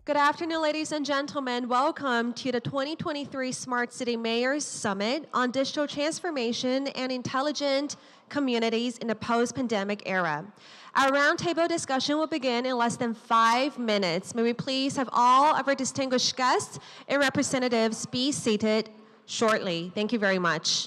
Good afternoon, ladies and gentlemen. Welcome to the 2023 Smart City Mayors Summit on Digital Transformation and Intelligent Communities in the Post-Pandemic Era. Our roundtable discussion will begin in less than 5 minutes. May we please have all of our distinguished guests and representatives be seated shortly. Thank you very much.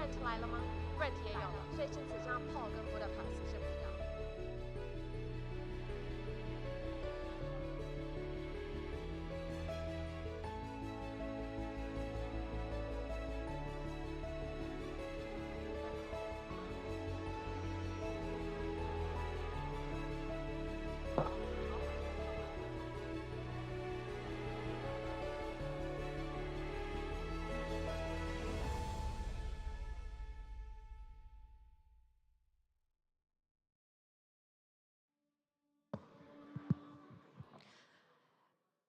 Rent 来了吗 ？Rent 也有，所以这次像 Paul 跟 Budapest 是不一样的。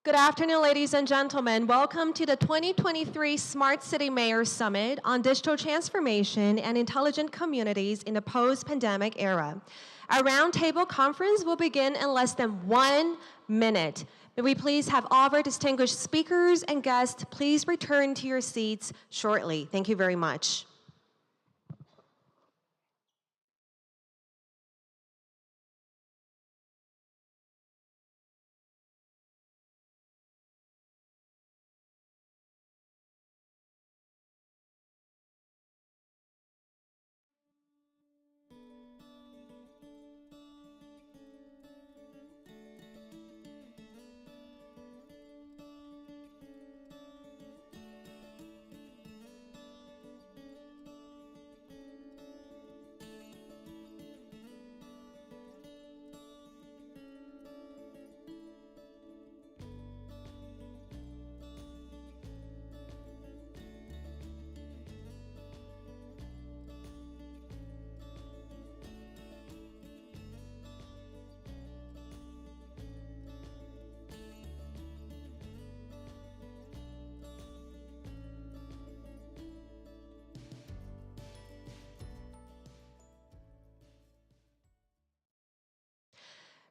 Good afternoon, ladies and gentlemen. Welcome to the 2023 Smart City Mayor Summit on Digital Transformation and Intelligent Communities in the Post-Pandemic Era. Our roundtable conference will begin in less than 1 minute. May we please have all of our distinguished speakers and guests please return to your seats shortly. Thank you very much.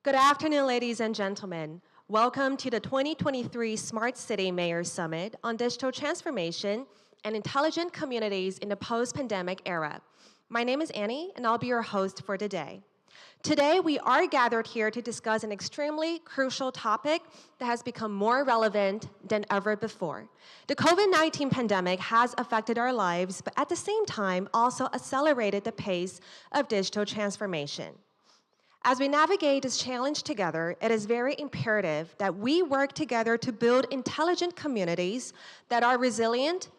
Good afternoon, ladies and gentlemen. Welcome to the 2023 Smart City Mayor Summit on Digital Transformation and Intelligent Communities in the Post-Pandemic Era. My name is Annie, and I'll be your host for today. Today, we are gathered here to discuss an extremely crucial topic that has become more relevant than ever before. The COVID-19 pandemic has affected our lives, but at the same time, also accelerated the pace of digital transformation. As we navigate this challenge together, it is very imperative that we work together to build intelligent communities that are resilient,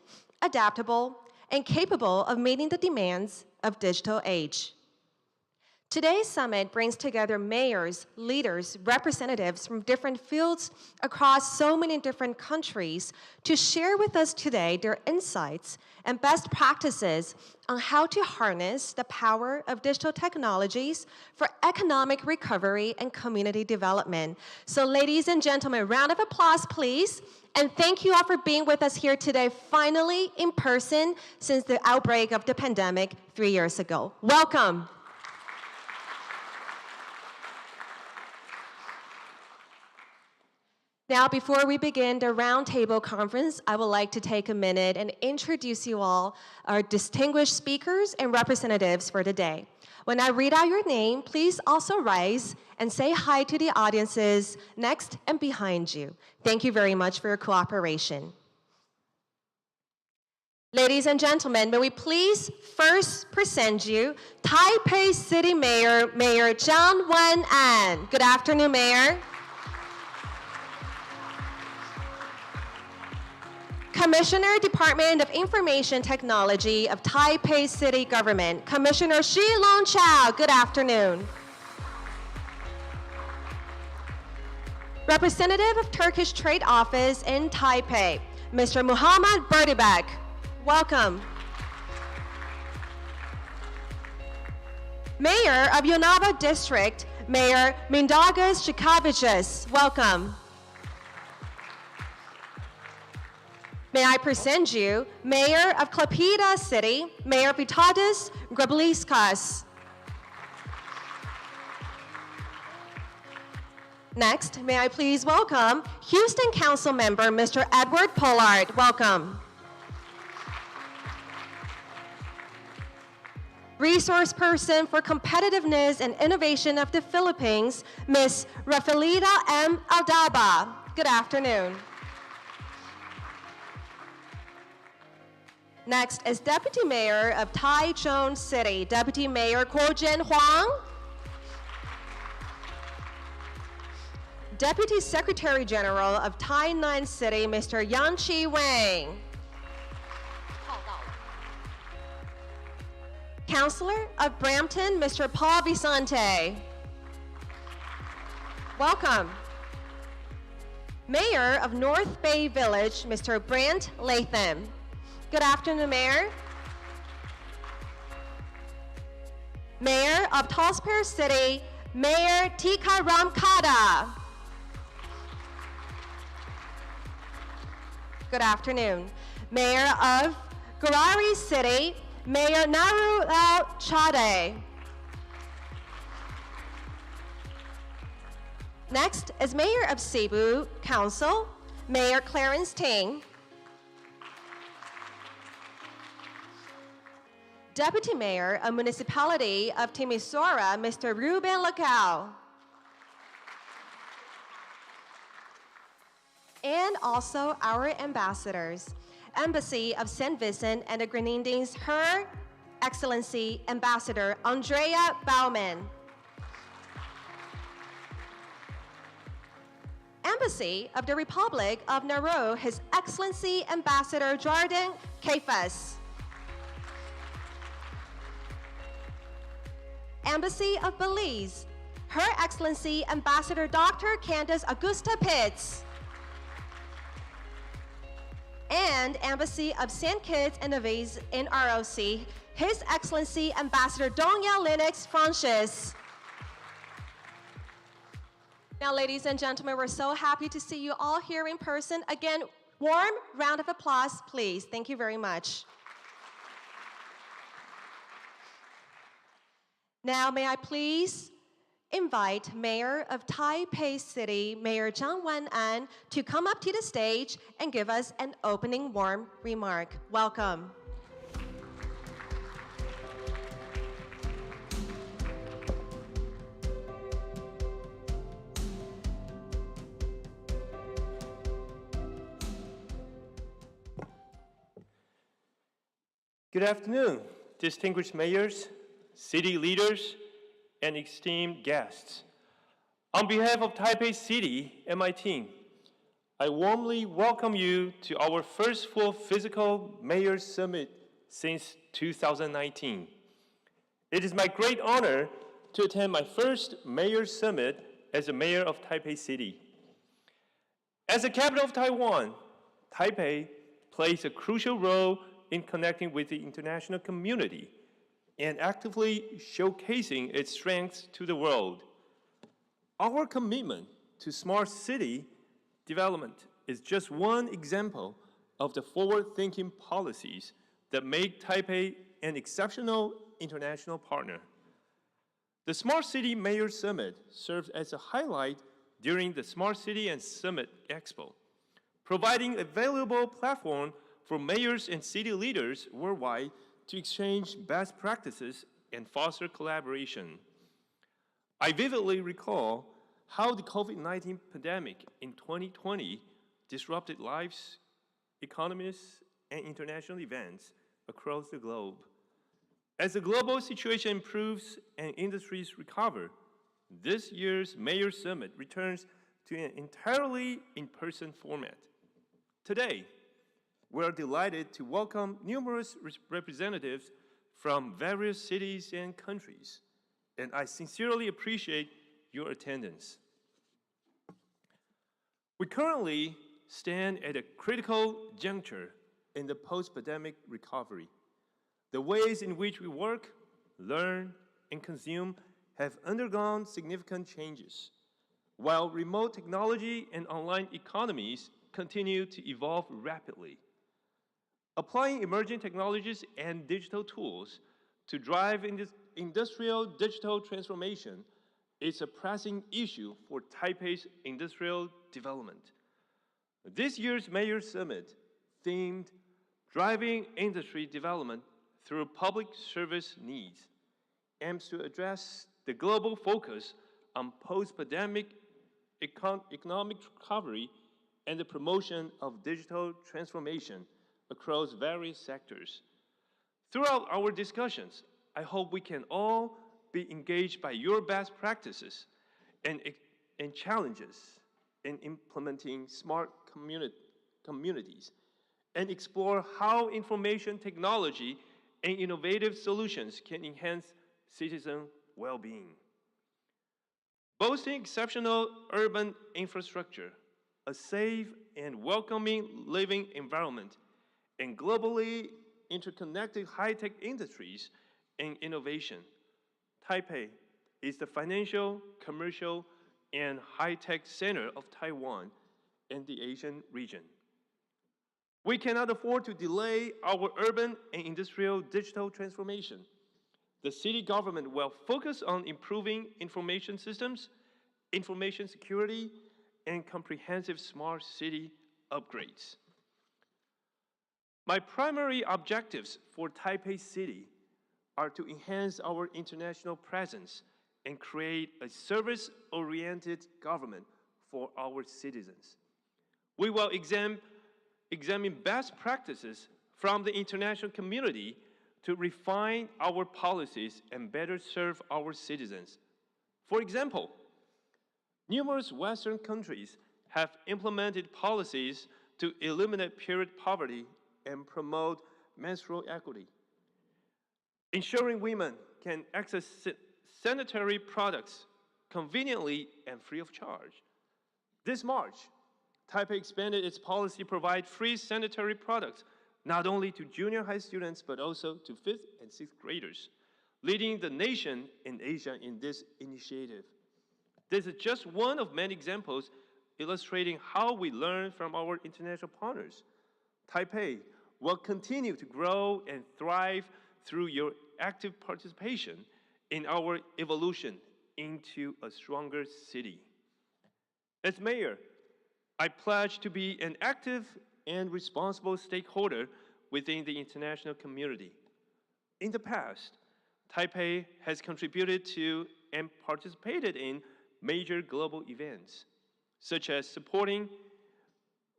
adaptable, and capable of meeting the demands of digital age. Today's summit brings together mayors, leaders, representatives from different fields across so many different countries to share with us today their insights and best practices on how to harness the power of digital technologies for economic recovery and community development. So ladies and gentlemen, round of applause, please. And thank you all for being with us here today, finally in person since the outbreak of the pandemic 3 years ago. Welcome. Now, before we begin the Roundtable Conference, I would like to take a minute and introduce you all, our distinguished speakers and representatives for the day. When I read out your name, please also rise and say hi to the audiences next and behind you. Thank you very much for your cooperation. Ladies and gentlemen, may we please first present you Taipei City Mayor, Mayor Zhang Wen-an. Good afternoon, Mayor. Commissioner, Department of Information Technology of Taipei City Government, Commissioner Shi Long Chao. Good afternoon. Representative of Turkish Trade Office in Taipei, Mr. Muhammad Berdibek. Welcome. Mayor of Yonava District, Mayor Mindaugas Shikavicius. Welcome. May I present you Mayor of Klaipėda City, Mayor Vytautas Grabliskas. Next, may I please welcome Houston Council Member Mr. Edward Pollard. Welcome. Resource Person for Competitiveness and Innovation of the Philippines, Ms. Rafaelita M. Aldaba. Good afternoon. Next is Deputy Mayor of Taichung City, Deputy Mayor Kuo-jin Huang. Deputy Secretary General of Tainan City, Mr. Yang-Chi Wang. Councilor of Brampton, Mr. Paul Vicente. Welcome. Mayor of North Bay Village, Mr. Brant Latham. Good afternoon, Mayor. Mayor of Tosper City, Mayor Tika Ramkada. Good afternoon. Mayor of Garari City, Mayor Naru Chade. Next is Mayor of Cebu Council, Mayor Clarence Ting. Deputy Mayor of Municipality of Timisoara, Mr. Ruben Lacau. And also our ambassadors. Embassy of St. Vincent and the Grenadines, Her Excellency Ambassador Andrea Baumann. Embassy of the Republic of Nauru, His Excellency Ambassador Jordan Kefas. Embassy of Belize, Her Excellency Ambassador Dr. Candace Augusta Pitts. And Embassy of St. Kitts and Nevis in ROC, His Excellency Ambassador Donya Lennox Francis. Now, ladies and gentlemen, we're so happy to see you all here in person. Again, warm round of applause, please. Thank you very much. Now, may I please invite Mayor of Taipei City, Mayor Zhang Wan-an, to come up to the stage and give us an opening warm remark. Welcome. Good afternoon, distinguished mayors, city leaders, and esteemed guests. On behalf of Taipei City and my team, I warmly welcome you to our first full physical Mayor's Summit since 2019. It is my great honor to attend my first Mayor's Summit as a mayor of Taipei City. As the capital of Taiwan, Taipei plays a crucial role in connecting with the international community and actively showcasing its strengths to the world. Our commitment to smart city development is just one example of the forward-thinking policies that make Taipei an exceptional international partner. The Smart City Mayor Summit serves as a highlight during the Smart City and Summit Expo, providing a valuable platform for mayors and city leaders worldwide to exchange best practices and foster collaboration. I vividly recall how the COVID-19 pandemic in 2020 disrupted lives, economies, and international events across the globe. As the global situation improves and industries recover, this year's Mayor Summit returns to an entirely in-person format. Today, we're delighted to welcome numerous representatives from various cities and countries, and I sincerely appreciate your attendance. We currently stand at a critical juncture in the post-pandemic recovery. The ways in which we work, learn, and consume have undergone significant changes, while remote technology and online economies continue to evolve rapidly. Applying emerging technologies and digital tools to drive industrial digital transformation is a pressing issue for Taipei's industrial development. This year's Mayor Summit, themed Driving Industry Development Through Public Service Needs, aims to address the global focus on post-pandemic economic recovery and the promotion of digital transformation across various sectors. Throughout our discussions, I hope we can all be engaged by your best practices and challenges in implementing smart communities and explore how information technology and innovative solutions can enhance citizen well-being. Boasting exceptional urban infrastructure, a safe and welcoming living environment, and globally interconnected high-tech industries and innovation, Taipei is the financial, commercial, and high-tech center of Taiwan and the Asian region. We cannot afford to delay our urban and industrial digital transformation. The city government will focus on improving information systems, information security, and comprehensive smart city upgrades. My primary objectives for Taipei City are to enhance our international presence and create a service-oriented government for our citizens. We will examine best practices from the international community to refine our policies and better serve our citizens. For example, numerous Western countries have implemented policies to eliminate period poverty and promote menstrual equity, ensuring women can access sanitary products conveniently and free of charge. This March, Taipei expanded its policy to provide free sanitary products not only to junior high students but also to 5th and 6th graders, leading the nation in Asia in this initiative. This is just one of many examples illustrating how we learn from our international partners. Taipei will continue to grow and thrive through your active participation in our evolution into a stronger city. As mayor, I pledge to be an active and responsible stakeholder within the international community. In the past, Taipei has contributed to and participated in major global events, such as supporting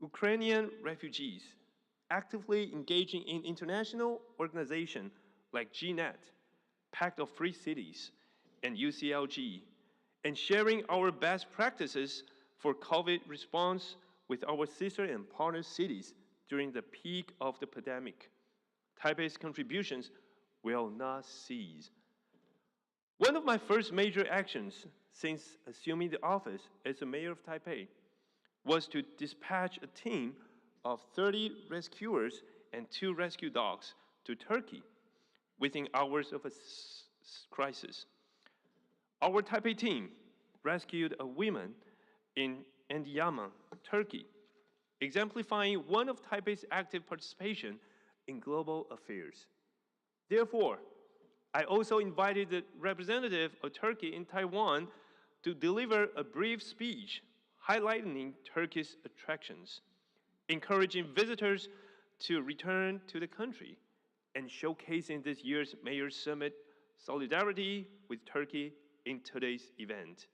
Ukrainian refugees, actively engaging in international organizations like GNet, Pact of Free Cities, and UCLG, and sharing our best practices for COVID response with our sister and partner cities during the peak of the pandemic. Taipei's contributions will not cease. One of my first major actions since assuming the office as the mayor of Taipei was to dispatch a team of 30 rescuers and 2 rescue dogs to Turkey within hours of a crisis. Our Taipei team rescued a woman in Endiaman, Turkey, exemplifying one of Taipei's active participation in global affairs. Therefore, I also invited the representative of Turkey in Taiwan to deliver a brief speech highlighting Turkey's attractions, encouraging visitors to return to the country, and showcasing this year's Mayor's Summit solidarity with Turkey in today's event.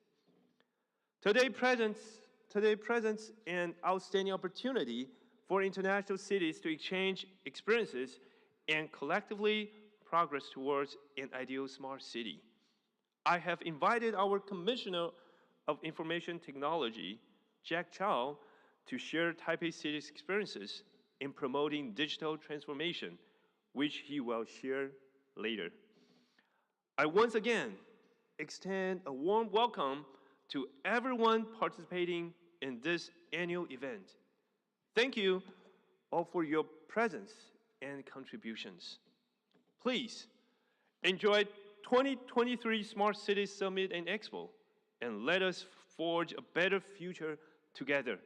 Today presents an outstanding opportunity for international cities to exchange experiences and collectively progress towards an ideal smart city. I have invited our Commissioner of Information Technology, Jack Chow, to share Taipei City's experiences in promoting digital transformation, which he will share later. I once again extend a warm welcome to everyone participating in this annual event. Thank you all for your presence and contributions. Please enjoy 2023 Smart Cities Summit and Expo, and let us forge a better future together.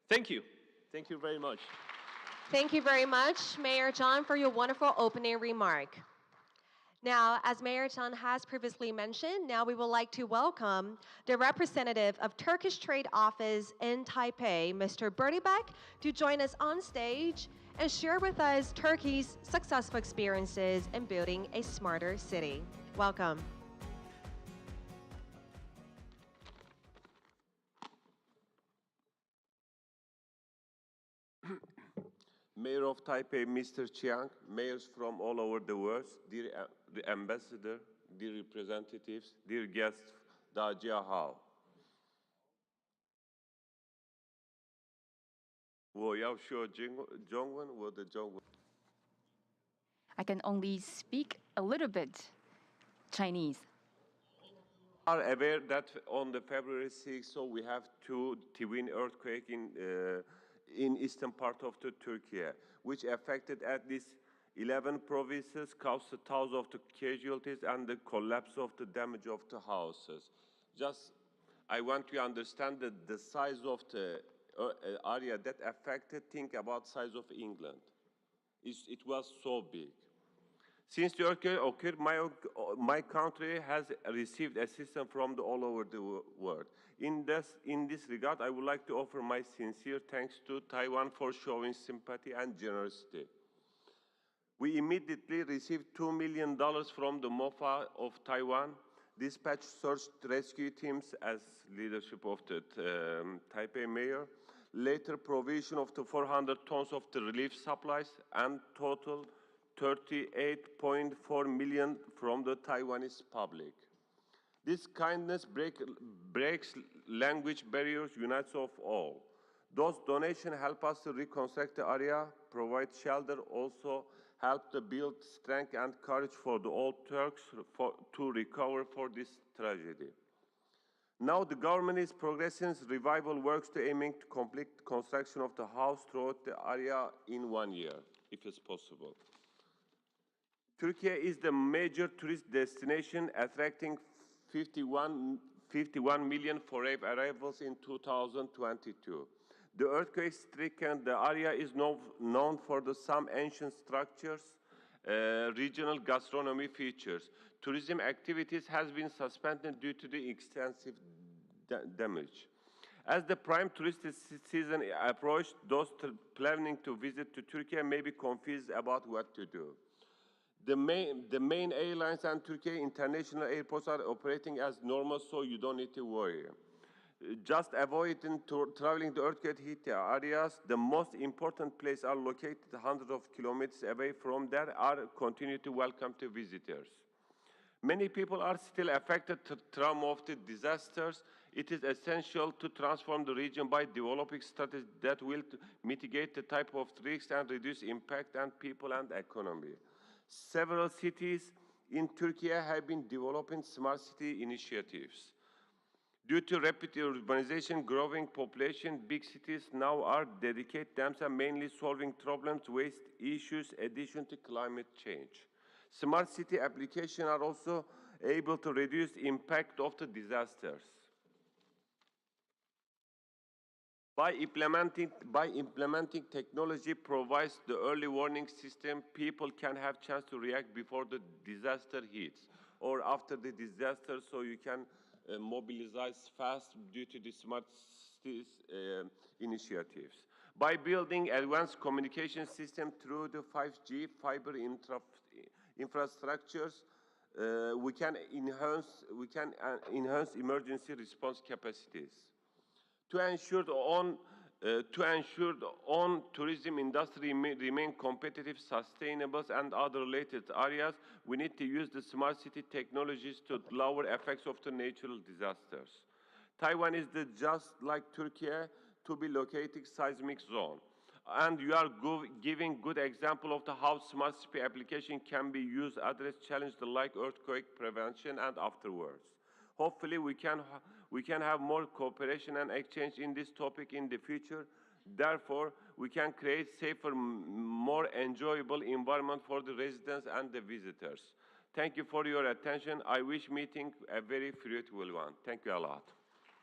Thank you. Thank you very much. Thank you very much, Mayor John, for your wonderful opening remark. Now, as Mayor John has previously mentioned, now we would like to welcome the representative of Turkish Trade Office in Taipei, Mr. Bertibek, to join us on stage and share with us Turkey's successful experiences in building a smarter city. Welcome. Mayor of Taipei, Mr. Chiang, mayors from all over the world, dear the ambassador, dear representatives, dear guests, Dajia Hao. 我要说中文，我的中文。 I can only speak a little bit Chinese. Are aware that on the February 6th, so we have two twin earthquake in eastern part of the Turkey, which affected at least 11 provinces, caused thousands of the casualties and the collapse of the damage of the houses. Just, I want to understand the size of the area that affected. Think about size of England. It was so big. Since the earthquake occurred, my country has received assistance from all over the world. In this regard, I would like to offer my sincere thanks to Taiwan for showing sympathy and generosity. We immediately received $2 million from the MOFA of Taiwan, dispatched search rescue teams as leadership of the Taipei mayor, later provision of the 400 tons of the relief supplies, and total 38.4 million from the Taiwanese public. This kindness breaks language barriers, unites of all. Those donations help us to reconstruct the area, provide shelter, also help to build strength and courage for the old Turks to recover for this tragedy. Now the government is progressing revival works to aiming to complete construction of the house throughout the area in 1 year, if it's possible. Turkey is the major tourist destination, attracting 51 million foreign arrivals in 2022. The earthquake-stricken area is known for some ancient structures, regional gastronomy features. Tourism activities has been suspended due to the extensive damage. As the prime tourist season approached, those planning to visit to Turkey may be confused about what to do. The main airlines and Turkey international airports are operating as normal, so you don't need to worry. Just avoiding traveling to earthquake-hit areas. The most important places are located hundreds of kilometers away from there, are continue to welcome to visitors. Many people are still affected to trauma of the disasters. It is essential to transform the region by developing strategies that will mitigate the type of risks and reduce impact on people and economy. Several cities in Turkey have been developing smart city initiatives. Due to rapid urbanization, growing population, big cities now are dedicate themselves mainly solving problems, waste issues, addition to climate change. Smart city applications are also able to reduce the impact of the disasters. By implementing technology provides the early warning system, people can have chance to react before the disaster hits or after the disaster, so you can mobilize fast due to the smart cities initiatives. By building advanced communication system through the 5G fiber infrastructures, we can enhance emergency response capacities. To ensure the tourism industry remain competitive, sustainable, and other related areas, we need to use the smart city technologies to lower effects of the natural disasters. Taiwan is just like Turkey to be located seismic zone. And you are giving good example of how smart city application can be used to address challenges like earthquake prevention and afterwards. Hopefully, we can have more cooperation and exchange in this topic in the future. Therefore, we can create safer, more enjoyable environment for the residents and the visitors. Thank you for your attention. I wish meeting a very fruitful one. Thank you a lot.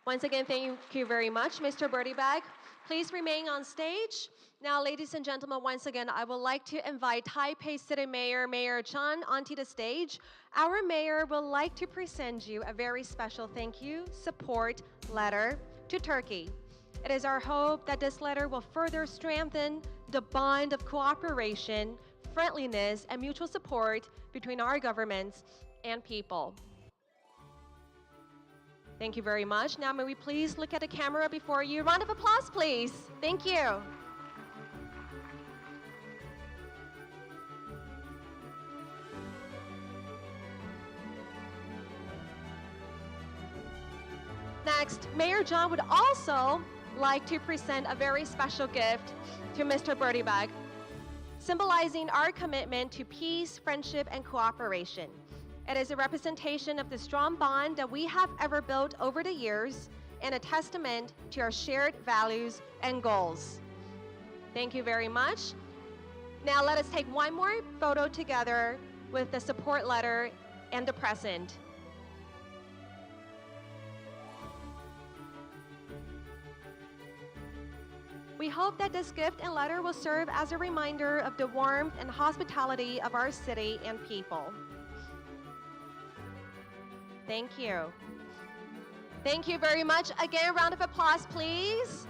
Once again, thank you very much, Mr. Birdybag. Please remain on stage. Now, ladies and gentlemen, once again, I would like to invite Taipei City Mayor, Mayor Chan, onto the stage. Our mayor would like to present you a very special thank you support letter to Turkey. It is our hope that this letter will further strengthen the bond of cooperation, friendliness, and mutual support between our governments and people. Thank you very much. Now, may we please look at the camera before you. Round of applause, please. Thank you. Next, Mayor John would also like to present a very special gift to Mr. Birdieberg, symbolizing our commitment to peace, friendship, and cooperation. It is a representation of the strong bond that we have ever built over the years and a testament to our shared values and goals. Thank you very much. Now let us take one more photo together with the support letter and the present. We hope that this gift and letter will serve as a reminder of the warmth and hospitality of our city and people. Thank you. Thank you very much. Again, round of applause, please.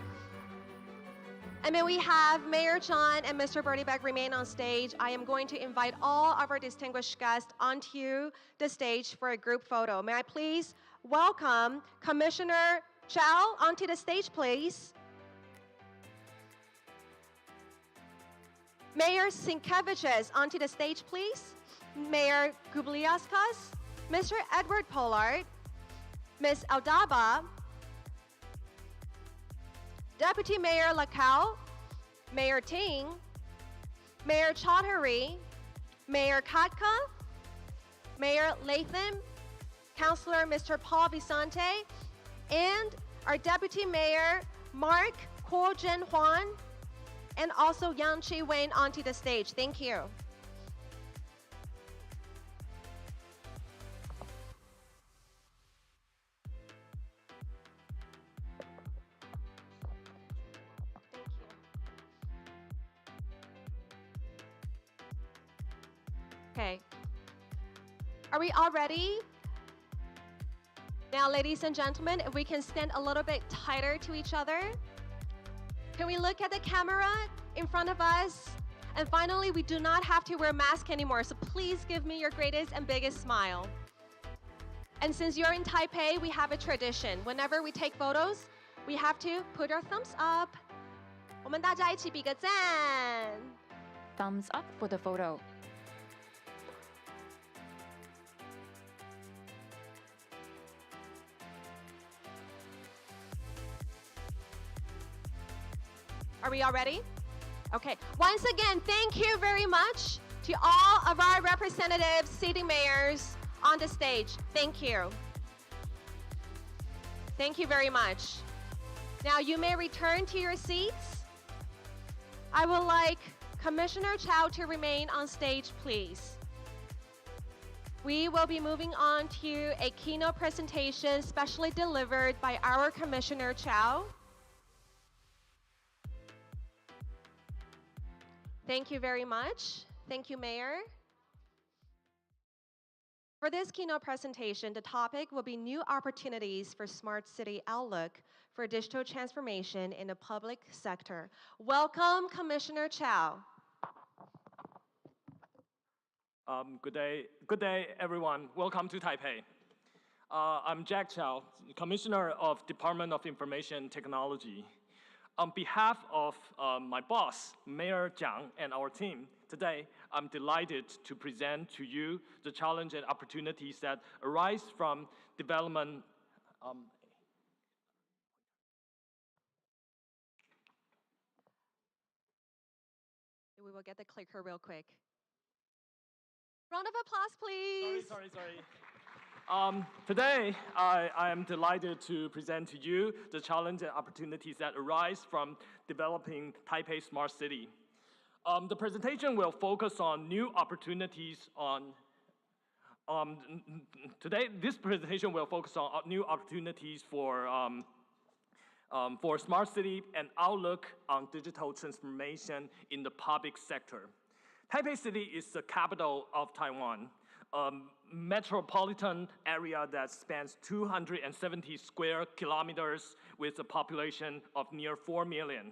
And may we have Mayor John and Mr. Birdieberg remain on stage. I am going to invite all of our distinguished guests onto the stage for a group photo. May I please welcome Commissioner Chow onto the stage, please. Mayor Sienkiewicz onto the stage, please. Mayor Gubliauskas, Mr. Edward Pollard, Ms. Aldaba, Deputy Mayor Lakau, Mayor Ting, Mayor Chaudhary, Mayor Katka, Mayor Latham, Councilor Mr. Paul Vicente, and our Deputy Mayor Mark Kuo Jin Huan, and also Yang Chi Wen onto the stage. Thank you. Okay. Are we all ready? Now, ladies and gentlemen, if we can stand a little bit tighter to each other. Can we look at the camera in front of us? And finally, we do not have to wear masks anymore, so please give me your greatest and biggest smile. And since you're in Taipei, we have a tradition. Whenever we take photos, we have to put our thumbs up. 我们大家一起比个赞。 Thumbs up for the photo. Are we all ready? Okay. Once again, thank you very much to all of our representatives, city mayors on the stage. Thank you. Thank you very much. Now you may return to your seats. I would like Commissioner Chow to remain on stage, please. We will be moving on to a keynote presentation specially delivered by our Commissioner Chow. Thank you very much. Thank you, Mayor. For this keynote presentation, the topic will be new opportunities for Smart City Outlook for digital transformation in the public sector. Welcome, Commissioner Chow. Good day, everyone. Welcome to Taipei. I'm Jack Chow, Commissioner of Department of Information Technology. On behalf of my boss, Mayor Jiang, and our team, today I'm delighted to present to you the challenge and opportunities that arise from development. We will get the clicker real quick. Round of applause, please. Sorry. Today, I am delighted to present to you the challenge and opportunities that arise from developing Taipei Smart City. The presentation will focus on new opportunities today, this presentation will focus on new opportunities for Smart City and outlook on digital transformation in the public sector. Taipei City is the capital of Taiwan, a metropolitan area that spans 270 square kilometers with a population of near 4 million.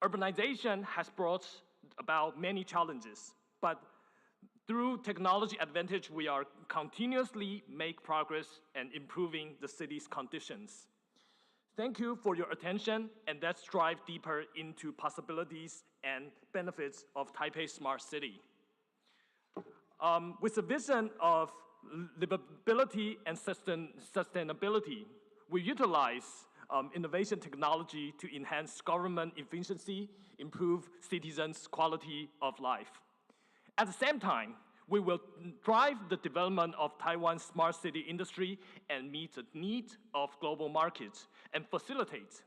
Urbanization has brought about many challenges, but through technology advantage, we are continuously make progress and improving the city's conditions. Thank you for your attention, and let's dive deeper into possibilities and benefits of Taipei Smart City. With a vision of livability and sustainability, We utilize innovation technology to enhance government efficiency, improve citizens' quality of life. At the same time, we will drive the development of Taiwan's smart city industry and meet the needs of global markets and facilitate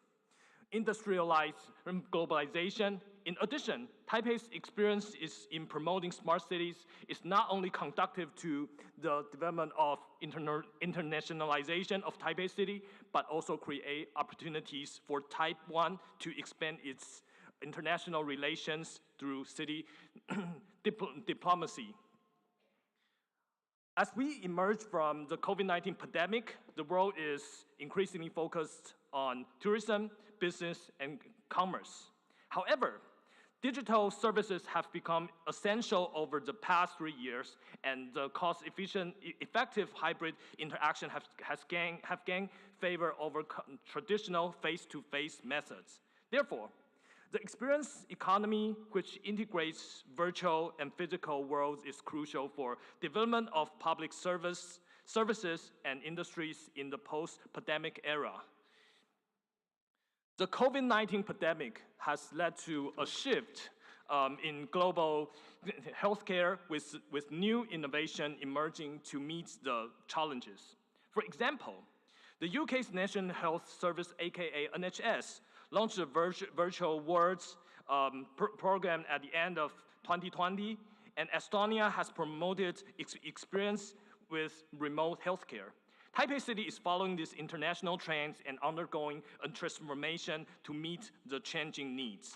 industrialized globalization. In addition, Taipei's experience in promoting smart cities is not only conducive to the development of internationalization of Taipei City, but also create opportunities for Taiwan to expand its international relations through city diplomacy. As we emerge from the COVID-19 pandemic, the world is increasingly focused on tourism, business, and commerce. However, digital services have become essential over the past 3 years, and the cost-efficient, effective hybrid interaction have gained favor over traditional face-to-face methods. Therefore, the experience economy, which integrates virtual and physical worlds, is crucial for development of public services and industries in the post-pandemic era. The COVID-19 pandemic has led to a shift in global healthcare with new innovation emerging to meet the challenges. For example, the UK's National Health Service, aka NHS, launched a virtual wards program at the end of 2020, and Estonia has promoted its experience with remote healthcare. Taipei City is following these international trends and undergoing a transformation to meet the changing needs.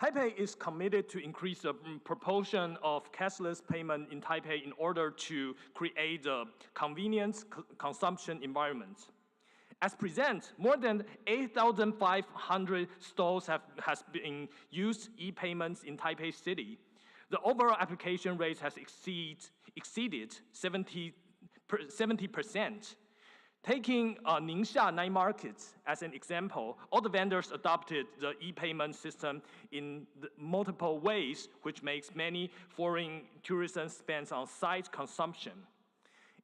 Taipei is committed to increase the proportion of cashless payment in Taipei in order to create a convenient consumption environment. As present, more than 8,500 stores has been used e-payments in Taipei City. The overall application rate has exceeded 70%. Taking Ningxia night markets as an example, all the vendors adopted the e-payment system in multiple ways, which makes many foreign tourism spend on site consumption.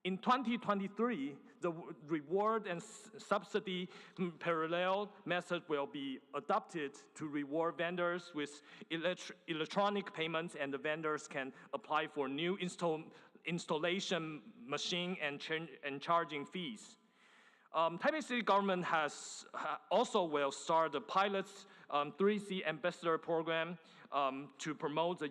In 2023, the reward and subsidy parallel method will be adopted to reward vendors with electronic payments, and the vendors can apply for new installation machine and charging fees. Taipei City government has also will start the pilot's 3C ambassador program to promote the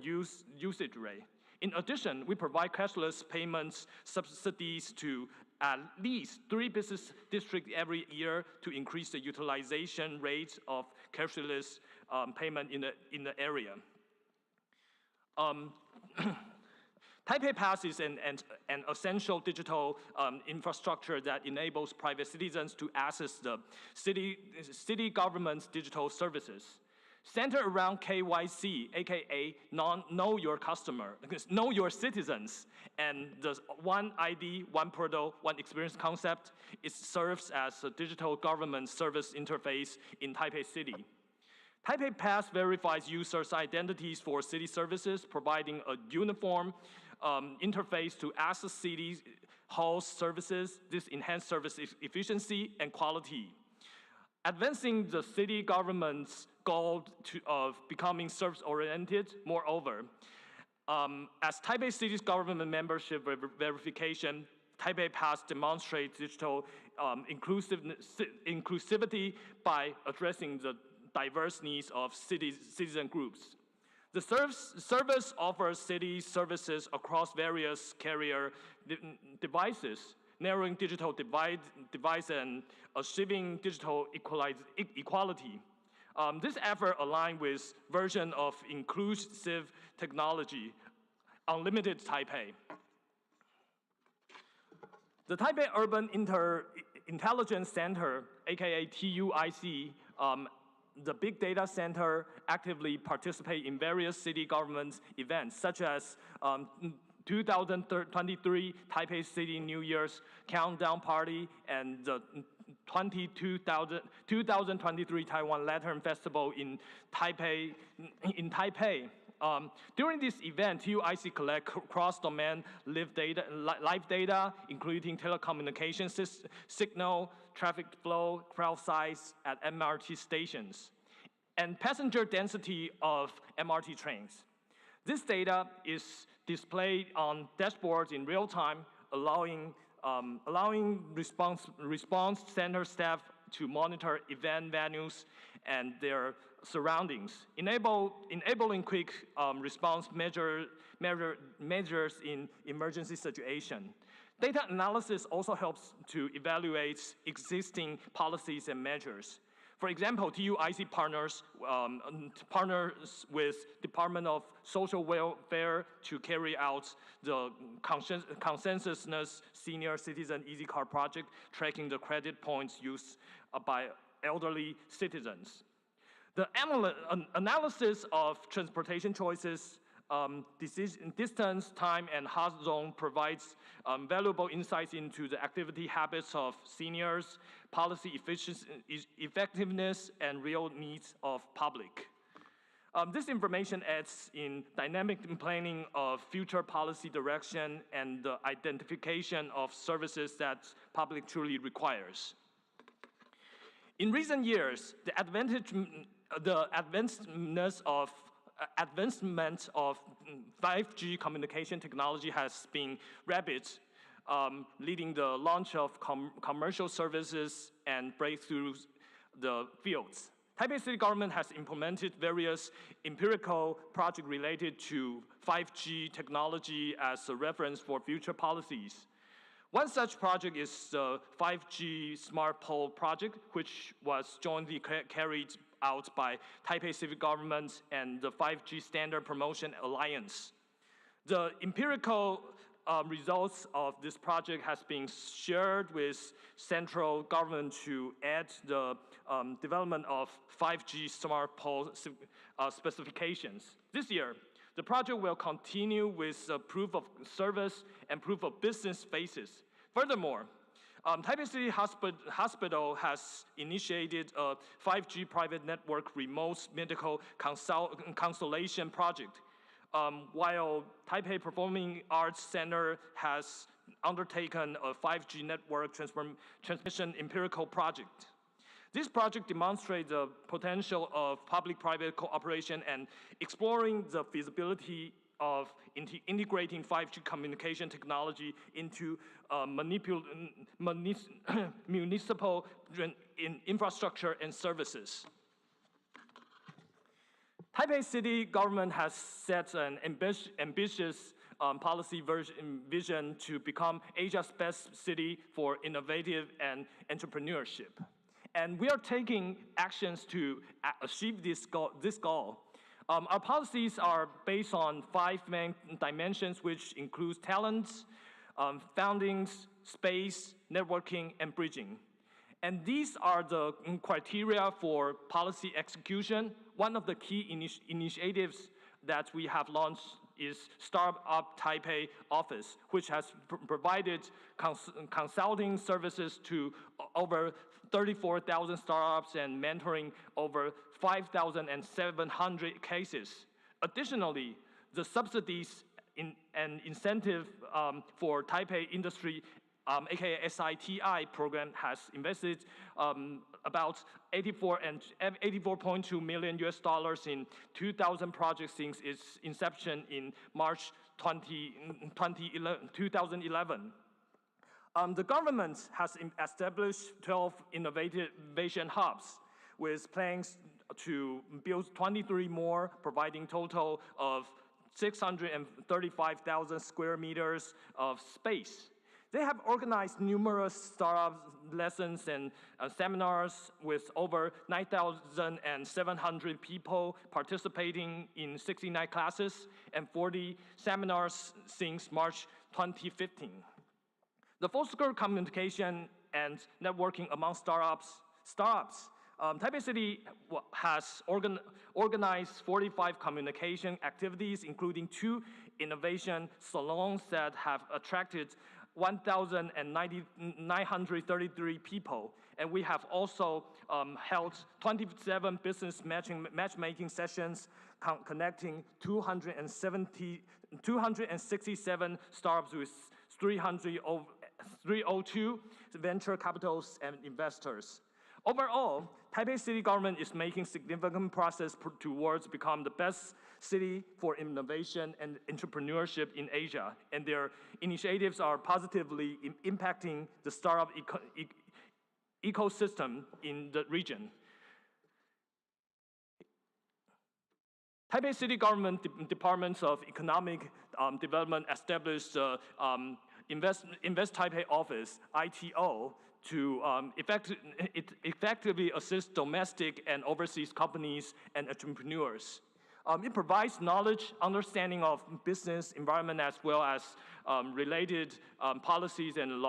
usage rate. In addition, we provide cashless payments subsidies to at least 3 business districts every year to increase the utilization rate of cashless payment in the area. Taipei Pass is an essential digital infrastructure that enables private citizens to access the city government's digital services. Centered around KYC, aka know your customer, know your citizens, and the one ID, one portal, one experience concept, it serves as a digital government service interface in Taipei City. Taipei Pass verifies users' identities for city services, providing a uniform interface to access city halls services. This enhances service efficiency and quality. Advancing the city government's goal of becoming service-oriented, moreover, as Taipei City's government membership verification, Taipei Pass demonstrates digital inclusivity by addressing the diverse needs of citizen groups. The service offers city services across various carrier devices, narrowing digital divide and achieving digital equality. This effort aligns with version of inclusive technology, Unlimited Taipei. The Taipei Urban Intelligence Center, aka TUIC, the Big Data Center, actively participate in various city government events, such as 2023 Taipei City New Year's Countdown Party and the 2023 Taiwan Lantern Festival in Taipei. During this event, TUIC collect cross-domain live data, including telecommunication signal, traffic flow, crowd size at MRT stations, and passenger density of MRT trains. This data is displayed on dashboards in real time, allowing response center staff to monitor event venues and their surroundings, enabling quick response measures in emergency situation. Data analysis also helps to evaluate existing policies and measures. For example, TUIC partners with Department of Social Welfare to carry out the consensus senior citizen easy card project, tracking the credit points used by elderly citizens. The analysis of transportation choices, distance, time, and hot zone provides valuable insights into the activity habits of seniors, policy effectiveness, and real needs of public. This information aids in dynamic planning of future policy direction and the identification of services that public truly requires. In recent years, the advancement of 5G communication technology has been rapid, leading the launch of commercial services and breakthroughs the fields. Taipei City government has implemented various empirical projects related to 5G technology as a reference for future policies. One such project is the 5G Smart Pole project, which was jointly carried out by Taipei City government and the 5G Standard Promotion Alliance. The empirical results of this project has been shared with central government to add the development of 5G smart pole specifications. This year, the project will continue with proof of service and proof of business phases. Furthermore, Taipei City Hospital has initiated a 5G private network remote medical consultation project, while Taipei Performing Arts Center has undertaken a 5G network transmission empirical project. This project demonstrates the potential of public-private cooperation and exploring the feasibility of integrating 5G communication technology into municipal infrastructure and services. Taipei City government has set an ambitious policy vision to become Asia's best city for innovative and entrepreneurship. And we are taking actions to achieve this goal. Our policies are based on 5 main dimensions, which includes talents, foundings, space, networking, and bridging. And these are the criteria for policy execution. One of the key initiatives that we have launched is Startup Taipei Office, which has provided consulting services to over 34,000 startups and mentoring over 5,700 cases. Additionally, the subsidies and incentive for Taipei industry, aka SITI program, has invested about $84.2 million in 2,000 projects since its inception in March 2011. The government has established 12 innovation hubs with plans to build 23 more, providing total of 635,000 square meters of space. They have organized numerous startup lessons and seminars with over 9,700 people participating in 69 classes and 40 seminars since March 2015. The foster communication and networking among startups. Taipei City has organized 45 communication activities, including 2 innovation salons that have attracted 1,933 people, And we have also held 27 business matchmaking sessions connecting 267 startups with 302 venture capitals and investors. Overall, Taipei City government is making significant progress towards becoming the best city for innovation and entrepreneurship in Asia, and their initiatives are positively impacting the startup ecosystem in the region. Taipei City government departments of economic development established Invest Taipei office, ITO, to effectively assist domestic and overseas companies and entrepreneurs. It provides knowledge, understanding of business environment, as well as related policies and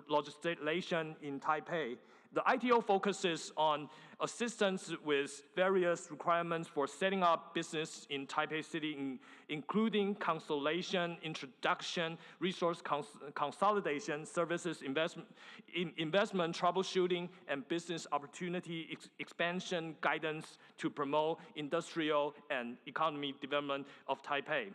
legislation in Taipei. The ITO focuses on assistance with various requirements for setting up business in Taipei City, including consolidation, introduction, resource consolidation, services investment troubleshooting, and business opportunity expansion guidance to promote industrial and economy development of Taipei.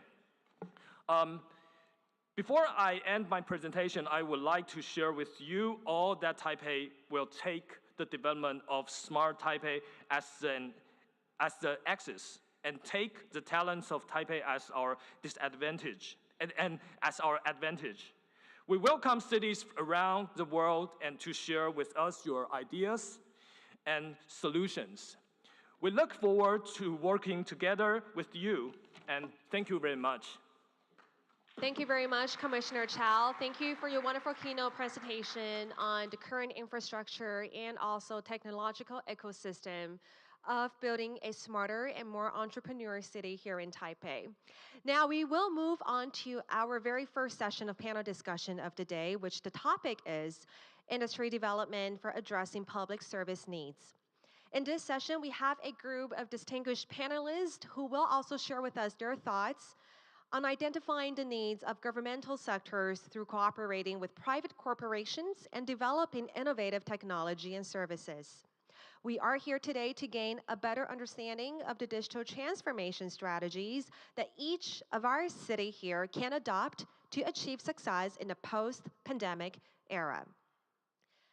Before I end my presentation, I would like to share with you all that Taipei will take the development of Smart Taipei as the axis, and take the talents of Taipei as our disadvantage and as our advantage. We welcome cities around the world and to share with us your ideas and solutions. We look forward to working together with you, and thank you very much. Thank you very much, Commissioner Chow. Thank you for your wonderful keynote presentation on the current infrastructure and also technological ecosystem of building a smarter and more entrepreneurial city here in Taipei. Now we will move on to our very first session of panel discussion of the day, which the topic is industry development for addressing public service needs. In this session, we have a group of distinguished panelists who will also share with us their thoughts on identifying the needs of governmental sectors through cooperating with private corporations and developing innovative technology and services. We are here today to gain a better understanding of the digital transformation strategies that each of our city here can adopt to achieve success in the post-pandemic era.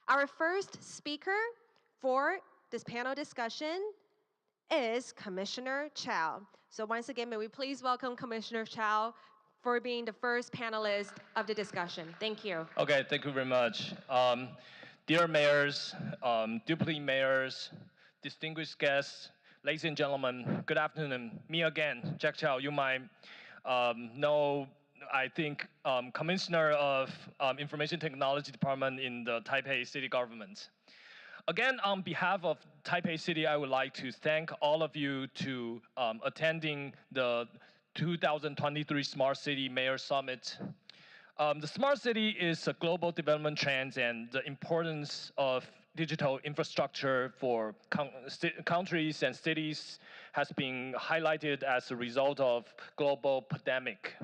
Our first speaker for this panel discussion is Commissioner Chow. So once again, may we please welcome Commissioner Chow for being the first panelist of the discussion. Thank you. Okay, thank you very much. Dear mayors, deputy mayors, distinguished guests, ladies and gentlemen, good afternoon. Me again, Jack Chow. You might know, I think, Commissioner of Information Technology Department in the Taipei City government. Again, on behalf of Taipei City, I would like to thank all of you to attending the 2023 Smart City Mayor Summit. The Smart City is a global development trend, and the importance of digital infrastructure for countries and cities has been highlighted as a result of global pandemic.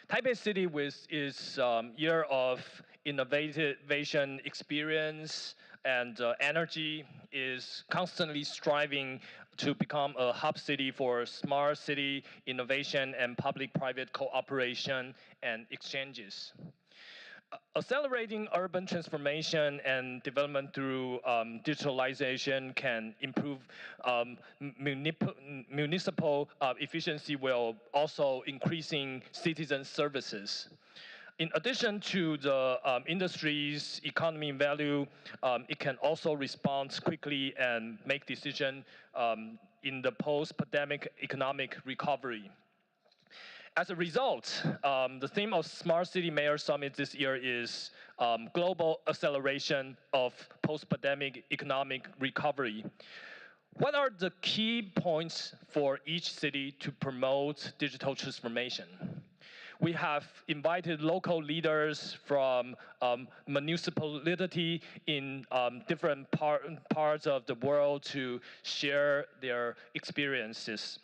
Taipei City, with its year of innovation experience and energy, is constantly striving to become a hub city for smart city innovation and public-private cooperation and exchanges. Accelerating urban transformation and development through digitalization can improve municipal efficiency, while also increasing citizen services. In addition to the industry's economy value, it can also respond quickly and make decisions in the post-pandemic economic recovery. As a result, the theme of Smart City Mayor Summit this year is Global Acceleration of Post-Pandemic Economic Recovery. What are the key points for each city to promote digital transformation? We have invited local leaders from municipality in different parts of the world to share their experiences.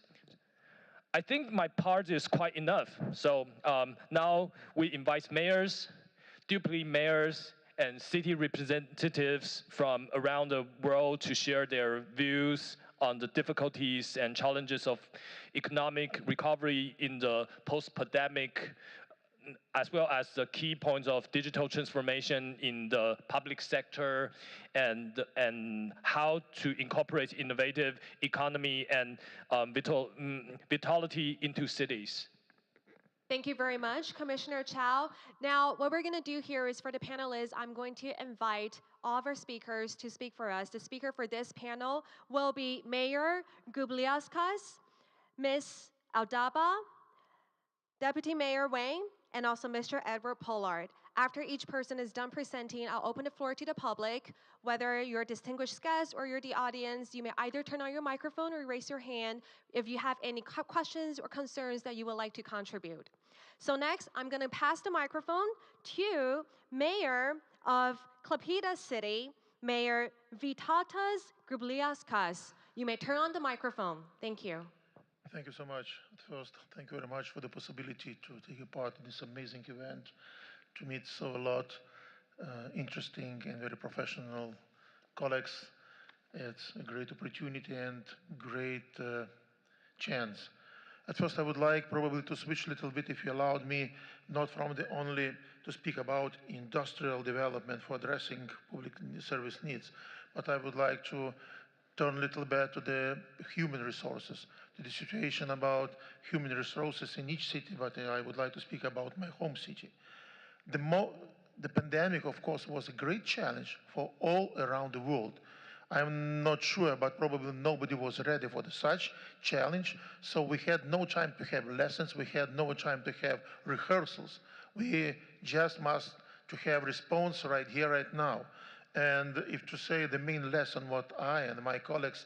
I think my part is quite enough. So now we invite mayors, deputy mayors, and city representatives from around the world to share their views on the difficulties and challenges of economic recovery in the post-pandemic, as well as the key points of digital transformation in the public sector, and how to incorporate innovative economy and vitality into cities. Thank you very much, Commissioner Chow. Now, what we're going to do here is for the panelists, I'm going to invite all of our speakers to speak for us. The speaker for this panel will be Mayor Gubliauskas, Ms. Aldaba, Deputy Mayor Wang, and also Mr. Edward Pollard. After each person is done presenting, I'll open the floor to the public. Whether you're a distinguished guest or you're the audience, you may either turn on your microphone or raise your hand if you have any questions or concerns that you would like to contribute. So next, I'm going to pass the microphone to Mayor of Klaipėda City, Mayor Vytautas Grubliauskas. You may turn on the microphone. Thank you. Thank you so much. First, thank you very much for the possibility to take a part in this amazing event, to meet so a lot interesting and very professional colleagues. It's a great opportunity and great chance. At first, I would like probably to switch a little bit, if you allowed me, not from the only to speak about industrial development for addressing public service needs, but I would like to turn a little bit to the human resources, to the situation about human resources in each city, but I would like to speak about my home city. The pandemic, of course, was a great challenge for all around the world. I'm not sure, but probably nobody was ready for such challenge. So we had no time to have lessons. We had no time to have rehearsals. We just must to have response right here, right now. And if to say the main lesson what I and my colleagues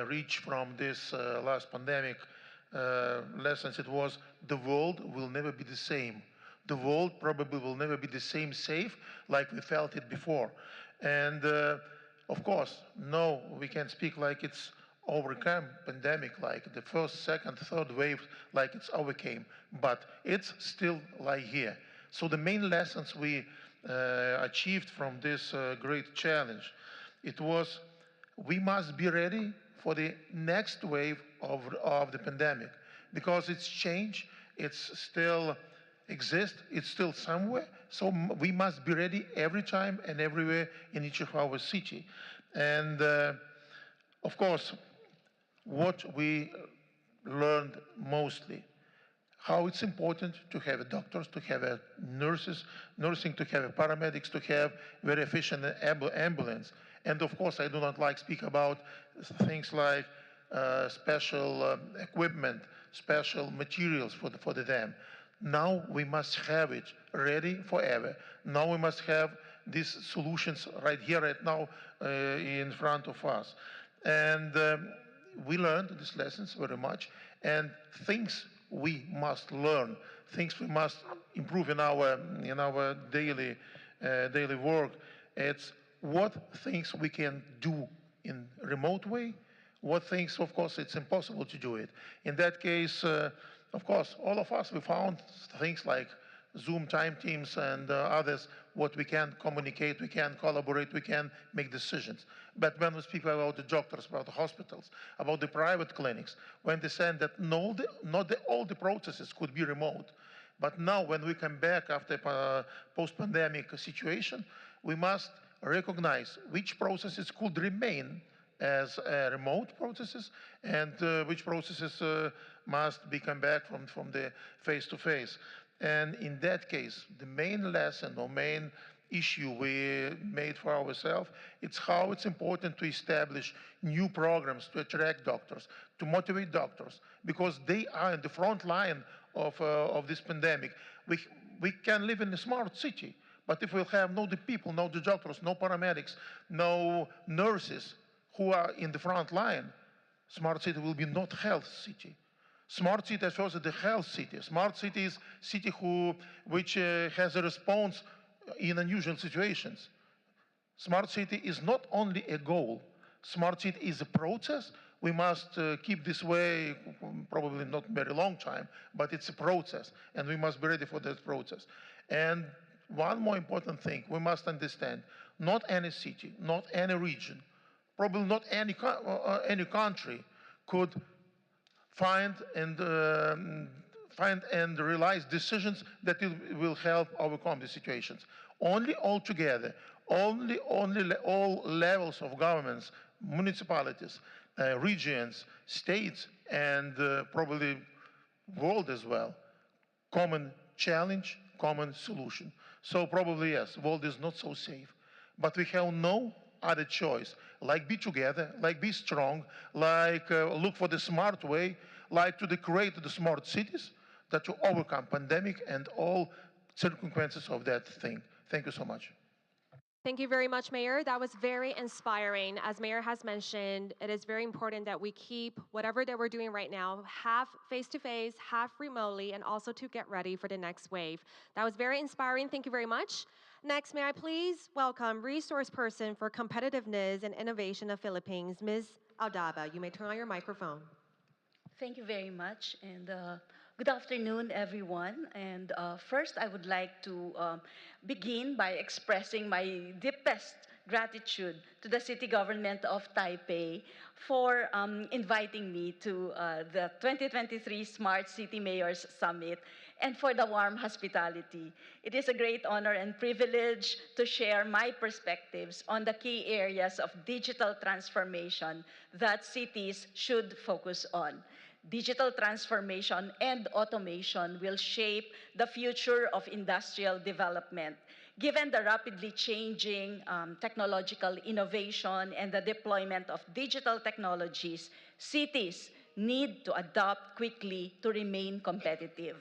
reached from this last pandemic lessons, it was the world will never be the same. The world probably will never be the same safe like we felt it before. And of course, no, we can speak like it's overcome pandemic, like the first, second, third wave, like it's overcame, but it's still like here. So the main lessons we achieved from this great challenge, it was we must be ready for the next wave of the pandemic, because it's changed, it's still exists, it's still somewhere, so we must be ready every time and everywhere in each of our city. And of course, what we learned mostly, how it's important to have doctors, to have nurses, nursing, to have paramedics, to have very efficient ambulance. And of course, I do not like speak about things like special equipment, special materials for the dam. Now we must have it ready forever. Now we must have these solutions right here, right now, in front of us. And we learned these lessons very much, and things we must learn, things we must improve in our daily work. It's what things we can do in remote way, what things, of course, it's impossible to do it. In that case, of course, all of us, we found things like Zoom, Time Teams, and others, what we can communicate, we can collaborate, we can make decisions. But when we speak about the doctors, about the hospitals, about the private clinics, when they said that not all the processes could be remote, but now when we come back after post-pandemic situation, we must recognize which processes could remain as remote processes, and which processes must be come back from the face-to-face. And in that case, the main lesson or main issue we made for ourselves, it's how it's important to establish new programs to attract doctors, to motivate doctors, because they are in the front line of this pandemic. We can live in a smart city, but if we have no the people, no the doctors, no paramedics, no nurses who are in the front line, smart city will be not health city. Smart city is also the health city. Smart city is city which has a response in unusual situations. Smart city is not only a goal. Smart city is a process. We must keep this way, probably not very long time, but it's a process, and we must be ready for that process. And one more important thing we must understand, not any city, not any region, probably not any country could find and realize decisions that will help overcome the situations. Only all together, all levels of governments, municipalities, regions, states, and probably world as well. Common challenge, common solution. So probably yes, world is not so safe, but we have no other choice. Like be together, like be strong, like look for the smart way, like to create the smart cities that to overcome pandemic and all circumstances of that thing. Thank you so much. Thank you very much, Mayor. That was very inspiring. As Mayor has mentioned, it is very important that we keep whatever that we're doing right now, half face-to-face, half remotely, and also to get ready for the next wave. That was very inspiring. Thank you very much. Next, may I please welcome Resource Person for Competitiveness and Innovation of Philippines, Ms. Aldaba. You may turn on your microphone. Thank you very much, and good afternoon, everyone. And first, I would like to begin by expressing my deepest gratitude to the city government of Taipei for inviting me to the 2023 Smart City Mayors Summit and for the warm hospitality. It is a great honor and privilege to share my perspectives on the key areas of digital transformation that cities should focus on. Digital transformation and automation will shape the future of industrial development. Given the rapidly changing technological innovation and the deployment of digital technologies, cities need to adapt quickly to remain competitive.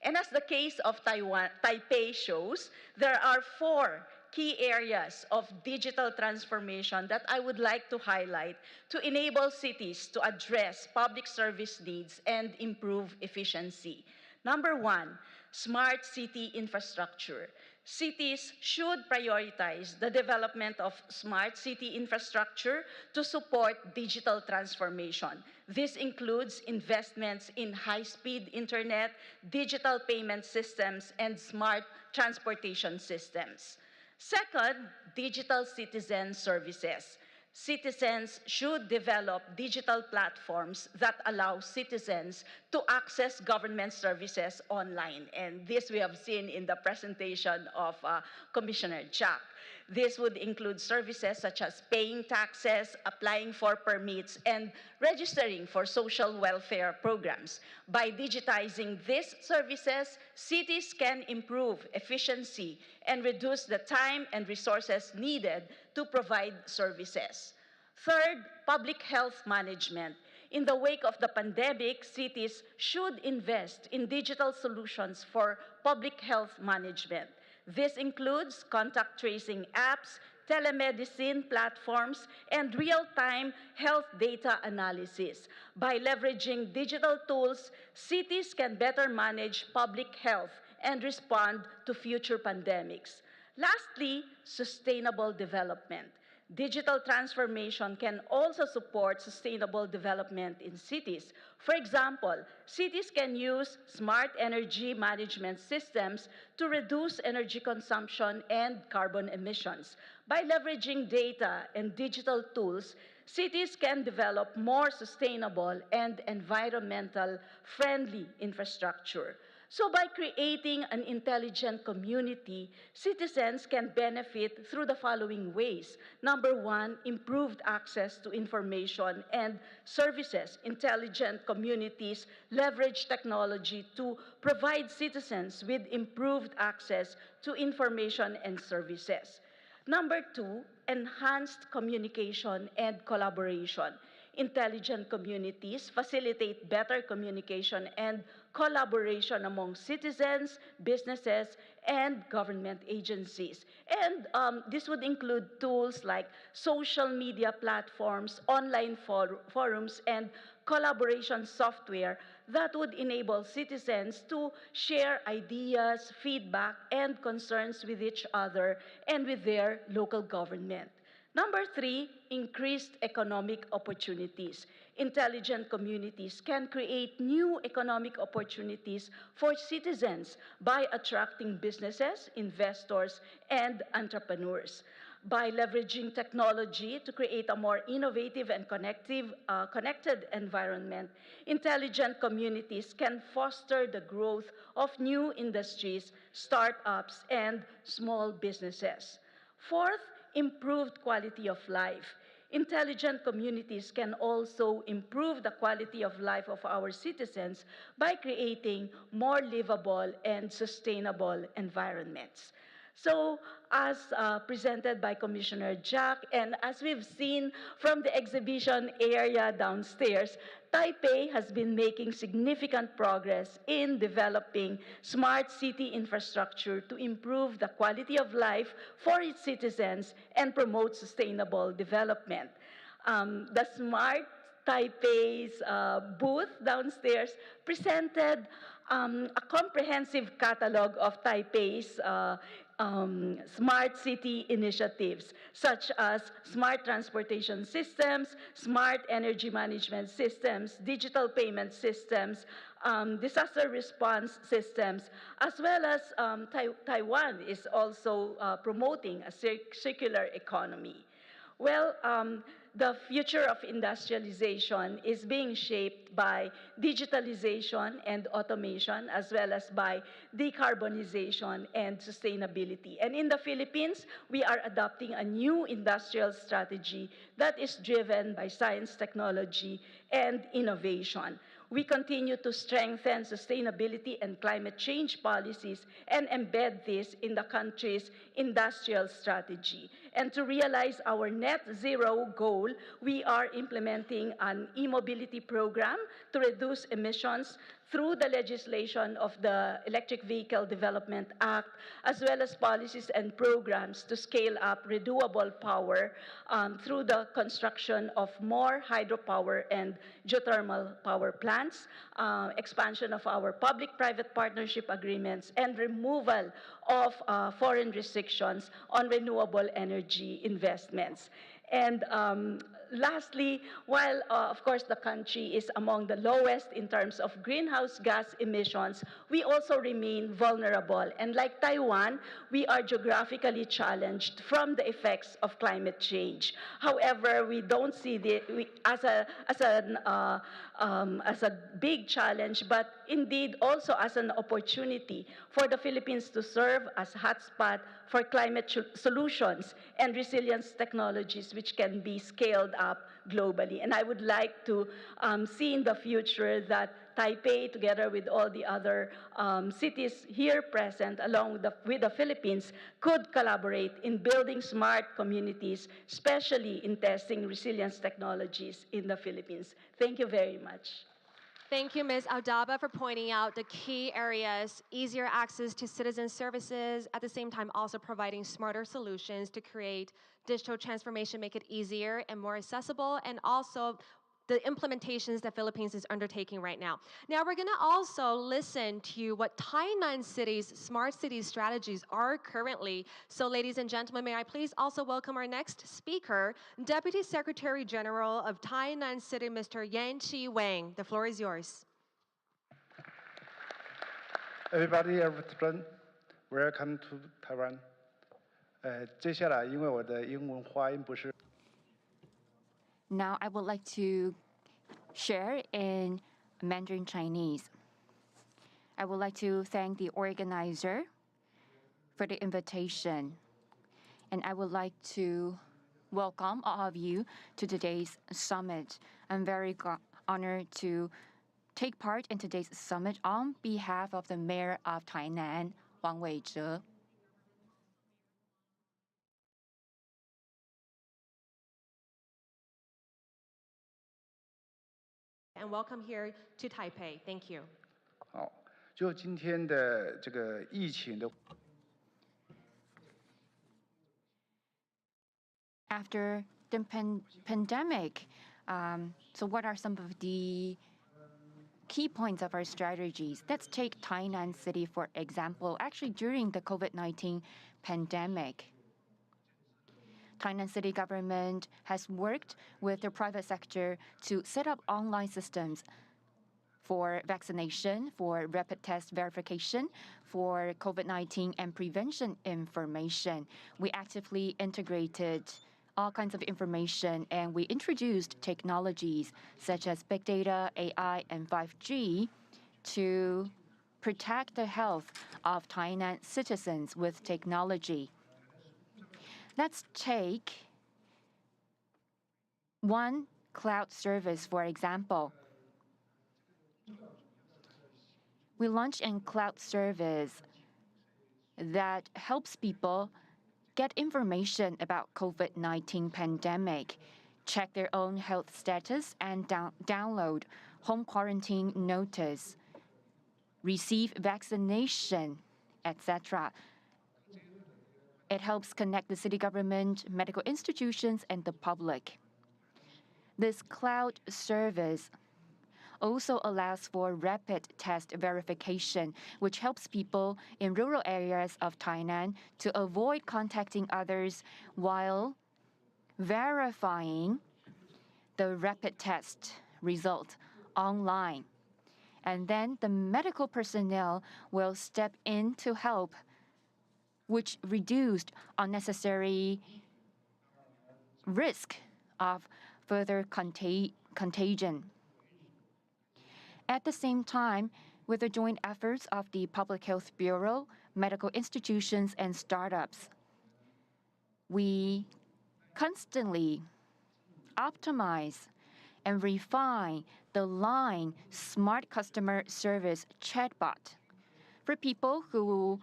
And as the case of Taipei shows, there are 4 key areas of digital transformation that I would like to highlight to enable cities to address public service needs and improve efficiency. Number 1, smart city infrastructure. Cities should prioritize the development of smart city infrastructure to support digital transformation. This includes investments in high-speed internet, digital payment systems, and smart transportation systems. Second, digital citizen services. Citizens should develop digital platforms that allow citizens to access government services online. And this we have seen in the presentation of Commissioner Jack. This would include services such as paying taxes, applying for permits, and registering for social welfare programs. By digitizing these services, cities can improve efficiency and reduce the time and resources needed to provide services. Third, public health management. In the wake of the pandemic, cities should invest in digital solutions for public health management. This includes contact tracing apps, telemedicine platforms, and real-time health data analysis. By leveraging digital tools, cities can better manage public health and respond to future pandemics. Lastly, sustainable development. Digital transformation can also support sustainable development in cities. For example, cities can use smart energy management systems to reduce energy consumption and carbon emissions. By leveraging data and digital tools, cities can develop more sustainable and environmental friendly infrastructure. So by creating an intelligent community, citizens can benefit through the following ways. Number 1, improved access to information and services. Intelligent communities leverage technology to provide citizens with improved access to information and services. Number 2, enhanced communication and collaboration. Intelligent communities facilitate better communication and collaboration among citizens, businesses, and government agencies. And this would include tools like social media platforms, online forums, and collaboration software that would enable citizens to share ideas, feedback, and concerns with each other and with their local government. Number three, increased economic opportunities. Intelligent communities can create new economic opportunities for citizens by attracting businesses, investors, and entrepreneurs. By leveraging technology to create a more innovative and connected environment, intelligent communities can foster the growth of new industries, startups, and small businesses. Fourth, improved quality of life. Intelligent communities can also improve the quality of life of our citizens by creating more livable and sustainable environments. So, as presented by Commissioner Jack, and as we've seen from the exhibition area downstairs, Taipei has been making significant progress in developing smart city infrastructure to improve the quality of life for its citizens and promote sustainable development. The Smart Taipei's booth downstairs presented a comprehensive catalog of Taipei's smart city initiatives, such as smart transportation systems, smart energy management systems, digital payment systems, disaster response systems, as well as Taiwan is also promoting a circular economy. Well, the future of industrialization is being shaped by digitalization and automation, as well as by decarbonization and sustainability. And in the Philippines, we are adopting a new industrial strategy that is driven by science, technology, and innovation. We continue to strengthen sustainability and climate change policies and embed this in the country's industrial strategy. And to realize our net zero goal, we are implementing an e-mobility program to reduce emissions through the legislation of the Electric Vehicle Development Act, as well as policies and programs to scale up renewable power through the construction of more hydropower and geothermal power plants, expansion of our public-private partnership agreements, and removal of foreign restrictions on renewable energy investments. And lastly, while of course the country is among the lowest in terms of greenhouse gas emissions, we also remain vulnerable. And like Taiwan, we are geographically challenged from the effects of climate change. However, we don't see it as a big challenge, but indeed also as an opportunity for the Philippines to serve as hotspot for climate solutions and resilience technologies which can be scaled up globally. And I would like to see in the future that Taipei, together with all the other cities here present, along with the Philippines, could collaborate in building smart communities, especially in testing resilience technologies in the Philippines. Thank you very much. Thank you, Ms. Aldaba, for pointing out the key areas: easier access to citizen services, at the same time also providing smarter solutions to create digital transformation, make it easier and more accessible, and also the implementations that Philippines is undertaking right now. Now we're gonna also listen to what Tainan City's smart city strategies are currently. So ladies and gentlemen, may I please also welcome our next speaker, Deputy Secretary General of Tainan City, Mr. Yan Chi Wang. The floor is yours. Everybody, everyone, welcome to Taiwan. 接下来，因为我的英文发音不是。 Now I would like to share in Mandarin Chinese. I would like to thank the organizer for the invitation. And I would like to welcome all of you to today's summit. I'm very honored to take part in today's summit on behalf of the Mayor of Tainan, Wang Weizhe. And welcome here to Taipei. Thank you. 好，就今天的这个疫情的。 After the pandemic, so what are some of the key points of our strategies? Let's take Tainan City for example. Actually, during the COVID-19 pandemic, Tainan city government has worked with the private sector to set up online systems for vaccination, for rapid test verification, for COVID-19 and prevention information. We actively integrated all kinds of information, and we introduced technologies such as big data, AI, and 5G to protect the health of Tainan citizens with technology. Let's take one cloud service, for example. We launched a cloud service that helps people get information about COVID-19 pandemic, check their own health status, and download home quarantine notice, receive vaccination, etc. It helps connect the city government, medical institutions, and the public. This cloud service also allows for rapid test verification, which helps people in rural areas of Tainan to avoid contacting others while verifying the rapid test result online. And then the medical personnel will step in to help, which reduced unnecessary risk of further contagion. At the same time, with the joint efforts of the Public Health Bureau, medical institutions, and startups, we constantly optimize and refine the Line Smart Customer Service chatbot for people who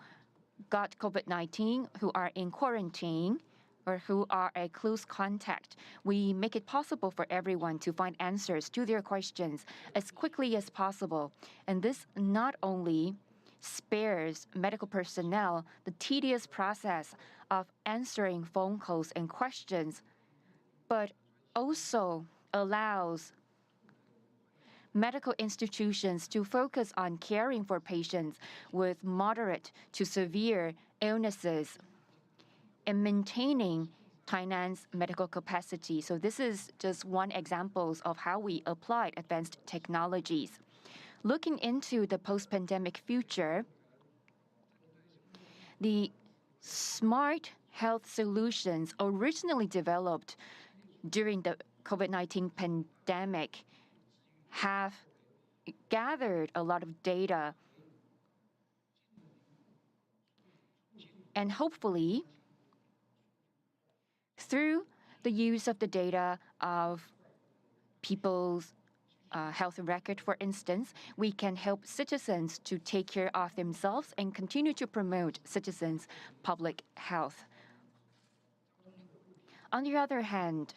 got COVID-19, who are in quarantine, or who are a close contact. We make it possible for everyone to find answers to their questions as quickly as possible. And this not only spares medical personnel the tedious process of answering phone calls and questions, but also allows medical institutions to focus on caring for patients with moderate to severe illnesses and maintaining Tainan's medical capacity. So this is just one example of how we applied advanced technologies. Looking into the post-pandemic future, the smart health solutions originally developed during the COVID-19 pandemic have gathered a lot of data, and hopefully through the use of the data of people's health record, for instance, we can help citizens to take care of themselves and continue to promote citizens' public health. On the other hand,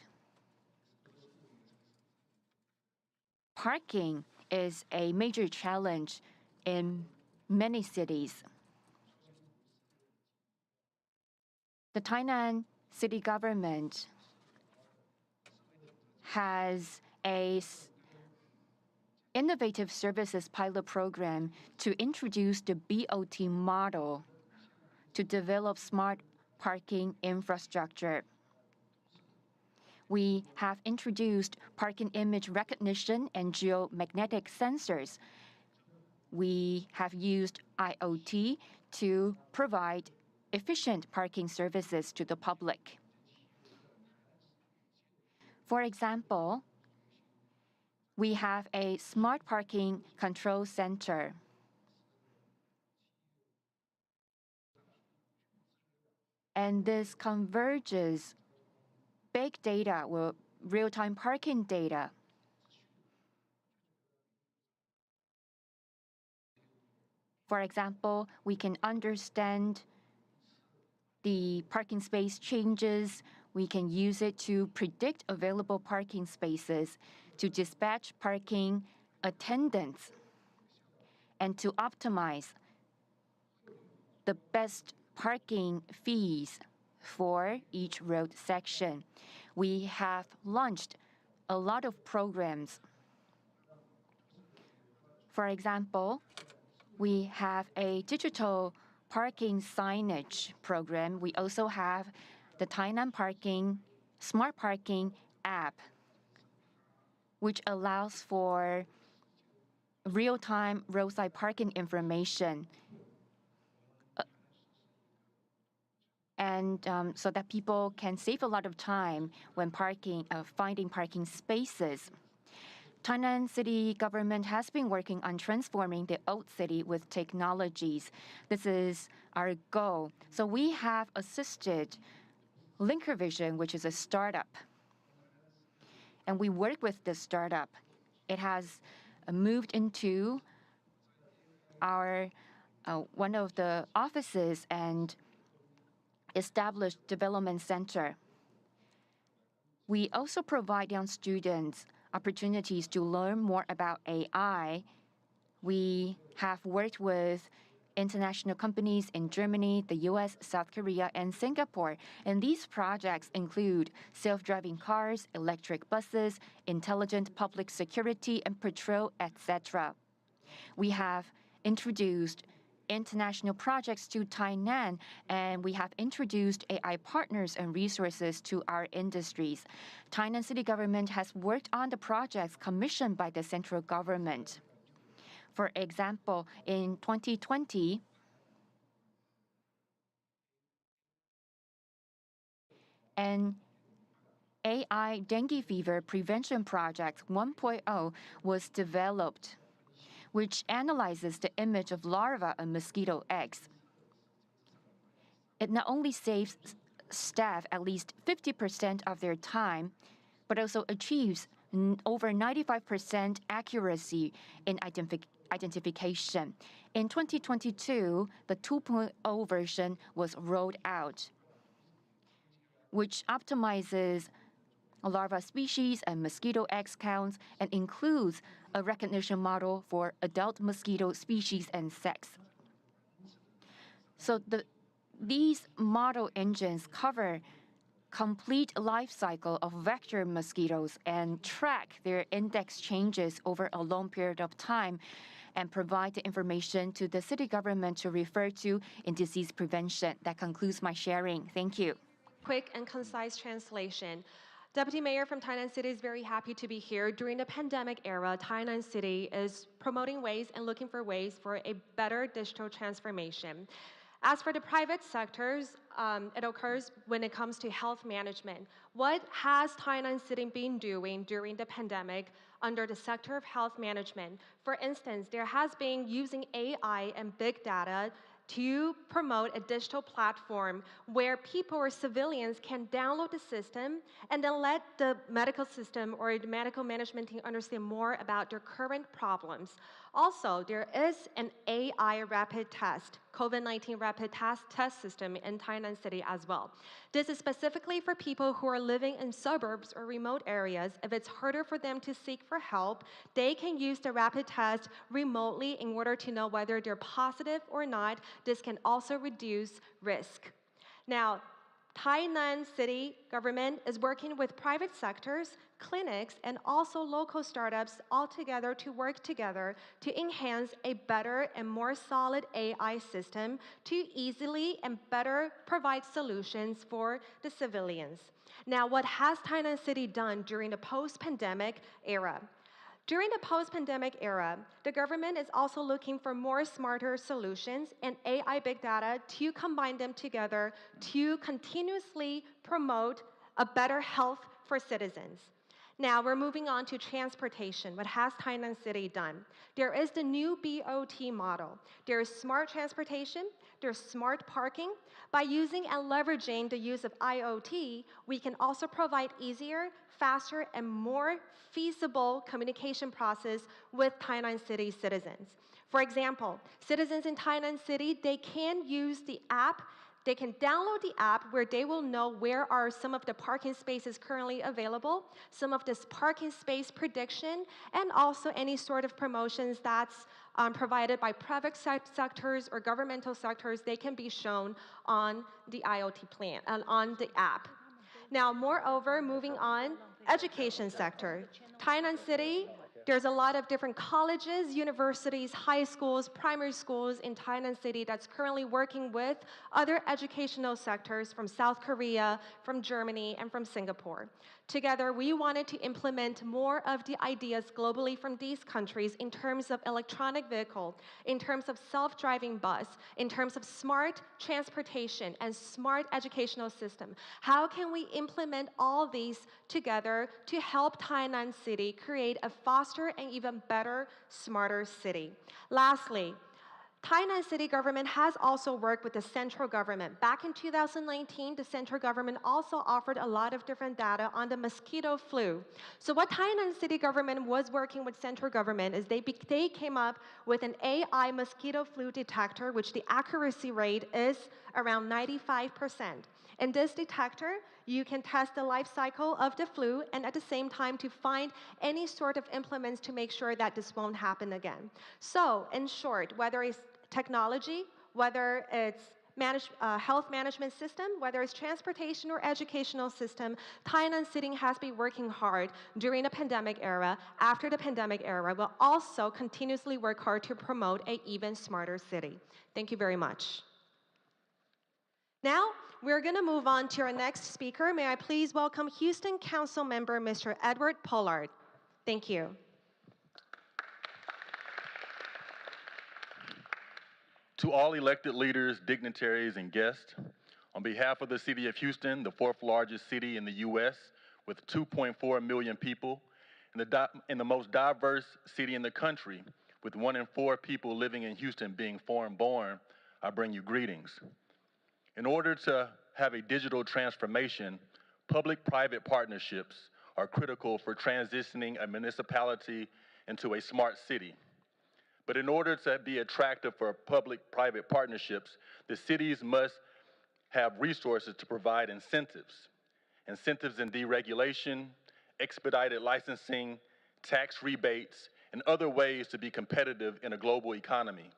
parking is a major challenge in many cities. The Tainan city government has a innovative services pilot program to introduce the BOT model to develop smart parking infrastructure. We have introduced parking image recognition and geomagnetic sensors. We have used IoT to provide efficient parking services to the public. For example, we have a smart parking control center. And this converges big data with real-time parking data. For example, we can understand the parking space changes. We can use it to predict available parking spaces, to dispatch parking attendants, and to optimize the best parking fees for each road section. We have launched a lot of programs. For example, we have a digital parking signage program. We also have the Tainan Parking Smart Parking app, which allows for real-time roadside parking information, and so that people can save a lot of time when finding parking spaces. Tainan city government has been working on transforming the old city with technologies. This is our goal. So we have assisted Linker Vision, which is a startup, and we work with this startup. It has moved into our one of the offices and established development center. We also provide young students opportunities to learn more about AI. We have worked with international companies in Germany, the US, South Korea, and Singapore. And these projects include self-driving cars, electric buses, intelligent public security and patrol, etc. We have introduced international projects to Tainan, and we have introduced AI partners and resources to our industries. Tainan city government has worked on the projects commissioned by the central government. For example, in 2020, an AI dengue fever prevention project 1.0 was developed, which analyzes the image of larvae and mosquito eggs. It not only saves staff at least 50% of their time, but also achieves over 95% accuracy in identification. In 2022, the 2.0 version was rolled out, which optimizes larva species and mosquito eggs counts and includes a recognition model for adult mosquito species and sex. So these model engines cover complete life cycle of vector mosquitoes and track their index changes over a long period of time and provide the information to the city government to refer to in disease prevention. That concludes my sharing. Thank you. Quick and concise translation. Deputy Mayor from Tainan City is very happy to be here. During the pandemic era, Tainan City is promoting ways and looking for ways for a better digital transformation. As for the private sectors, it occurs when it comes to health management. What has Tainan City been doing during the pandemic under the sector of health management? For instance, there has been using AI and big data to promote a digital platform where people or civilians can download the system and then let the medical system or the medical management team understand more about their current problems. Also, there is an AI rapid test, COVID-19 rapid test system in Tainan City as well. This is specifically for people who are living in suburbs or remote areas. If it's harder for them to seek for help, they can use the rapid test remotely in order to know whether they're positive or not. This can also reduce risk. Now, Tainan City government is working with private sectors, clinics, and also local startups all together to work together to enhance a better and more solid AI system to easily and better provide solutions for the civilians. Now, what has Tainan City done during the post-pandemic era? During the post-pandemic era, the government is also looking for more smarter solutions and AI big data to combine them together to continuously promote a better health for citizens. Now we're moving on to transportation. What has Tainan City done? There is the new BOT model. There is smart transportation, there's smart parking. By using and leveraging the use of IoT, we can also provide easier, faster, and more feasible communication process with Tainan City citizens. For example, citizens in Tainan City, they can use the app. They can download the app where they will know where are some of the parking spaces currently available, some of this parking space prediction, and also any sort of promotions that's provided by private sectors or governmental sectors. They can be shown on the IoT plan, on the app. Now, moreover, moving on, education sector. Tainan City There's a lot of different colleges, universities, high schools, primary schools in Tainan City that's currently working with other educational sectors from South Korea, from Germany, and from Singapore. Together, we wanted to implement more of the ideas globally from these countries in terms of electronic vehicle, in terms of self-driving bus, in terms of smart transportation and smart educational system. How can we implement all these together to help Tainan City create a faster and even better, smarter city? Lastly, Tainan City government has also worked with the central government. Back in 2019, the central government also offered a lot of different data on the mosquito flu. So what Tainan City government was working with central government is they came up with an AI mosquito flu detector, which the accuracy rate is around 95%. In this detector, you can test the life cycle of the flu and at the same time to find any sort of implements to make sure that this won't happen again. So, in short, whether it's technology, whether it's health management system, whether it's transportation or educational system, Tainan City has been working hard during the pandemic era. After the pandemic era, will also continuously work hard to promote an even smarter city. Thank you very much. Now, we're going to move on to our next speaker. May I please welcome Houston Council Member Mr. Edward Pollard. Thank you. To all elected leaders, dignitaries, and guests, on behalf of the City of Houston, the fourth largest city in the U.S. with 2.4 million people, and the most diverse city in the country, with 1 in 4 people living in Houston being foreign-born, I bring you greetings. In order to have a digital transformation, public-private partnerships are critical for transitioning a municipality into a smart city. But in order to be attractive for public-private partnerships, the cities must have resources to provide incentives. Incentives in deregulation, expedited licensing, tax rebates, and other ways to be competitive in a global economy.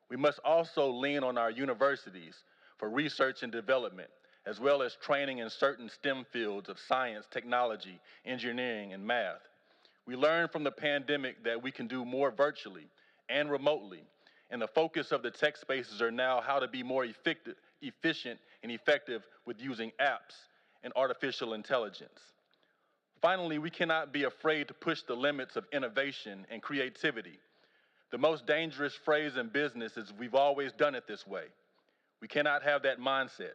We must also lean on our universities for research and development, as well as training in certain STEM fields of science, technology, engineering, and math. We learned from the pandemic that we can do more virtually and remotely, and the focus of the tech spaces are now how to be more efficient and effective with using apps and artificial intelligence. Finally, we cannot be afraid to push the limits of innovation and creativity. The most dangerous phrase in business is we've always done it this way. We cannot have that mindset.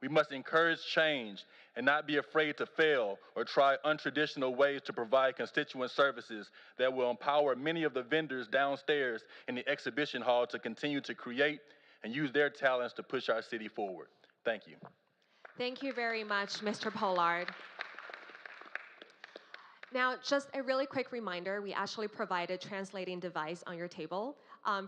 We must encourage change and not be afraid to fail or try untraditional ways to provide constituent services that will empower many of the vendors downstairs in the exhibition hall to continue to create and use their talents to push our city forward. Thank you. Thank you very much, Mr. Pollard. Now, just a really quick reminder, we actually provided a translating device on your table.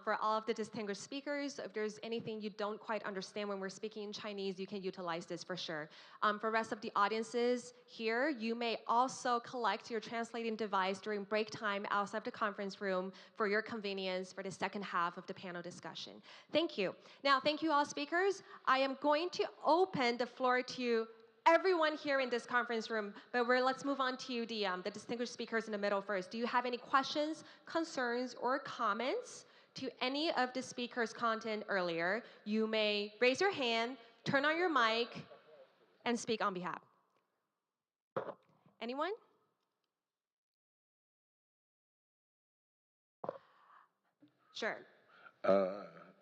For all of the distinguished speakers, if there's anything you don't quite understand when we're speaking in Chinese, you can utilize this for sure. For the rest of the audiences here, you may also collect your translating device during break time outside the conference room for your convenience for the second half of the panel discussion. Thank you. Now, thank you all speakers. I am going to open the floor to everyone here in this conference room, but let's move on to the distinguished speakers in the middle first. Do you have any questions, concerns, or comments to any of the speakers' content earlier? You may raise your hand, turn on your mic, and speak on behalf. Anyone? Sure.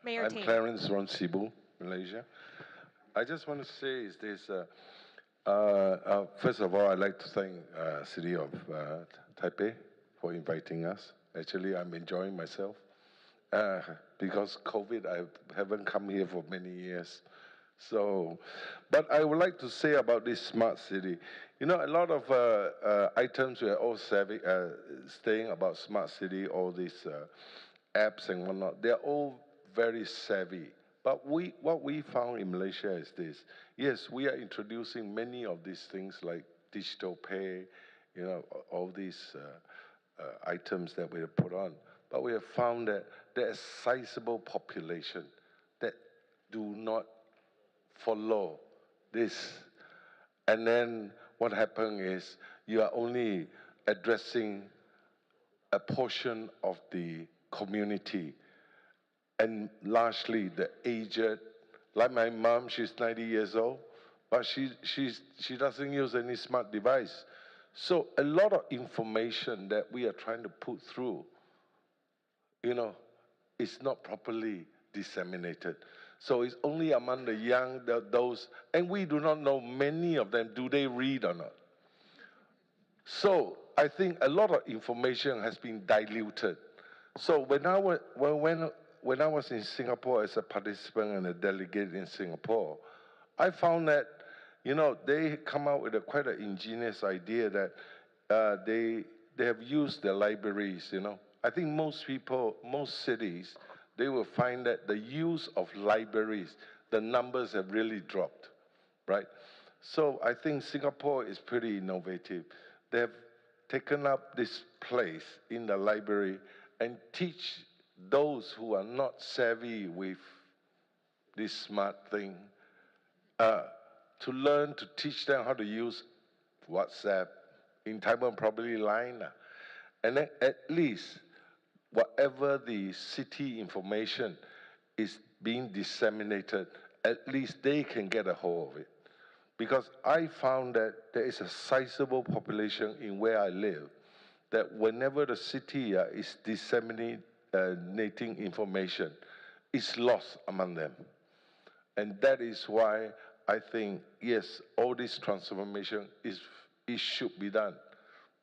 Mayor I'm Ting. Clarence from Cebu, Malaysia. I just want to say is this, first of all, I'd like to thank City of Taipei for inviting us. Actually, I'm enjoying myself. Because COVID, I haven't come here for many years. So, but I would like to say about this smart city. You know, a lot of items we are all saying about smart city, all these apps and whatnot, they're all very savvy. But what we found in Malaysia is this. Yes, we are introducing many of these things like digital pay, you know, all these items that we have put on. But we have found that there is a sizable population that do not follow this. And then what happened is you are only addressing a portion of the community, and largely the aged. Like my mom, she's 90 years old, but she doesn't use any smart device. So a lot of information that we are trying to put through, is not properly disseminated. So it's only among the young, those, and we do not know many of them, do they read or not? So I think a lot of information has been diluted. So when I was in Singapore as a participant and a delegate in Singapore, I found that, they come out with quite an ingenious idea that they have used their libraries, I think most people, most cities, they will find that the use of libraries, the numbers have really dropped, right? So I think Singapore is pretty innovative. They have taken up this place in the library and teach those who are not savvy with this smart thing to learn, to teach them how to use WhatsApp, in Taiwan probably Line, and then at least whatever the city information is being disseminated, at least they can get a hold of it. Because I found that there is a sizable population in where I live that whenever the city is disseminating information, it's lost among them. And that is why I think, yes, all this transformation it should be done,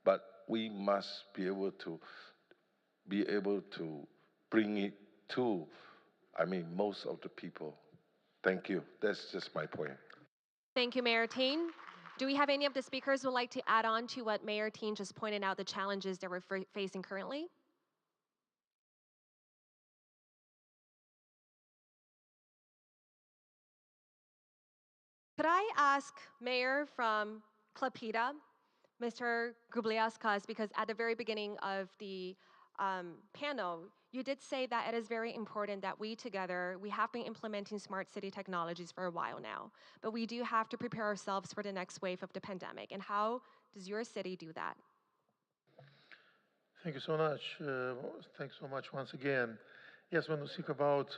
but we must be able to bring it to, most of the people. Thank you. That's just my point. Thank you, Mayor Ting. Do we have any of the speakers who would like to add on to what Mayor Ting just pointed out, the challenges that we're facing currently? Could I ask Mayor from Klapita, Mr. Gubliaskas, because at the very beginning of the panel, you did say that it is very important that we together, we have been implementing smart city technologies for a while now, but we do have to prepare ourselves for the next wave of the pandemic. And how does your city do that? Thank you so much. Thanks so much once again. Yes, when we speak about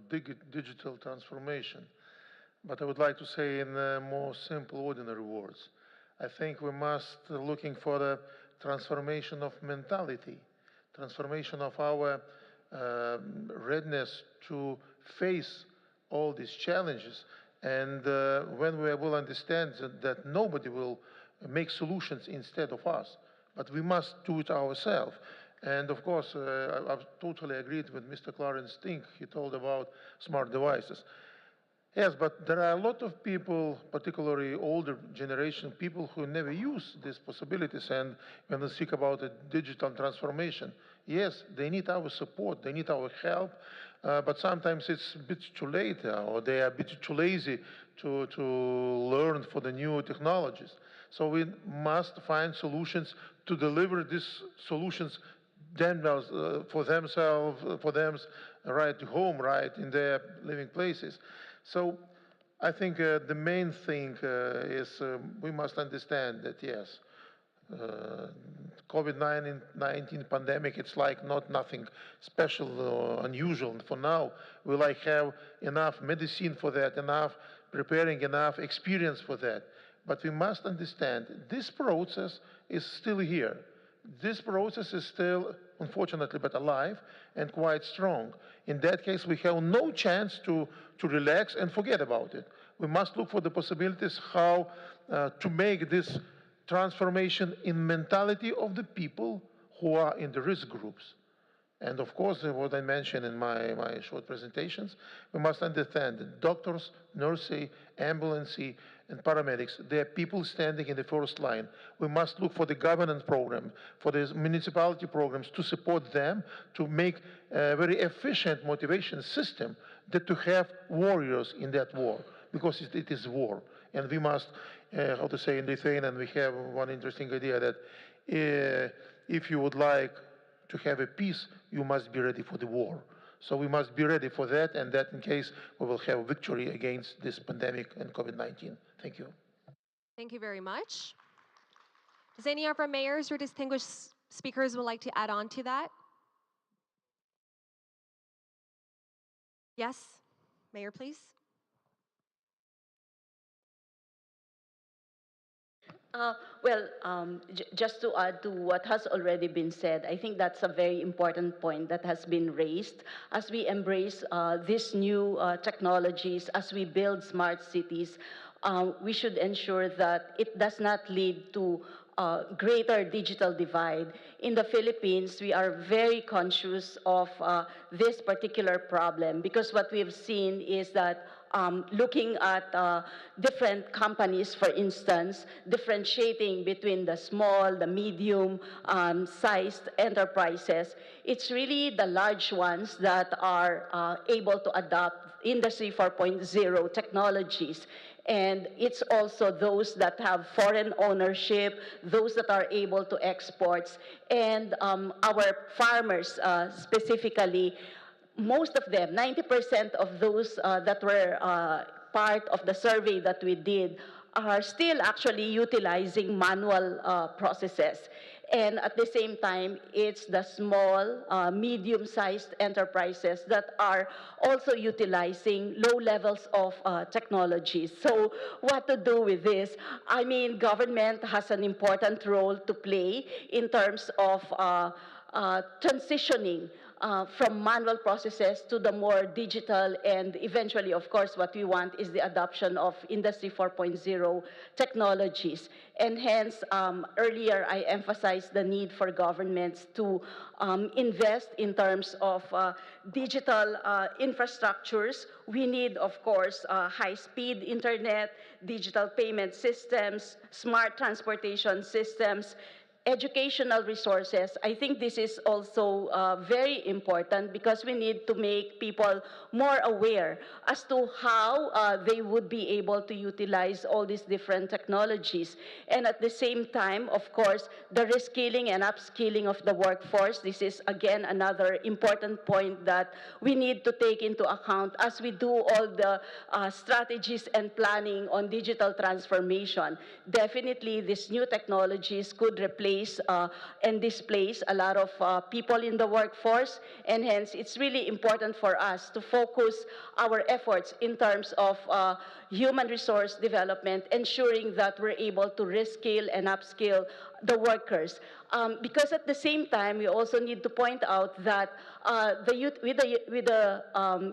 digital transformation, but I would like to say in more simple, ordinary words, I think we must looking for the transformation of mentality, transformation of our readiness to face all these challenges. And when we will understand that nobody will make solutions instead of us, but we must do it ourselves. And of course, I've totally agreed with Mr. Clarence Tink. He told about smart devices. Yes, but there are a lot of people, particularly older generation, people who never use these possibilities. And when we speak about a digital transformation, yes, they need our support, they need our help, but sometimes it's a bit too late, or they are a bit too lazy to learn for the new technologies. So we must find solutions to deliver these solutions for themselves, right to home, right in their living places. So I think the main thing is we must understand that, yes, COVID-19 pandemic, it's like nothing special or unusual. For now, we have enough medicine for that, preparing enough experience for that. But we must understand this process is still here. This process is still, unfortunately, but alive and quite strong. In that case, we have no chance to relax and forget about it. We must look for the possibilities how to make this transformation in mentality of the people who are in the risk groups. And of course, what I mentioned in my short presentations, we must understand that doctors, nurses, ambulance, and paramedics, they are people standing in the first line. We must look for the governance program, for the municipality programs to support them, to make a very efficient motivation system that to have warriors in that war, because it is war. And we must, how to say in Lithuanian, we have one interesting idea that if you would like to have a peace, you must be ready for the war. So we must be ready for that, and that in case we will have victory against this pandemic and COVID-19. Thank you. Thank you very much. Does any of our mayors or distinguished speakers would like to add on to that? Yes, Mayor, please. Just to add to what has already been said, I think that's a very important point that has been raised. As we embrace these new technologies, as we build smart cities, we should ensure that it does not lead to greater digital divide. In the Philippines, we are very conscious of this particular problem because what we've seen is that looking at different companies, for instance, differentiating between the small, the medium sized enterprises, it's really the large ones that are able to adopt Industry 4.0 technologies. And it's also those that have foreign ownership, those that are able to export, and our farmers specifically. Most of them, 90% of those that were part of the survey that we did, are still actually utilizing manual processes. And at the same time, it's the small, medium-sized enterprises that are also utilizing low levels of technology. So what to do with this? I mean, government has an important role to play in terms of transitioning from manual processes to the more digital, and eventually, of course, what we want is the adoption of Industry 4.0 technologies. And hence, earlier I emphasized the need for governments to invest in terms of digital infrastructures. We need, of course, high-speed internet, digital payment systems, smart transportation systems, educational resources. I think this is also very important because we need to make people more aware as to how they would be able to utilize all these different technologies. And at the same time, of course, the reskilling and upskilling of the workforce. This is, again, another important point that we need to take into account as we do all the strategies and planning on digital transformation. Definitely, these new technologies could replace and displace a lot of people in the workforce, and hence it's really important for us to focus our efforts in terms of human resource development, ensuring that we're able to reskill and upskill the workers. Because at the same time, we also need to point out that with the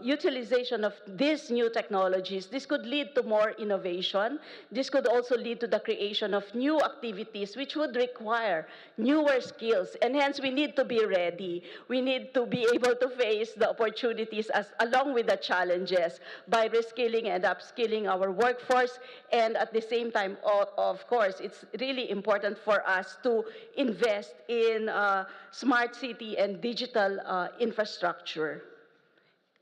utilization of these new technologies, this could lead to more innovation. This could also lead to the creation of new activities which would require newer skills. And hence, we need to be ready. We need to be able to face the opportunities along with the challenges by reskilling and upskilling our workforce. And at the same time, of course, it's really important for us to invest in smart city and digital infrastructure.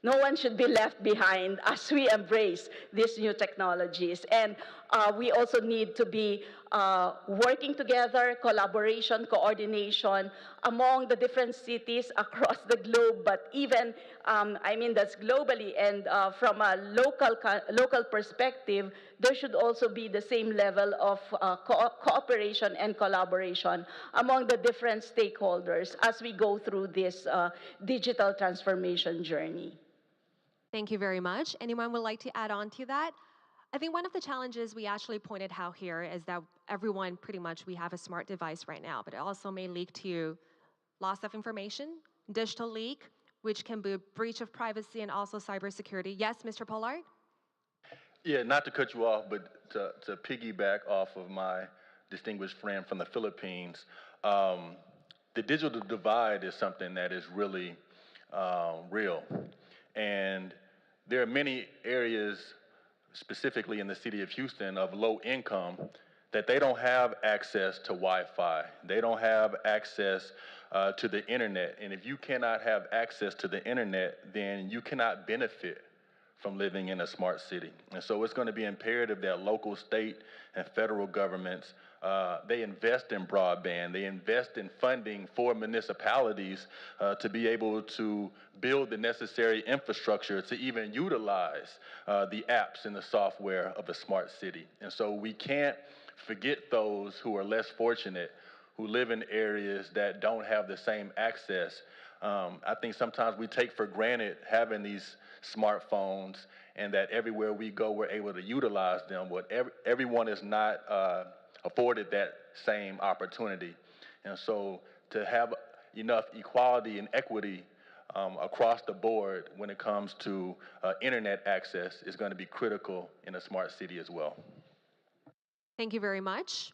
No one should be left behind as we embrace these new technologies. And we also need to be working together, collaboration, coordination among the different cities across the globe, but even, I mean, that's globally. And from a local perspective, there should also be the same level of cooperation and collaboration among the different stakeholders as we go through this digital transformation journey. Thank you very much. Anyone would like to add on to that? I think one of the challenges we actually pointed out here is that everyone, pretty much, we have a smart device right now, but it also may leak to loss of information, digital leak, which can be a breach of privacy and also cybersecurity. Yes, Mr. Pollard? Yeah, not to cut you off, but to piggyback off of my distinguished friend from the Philippines, the digital divide is something that is really real. And there are many areas, specifically in the city of Houston, of low income that they don't have access to Wi-Fi. They don't have access to the internet. And if you cannot have access to the internet, then you cannot benefit from living in a smart city. And so it's going to be imperative that local, state, and federal governments, they invest in broadband, they invest in funding for municipalities to be able to build the necessary infrastructure to even utilize the apps and the software of a smart city. And so we can't forget those who are less fortunate, who live in areas that don't have the same access. I think sometimes we take for granted having these smartphones and that everywhere we go, we're able to utilize them, but everyone is not afforded that same opportunity. And so to have enough equality and equity across the board when it comes to internet access is going to be critical in a smart city as well. Thank you very much.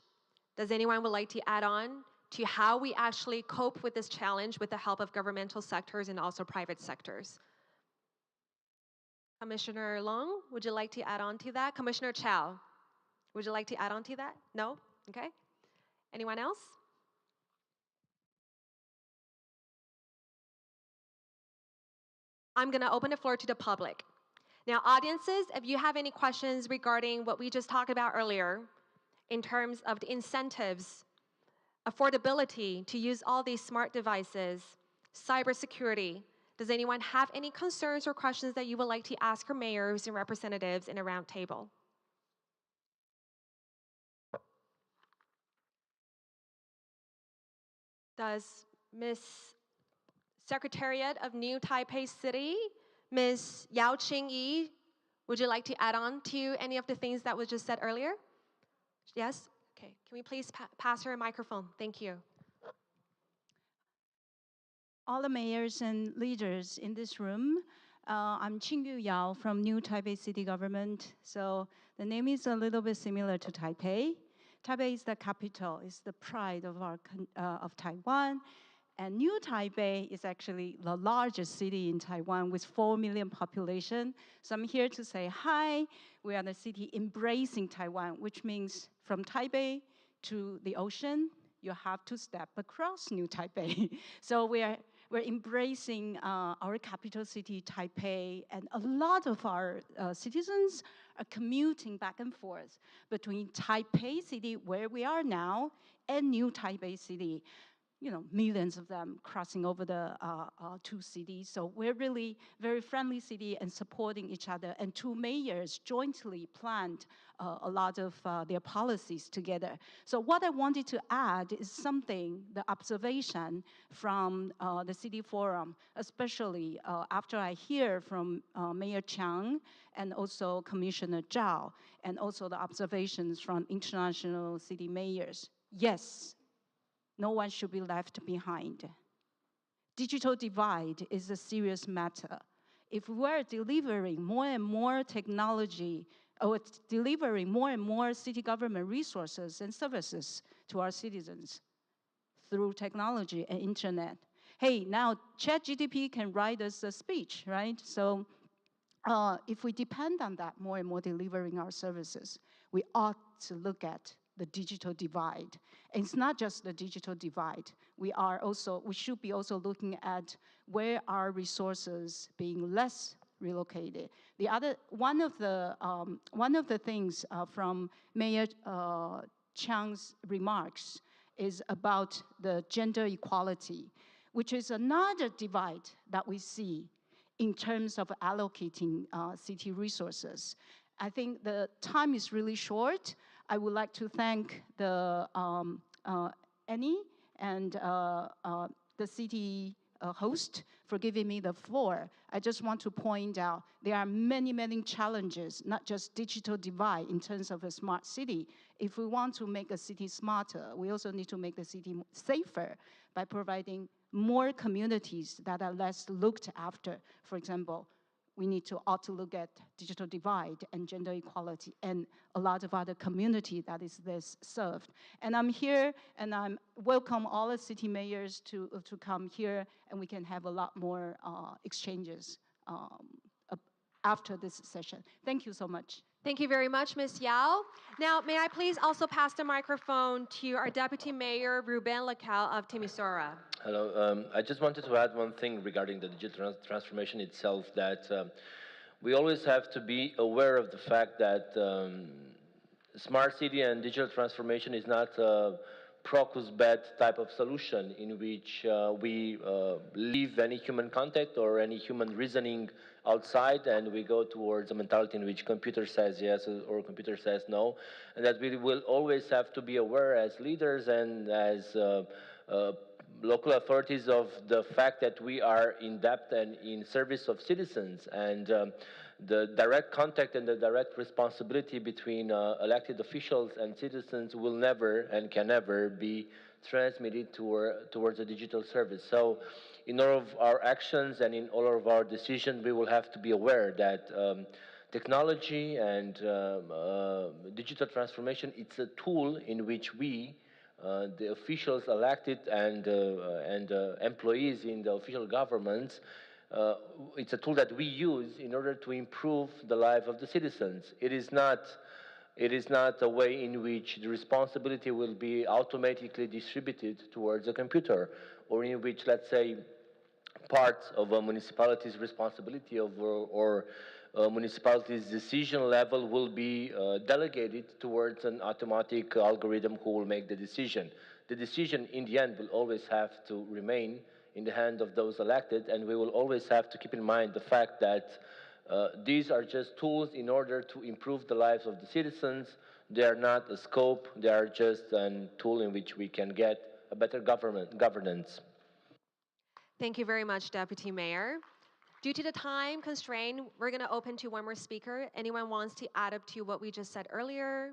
Does anyone would like to add on to how we actually cope with this challenge with the help of governmental sectors and also private sectors? Commissioner Long, would you like to add on to that? Commissioner Chow, would you like to add on to that? No? Okay. Anyone else? I'm going to open the floor to the public. Now, audiences, if you have any questions regarding what we just talked about earlier in terms of the incentives, affordability to use all these smart devices, cybersecurity, does anyone have any concerns or questions that you would like to ask your mayors and representatives in a roundtable? Does Ms. Secretariat of New Taipei City, Ms. Yao Ching-yi, would you like to add on to any of the things that was just said earlier? Yes? Okay, can we please pass her a microphone? Thank you. All the mayors and leaders in this room, I'm Qingyu Yao from New Taipei City Government. So the name is a little bit similar to Taipei. Taipei is the capital, it's the pride of Taiwan. And New Taipei is actually the largest city in Taiwan with 4 million population. So I'm here to say hi. We are the city embracing Taiwan, which means from Taipei to the ocean, you have to step across New Taipei. So we're embracing our capital city, Taipei, and a lot of our citizens are commuting back and forth between Taipei City, where we are now, and New Taipei City. You know, millions of them crossing over the two cities. So we're really very friendly city and supporting each other. And two mayors jointly planned a lot of their policies together. So what I wanted to add is something, the observation from the city forum, especially after I hear from Mayor Chiang and also Commissioner Zhao, and also the observations from international city mayors. Yes, no one should be left behind. Digital divide is a serious matter. If we're delivering more and more technology, or delivering more and more city government resources and services to our citizens through technology and internet, hey, now ChatGPT can write us a speech, right? So if we depend on that more and more delivering our services, we ought to look at the digital divide. And it's not just the digital divide. We should be also looking at where are resources being less relocated. One of the things from Mayor Chiang's remarks is about the gender equality, which is another divide that we see in terms of allocating city resources. I think the time is really short. I would like to thank the Annie and the city host for giving me the floor. I just want to point out there are many, many challenges, not just digital divide in terms of a smart city. If we want to make a city smarter, we also need to make the city safer by providing more communities that are less looked after. For example, we ought to look at digital divide and gender equality and a lot of other community that is less served. And I'm here and I'm welcome all the city mayors to come here and we can have a lot more exchanges after this session. Thank you so much. Thank you very much, Ms. Yao. Now, may I please also pass the microphone to our Deputy Mayor, Ruben Lacal of Timisoara. Hello. I just wanted to add one thing regarding the digital transformation itself, that we always have to be aware of the fact that smart city and digital transformation is not crocus bed type of solution in which we leave any human contact or any human reasoning outside, and we go towards a mentality in which computer says yes or computer says no, and that we will always have to be aware as leaders and as local authorities of the fact that we are in depth and in service of citizens, and the direct contact and the direct responsibility between elected officials and citizens will never and can never be transmitted towards a digital service. So in all of our actions and in all of our decisions, we will have to be aware that technology and digital transformation, it's a tool in which we, the officials elected and employees in the official governments, it's a tool that we use in order to improve the life of the citizens. It is not a way in which the responsibility will be automatically distributed towards a computer, or in which, let's say, parts of a municipality's responsibility or municipality's decision level will be delegated towards an automatic algorithm who will make the decision. The decision in the end will always have to remain in the hand of those elected, and we will always have to keep in mind the fact that these are just tools in order to improve the lives of the citizens. They are not a scope, they are just a tool in which we can get a better governance. Thank you very much, Deputy Mayor. Due to the time constraint, we're going to open to one more speaker. Anyone wants to add up to what we just said earlier?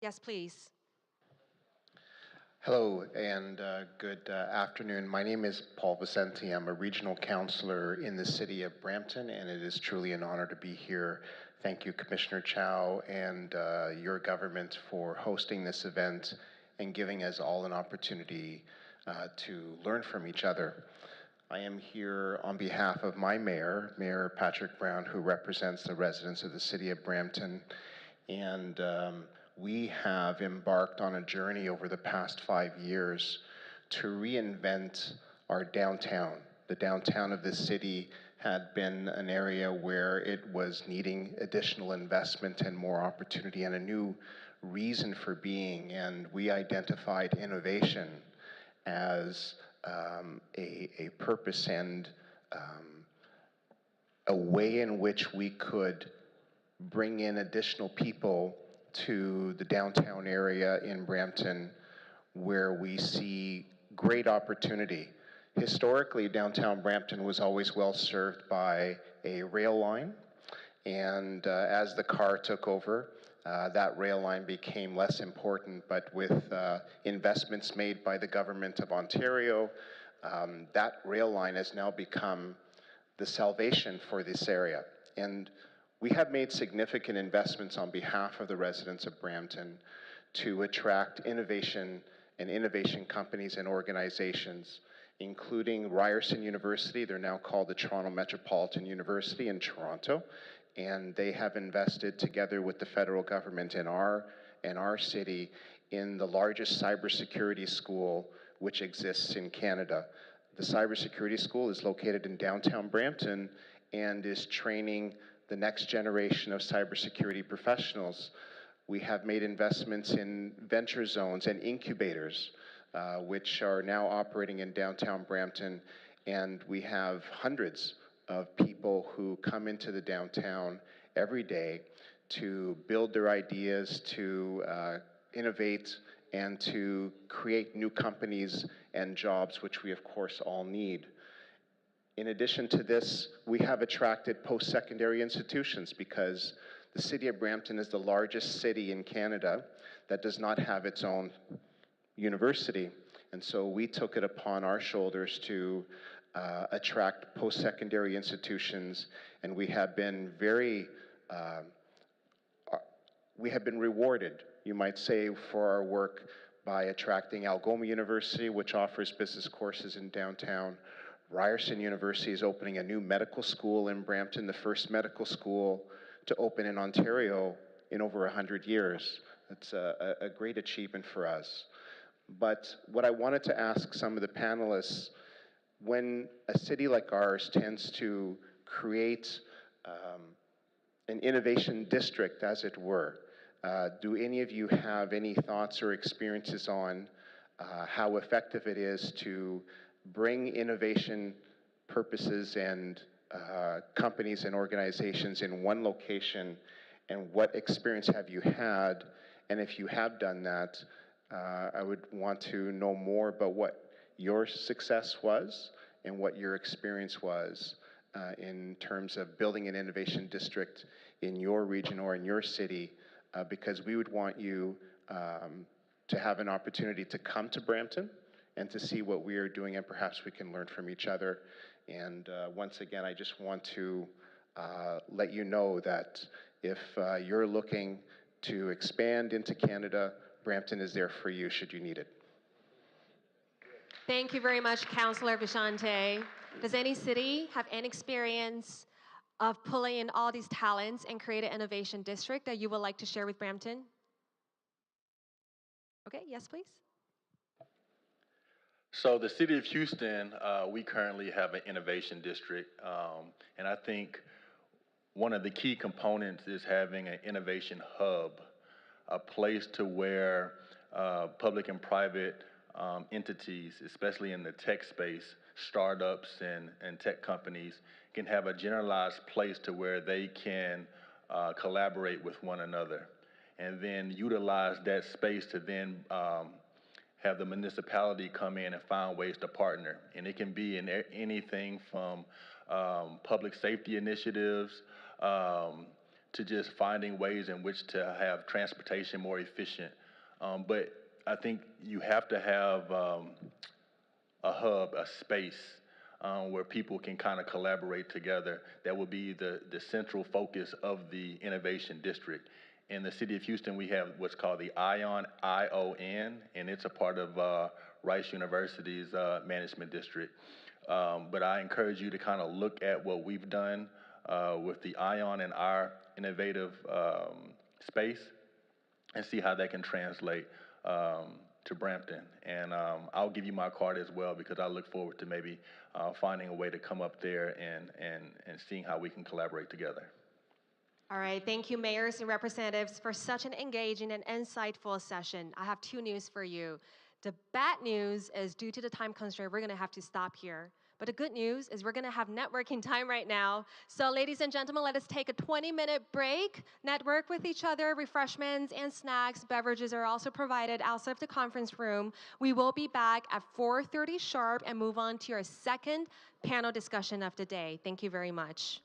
Yes, please. Hello and good afternoon. My name is Paul Vicente. I'm a regional councillor in the city of Brampton, and it is truly an honor to be here. Thank you, Commissioner Chow, and your government for hosting this event and giving us all an opportunity to learn from each other. I am here on behalf of my mayor, Mayor Patrick Brown, who represents the residents of the city of Brampton, and we have embarked on a journey over the past 5 years to reinvent our downtown. The downtown of this city had been an area where it was needing additional investment and more opportunity and a new reason for being, and we identified innovation as a purpose and a way in which we could bring in additional people to the downtown area in Brampton, where we see great opportunity. Historically, downtown Brampton was always well served by a rail line, and as the car took over, that rail line became less important, but with investments made by the government of Ontario, that rail line has now become the salvation for this area. And we have made significant investments on behalf of the residents of Brampton to attract innovation and innovation companies and organizations, including Ryerson University. They're now called the Toronto Metropolitan University in Toronto, and they have invested together with the federal government in our city in the largest cybersecurity school which exists in Canada. The cybersecurity school is located in downtown Brampton and is training the next generation of cybersecurity professionals. We have made investments in venture zones and incubators, which are now operating in downtown Brampton, and we have hundreds of people who come into the downtown every day to build their ideas, to innovate, and to create new companies and jobs, which we of course all need. In addition to this, we have attracted post-secondary institutions because the city of Brampton is the largest city in Canada that does not have its own university. And so we took it upon our shoulders to attract post-secondary institutions, and we have been rewarded, you might say, for our work by attracting Algoma University, which offers business courses in downtown. Ryerson University is opening a new medical school in Brampton, the first medical school to open in Ontario in over 100 years. That's a great achievement for us. But what I wanted to ask some of the panelists, when a city like ours tends to create an innovation district, as it were, Do any of you have any thoughts or experiences on how effective it is to bring innovation purposes and companies and organizations in one location, and what experience have you had? And if you have done that, I would want to know more about what your success was and what your experience was in terms of building an innovation district in your region or in your city, because we would want you to have an opportunity to come to Brampton and to see what we are doing, and perhaps we can learn from each other. And once again, I just want to let you know that if you're looking to expand into Canada, Brampton is there for you should you need it. Thank you very much, Councillor Vishante. Does any city have any experience of pulling in all these talents and create an innovation district that you would like to share with Brampton? Okay, yes, please. So the city of Houston, we currently have an innovation district, and I think one of the key components is having an innovation hub, a place to where public and private entities, especially in the tech space, startups and tech companies, can have a generalized place to where they can collaborate with one another, and then utilize that space to then have the municipality come in and find ways to partner. And it can be in anything from public safety initiatives to just finding ways in which to have transportation more efficient. But I think you have to have a hub, a space where people can kind of collaborate together. That will be the central focus of the innovation district. In the city of Houston, we have what's called the ION, I-O-N, and it's a part of Rice University's management district. But I encourage you to kind of look at what we've done with the ION and our innovative space and see how that can translate to Brampton. And I'll give you my card as well, because I look forward to maybe finding a way to come up there and seeing how we can collaborate together. All right, thank you, mayors and representatives, for such an engaging and insightful session. I have two news for you. The bad news is, due to the time constraint, we're gonna have to stop here. But the good news is we're gonna have networking time right now. So ladies and gentlemen, let us take a 20-minute break, network with each other. Refreshments and snacks, beverages are also provided outside of the conference room. We will be back at 4:30 sharp and move on to our second panel discussion of the day. Thank you very much.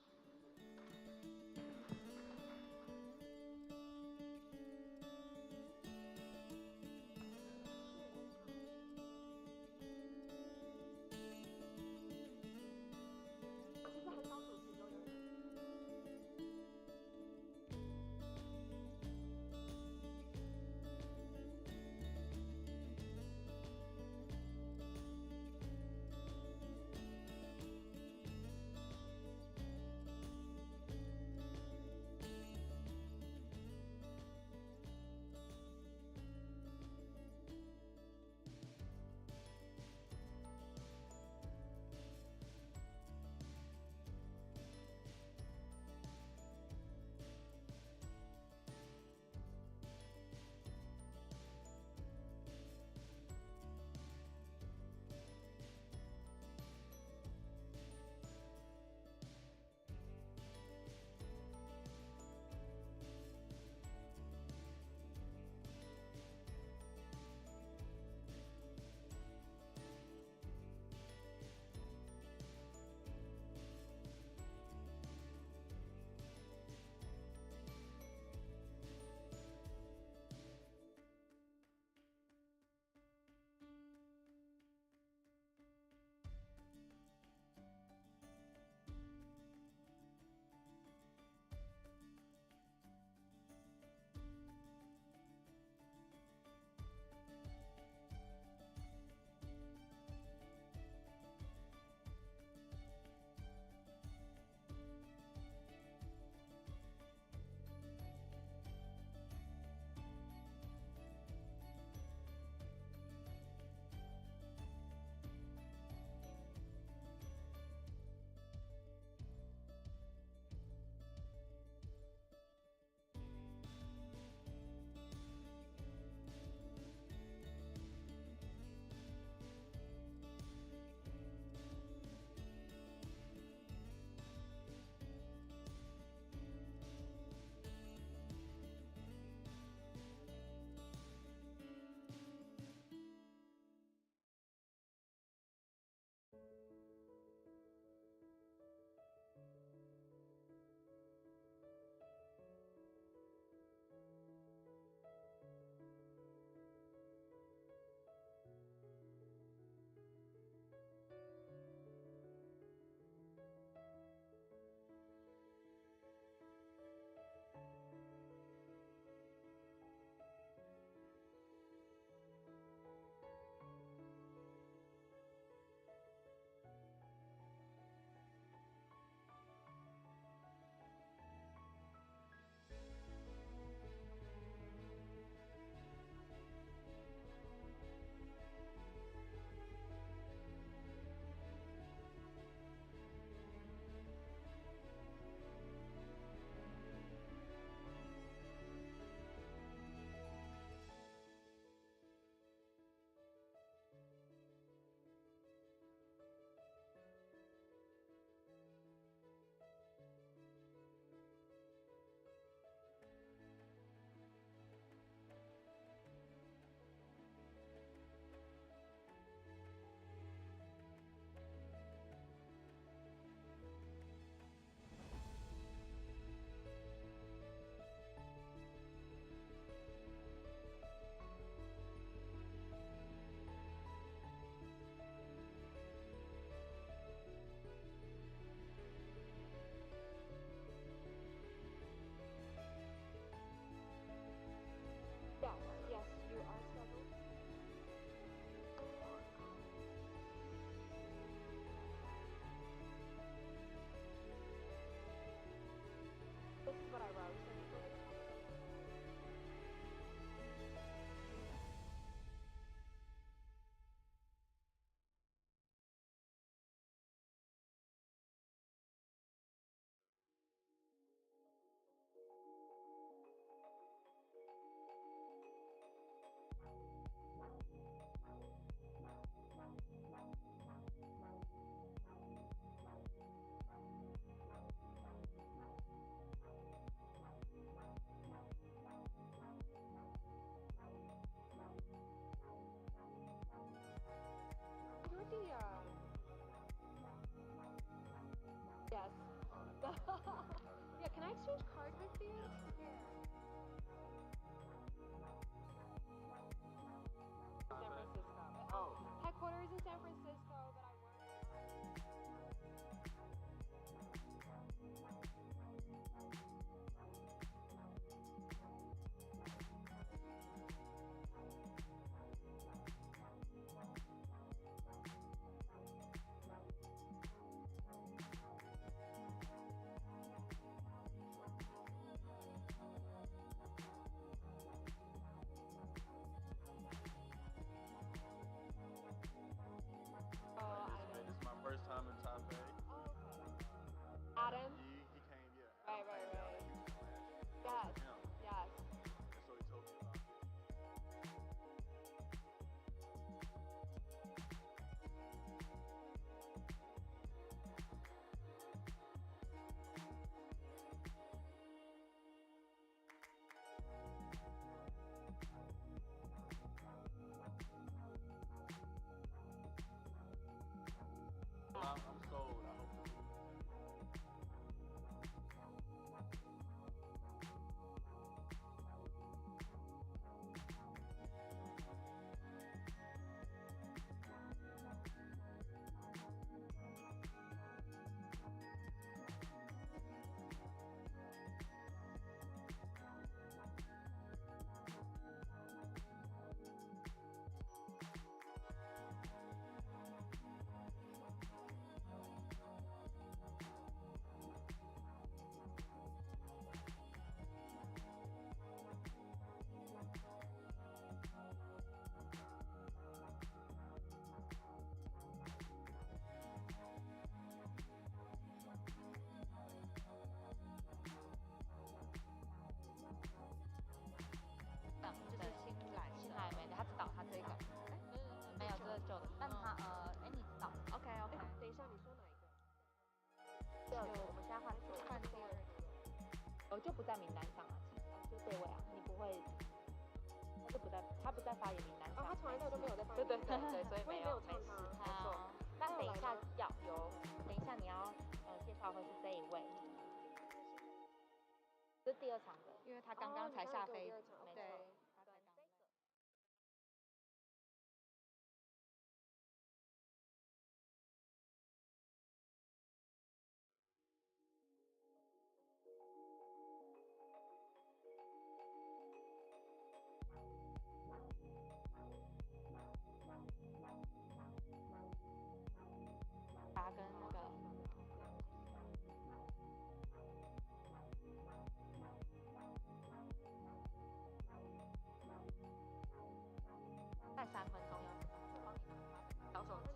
就不在名单上啊，就这位啊，你不会，他不在发言名单上。他从来都没有在发言。对，所以没有，没事。好，那等一下等一下你要介绍会是这一位，这是第2场的，因为他刚刚才下飞，对。他跟那个再3分钟要怎么帮你找手机？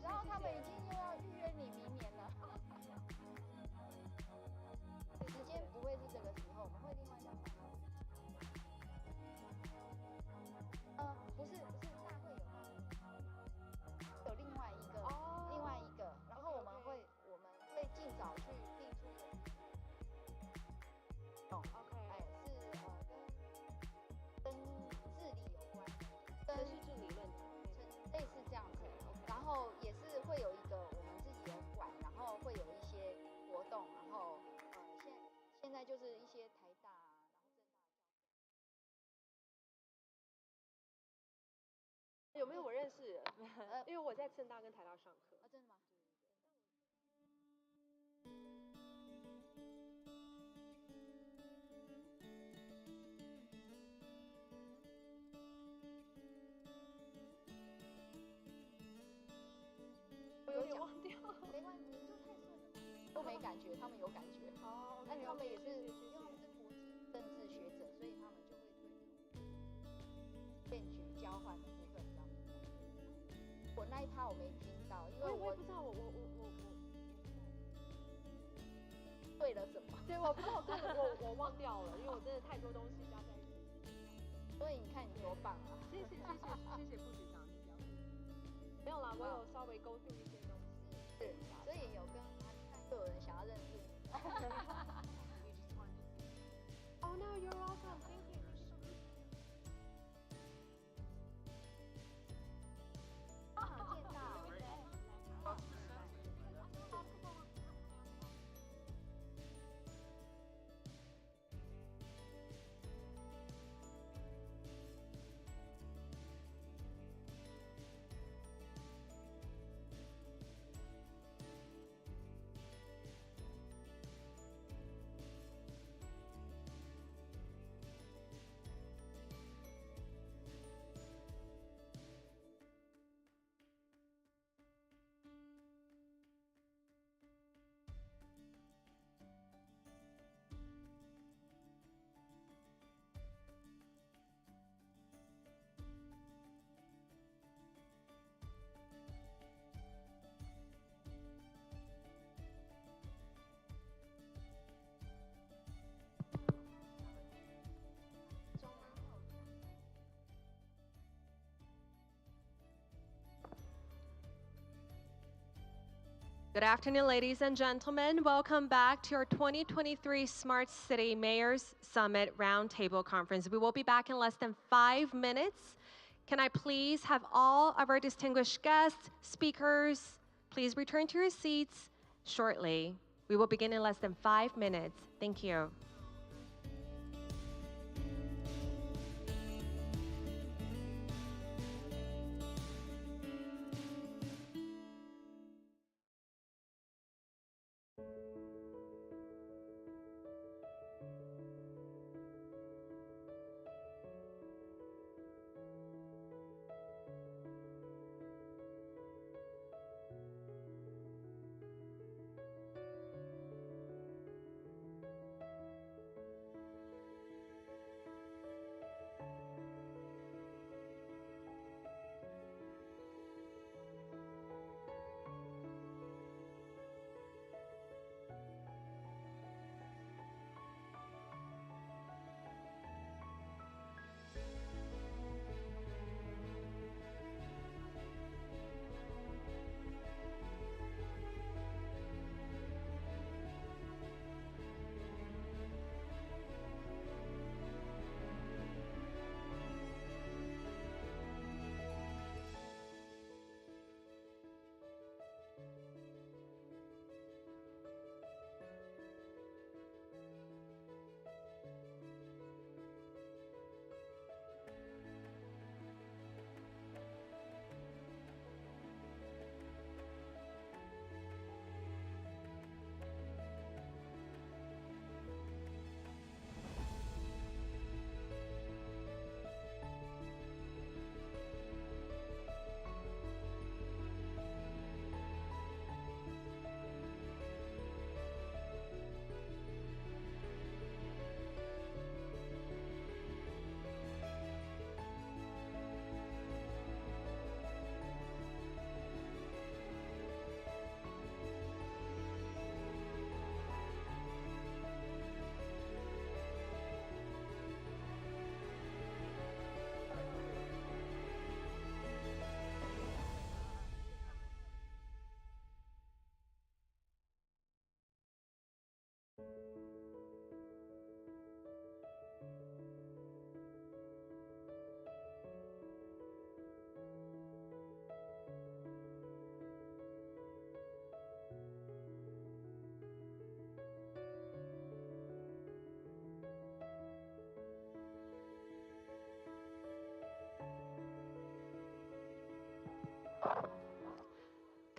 然后他们已经又要预约你明年了，时间不会是这个时候，我们会另外讲。不是，大会有另外一个，然后我们会尽早去定出。OK， 是跟治理有关的，城市治理论坛，类似这样子。然后也是会有一个我们自己的馆，然后会有一些活动，然后现在就是一些台大，然后政大的教有没有我认识？因为我在政大跟台大上课。真的吗？我有点忘掉，没关系，就太顺了嘛，都没感觉，他们有感觉。哦，那他们也是，因为他们是国际政治学者，所以他们就会对这种骗局交换的部分比较敏感。我那一趴我没听到，因为我也不知道我对了什么？对，我不知道我忘掉了，因为我真的太多东西加在一起。所以你看你多棒啊！谢谢副局长，你表示没有啦，我有稍微go through一些东西。是，所以有跟就有人想要认识你。Oh no, you're welcome. Thank you. 常见到。Good afternoon, ladies and gentlemen. Welcome back to our 2023 Smart City Mayors Summit Roundtable Conference. We will be back in less than 5 minutes. Can I please have all of our distinguished guests, speakers, please return to your seats shortly. We will begin in less than 5 minutes. Thank you.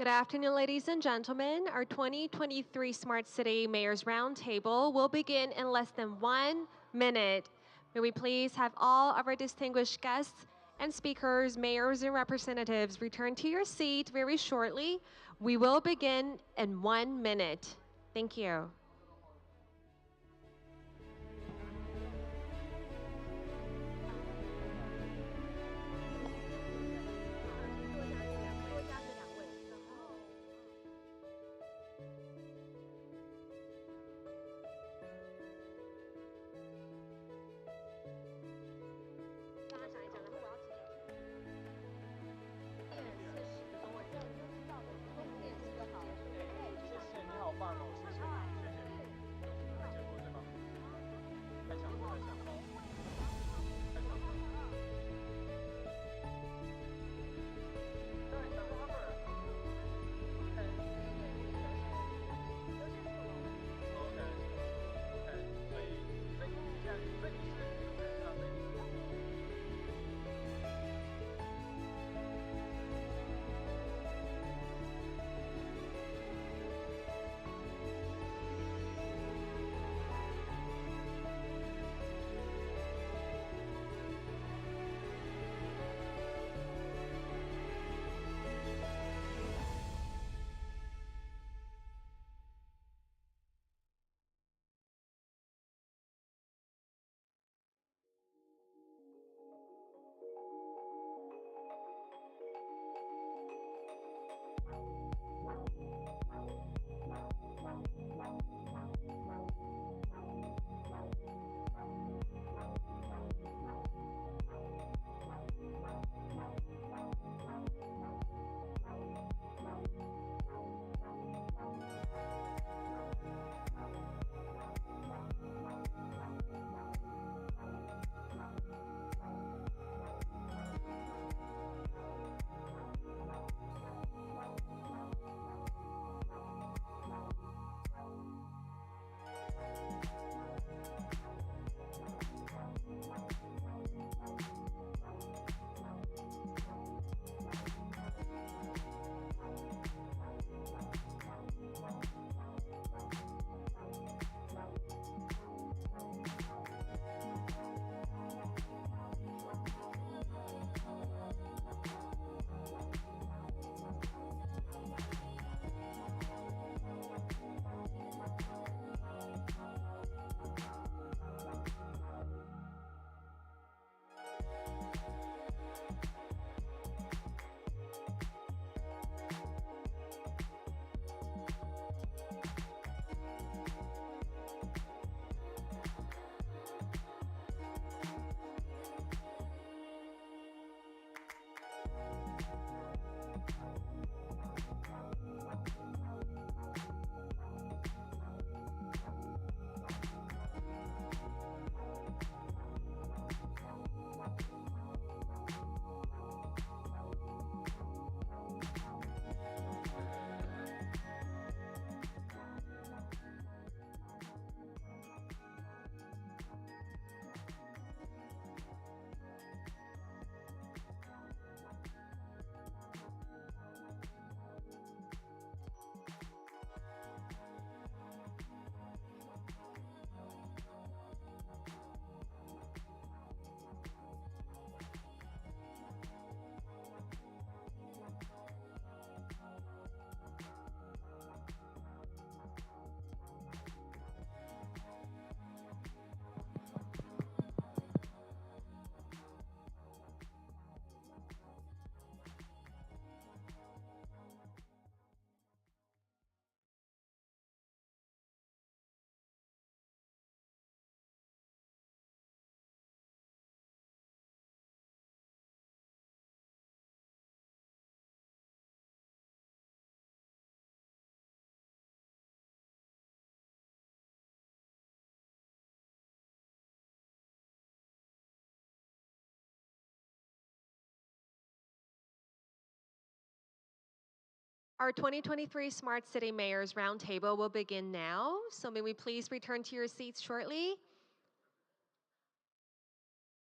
Good afternoon, ladies and gentlemen. Our 2023 Smart City Mayors Roundtable will begin in less than 1 minute. May we please have all of our distinguished guests and speakers, mayors and representatives return to your seat very shortly. We will begin in 1 minute. Thank you. Our 2023 Smart City Mayors Roundtable will begin now, so may we please return to your seats shortly.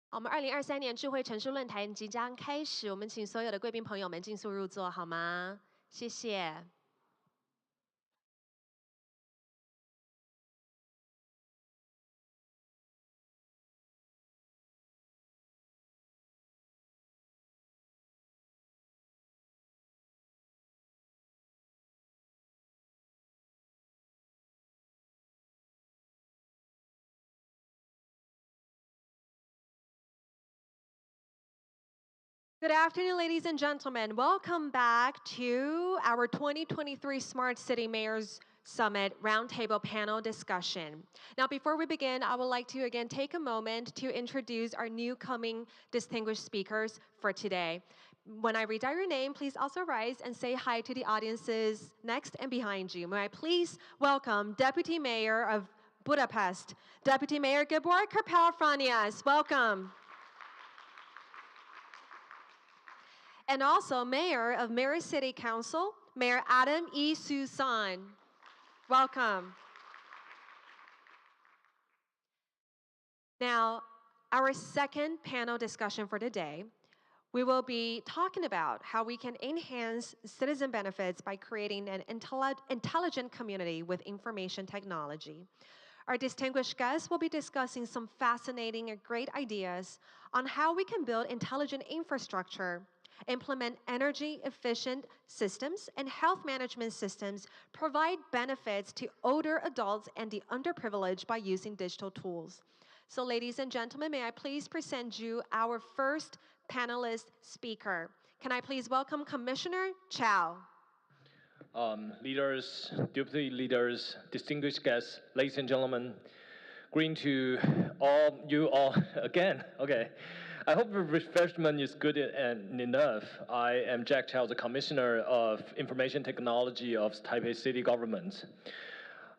我们2023年智慧城市论坛即将开始，我们请所有的贵宾朋友们尽速入座，好吗？谢谢。Good afternoon, ladies and gentlemen. Welcome back to our 2023 Smart City Mayors Summit Roundtable panel discussion. Now, before we begin, I would like to again take a moment to introduce our new coming distinguished speakers for today. When I read out your name, please also rise and say hi to the audiences next and behind you. May I please welcome Deputy Mayor of Budapest, Deputy Mayor Gabor Karpel-Franias. Welcome. And also Mayor of Mira City Council, Mayor Adam E. Susan. Welcome. Now, our second panel discussion for today, we will be talking about how we can enhance citizen benefits by creating an intelligent community with information technology. Our distinguished guests will be discussing some fascinating and great ideas on how we can build intelligent infrastructure, implement energy-efficient systems and health management systems, provide benefits to older adults and the underprivileged by using digital tools. So ladies and gentlemen, may I please present you our first panelist speaker. Can I please welcome Commissioner Chow. Leaders, deputy leaders, distinguished guests, ladies and gentlemen, greeting to you all again. Okay. I hope the refreshment is good and enough. I am Jack Chow, the Commissioner of Information Technology of Taipei City Government.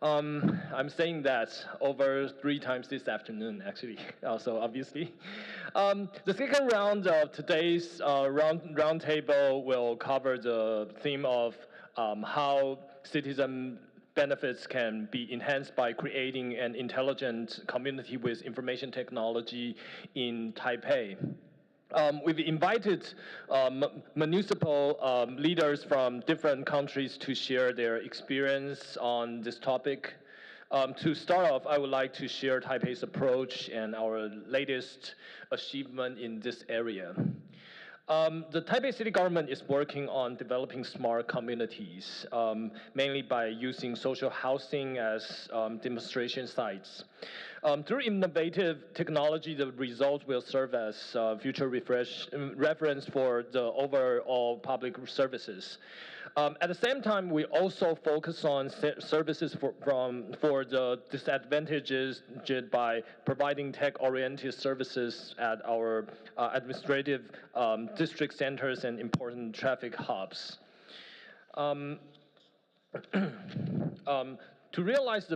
I'm saying that over 3 times this afternoon, actually, also obviously. The second round of today's roundtable will cover the theme of how citizen benefits can be enhanced by creating an intelligent community with information technology in Taipei. We've invited municipal leaders from different countries to share their experience on this topic. To start off, I would like to share Taipei's approach and our latest achievement in this area. The Taipei City government is working on developing smart communities, mainly by using social housing as demonstration sites. Through innovative technology, the results will serve as future reference for the overall public services. At the same time, we also focus on services for the disadvantaged by providing tech-oriented services at our administrative district centers and important traffic hubs. To realize the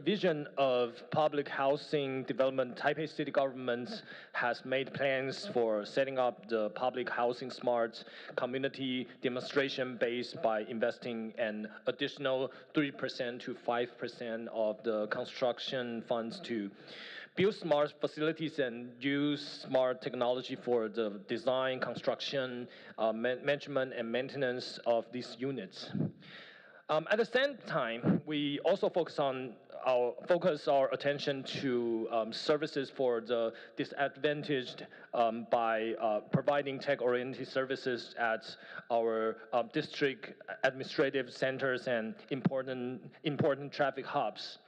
vision of public housing development, Taipei City government has made plans for setting up the public housing smart community demonstration base by investing an additional 3% to 5% of the construction funds to build smart facilities and use smart technology for the design, construction, management, and maintenance of these units. At the same time, we also focus our attention to services for the disadvantaged by providing tech-oriented services at our district administrative centers and important traffic hubs.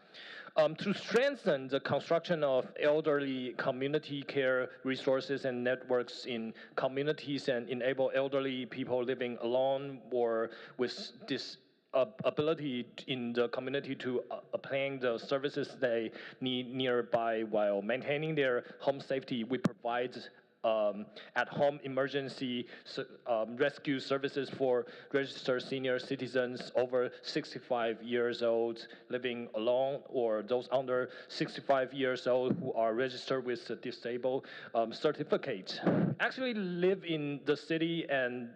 To strengthen the construction of elderly community care resources and networks in communities and enable elderly people living alone or with ability in the community to obtain the services they need nearby while maintaining their home safety, we provide at-home emergency rescue services for registered senior citizens over 65 years old living alone, or those under 65 years old who are registered with a disabled certificate, actually live in the city and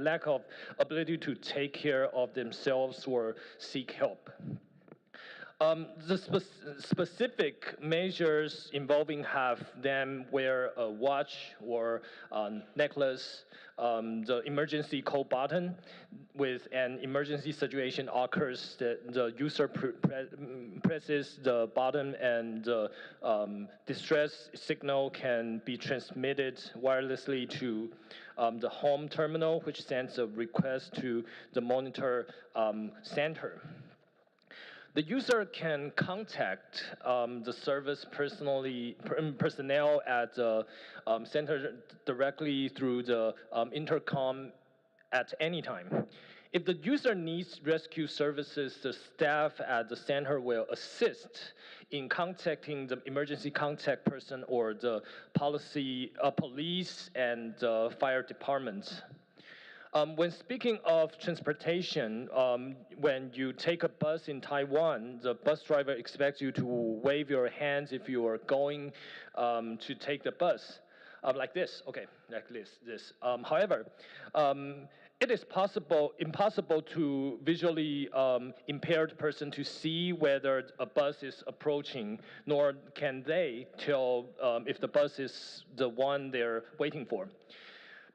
lack of ability to take care of themselves or seek help. The specific measures involving have them wear a watch or necklace, the emergency call button. With an emergency situation occurs, the user presses the button and the distress signal can be transmitted wirelessly to the home terminal, which sends a request to the monitor center. The user can contact the service personnel at the center directly through the intercom at any time. If the user needs rescue services, the staff at the center will assist in contacting the emergency contact person or the police and fire department. When speaking of transportation, when you take a bus in Taiwan, the bus driver expects you to wave your hands if you are going to take the bus. Like this, okay, like this. However, it is impossible to visually impaired person to see whether a bus is approaching, nor can they tell if the bus is the one they're waiting for.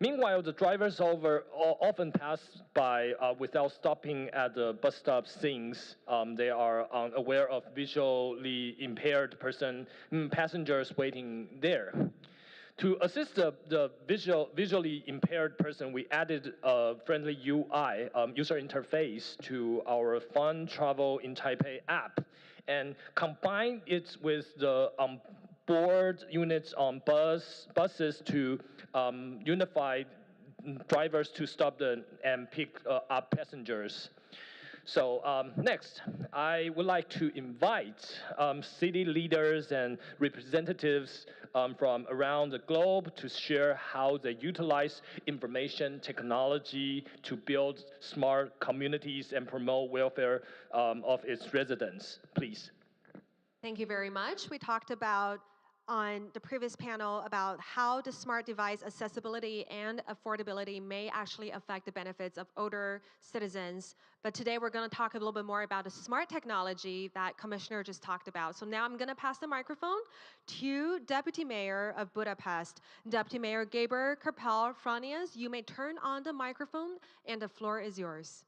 Meanwhile, the drivers often pass by without stopping at the bus stop scenes. They are unaware of visually impaired passengers waiting there. To assist the visually impaired person, we added a friendly UI, user interface, to our Fun Travel in Taipei app and combined it with the board units on buses to unify drivers to stop and pick up passengers. So next, I would like to invite city leaders and representatives from around the globe to share how they utilize information technology to build smart communities and promote welfare of its residents. Please. Thank you very much. We talked about on the previous panel about how the smart device accessibility and affordability may actually affect the benefits of older citizens. But today we're going to talk a little bit more about the smart technology that Commissioner just talked about. So now I'm going to pass the microphone to Deputy Mayor of Budapest, Deputy Mayor Gabriel Karpel-Franias. You may turn on the microphone and the floor is yours.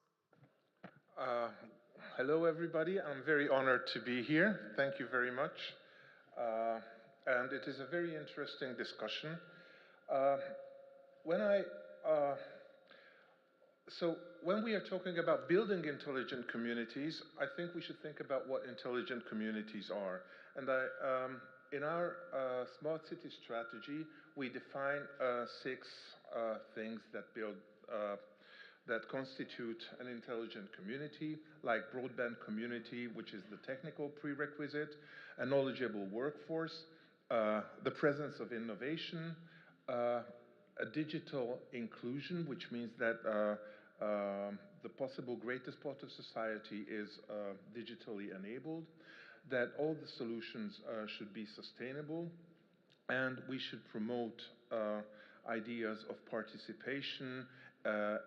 Hello, everybody. I'm very honored to be here. Thank you very much. And it is a very interesting discussion. When we are talking about building intelligent communities, I think we should think about what intelligent communities are. And in our smart city strategy, we define 6 things that constitute an intelligent community, like broadband community, which is the technical prerequisite, a knowledgeable workforce, the presence of innovation, a digital inclusion, which means that the possible greatest part of society is digitally enabled, that all the solutions should be sustainable, and we should promote ideas of participation,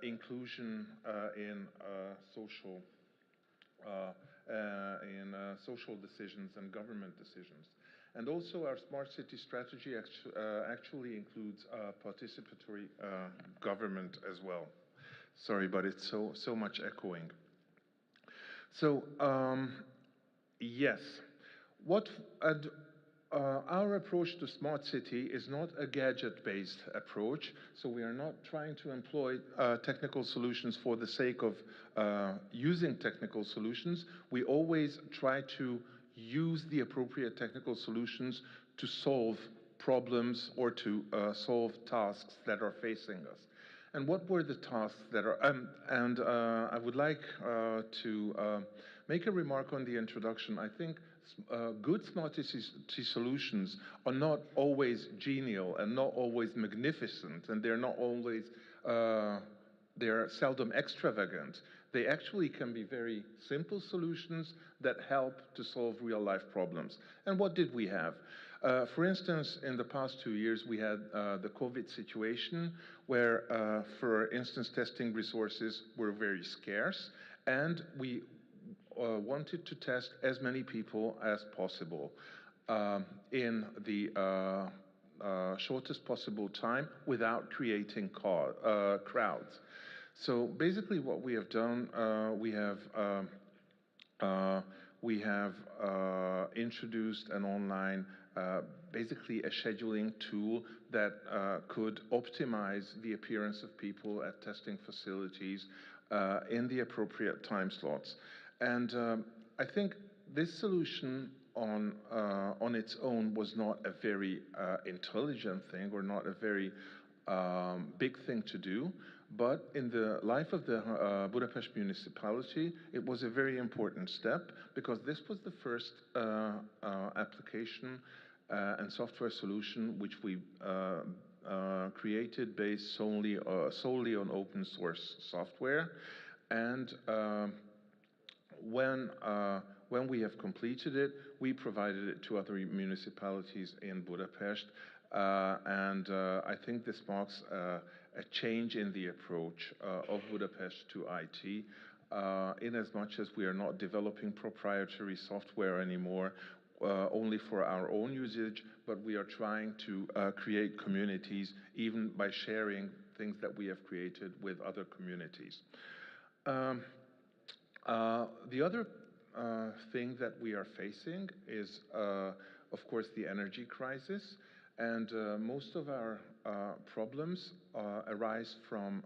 inclusion in social decisions and government decisions. And also our smart city strategy actually includes participatory government as well. Sorry, but it's so much echoing. So yes, our approach to smart city is not a gadget-based approach, so we are not trying to employ technical solutions for the sake of using technical solutions. We always try to use the appropriate technical solutions to solve problems or to solve tasks that are facing us. And what were the tasks that are, I would like to make a remark on the introduction. I think good smart city solutions are not always genial and not always magnificent, and they're not always, they're seldom extravagant. They actually can be very simple solutions that help to solve real life problems. And what did we have? For instance, in the past 2 years, we had the COVID situation where, for instance, testing resources were very scarce, and we wanted to test as many people as possible in the shortest possible time without creating crowds. So basically what we have done, we have introduced an online, basically a scheduling tool that could optimize the appearance of people at testing facilities in the appropriate time slots. And I think this solution on its own was not a very intelligent thing or not a very big thing to do. But in the life of the Budapest municipality, it was a very important step because this was the first application and software solution which we created based solely on open source software. And when we have completed it, we provided it to other municipalities in Budapest. I think this marks a change in the approach of Budapest to IT, in as much as we are not developing proprietary software anymore, only for our own usage, but we are trying to create communities, even by sharing things that we have created with other communities. The other thing that we are facing is, of course, the energy crisis. And most of our problems arise from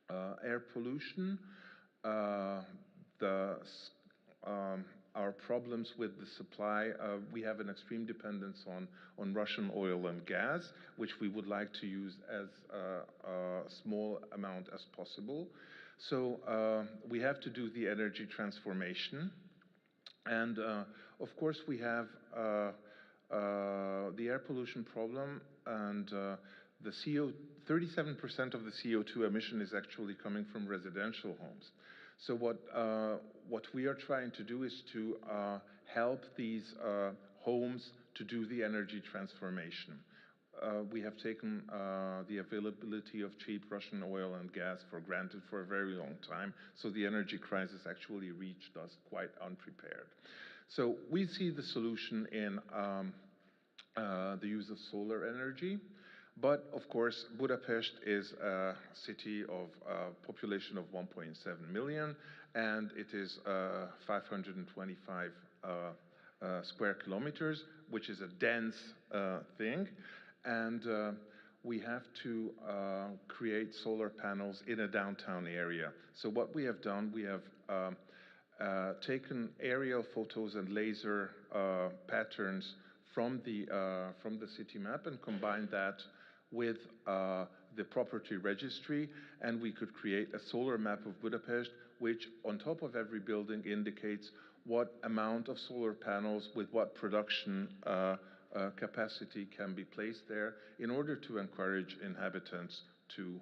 air pollution, our problems with the supply. We have an extreme dependence on Russian oil and gas, which we would like to use as a small amount as possible. So we have to do the energy transformation. And of course, we have the air pollution problem, and the 37% of the CO2 emission is actually coming from residential homes. So what we are trying to do is to help these homes to do the energy transformation. We have taken the availability of cheap Russian oil and gas for granted for a very long time, so the energy crisis actually reached us quite unprepared. So we see the solution in the use of solar energy. But of course, Budapest is a city of a population of 1.7 million, and it is 525 square kilometers, which is a dense thing. And we have to create solar panels in a downtown area. So what we have done, we have taken aerial photos and laser patterns from the city map and combined that with the property registry, and we could create a solar map of Budapest, which on top of every building indicates what amount of solar panels with what production capacity can be placed there in order to encourage inhabitants to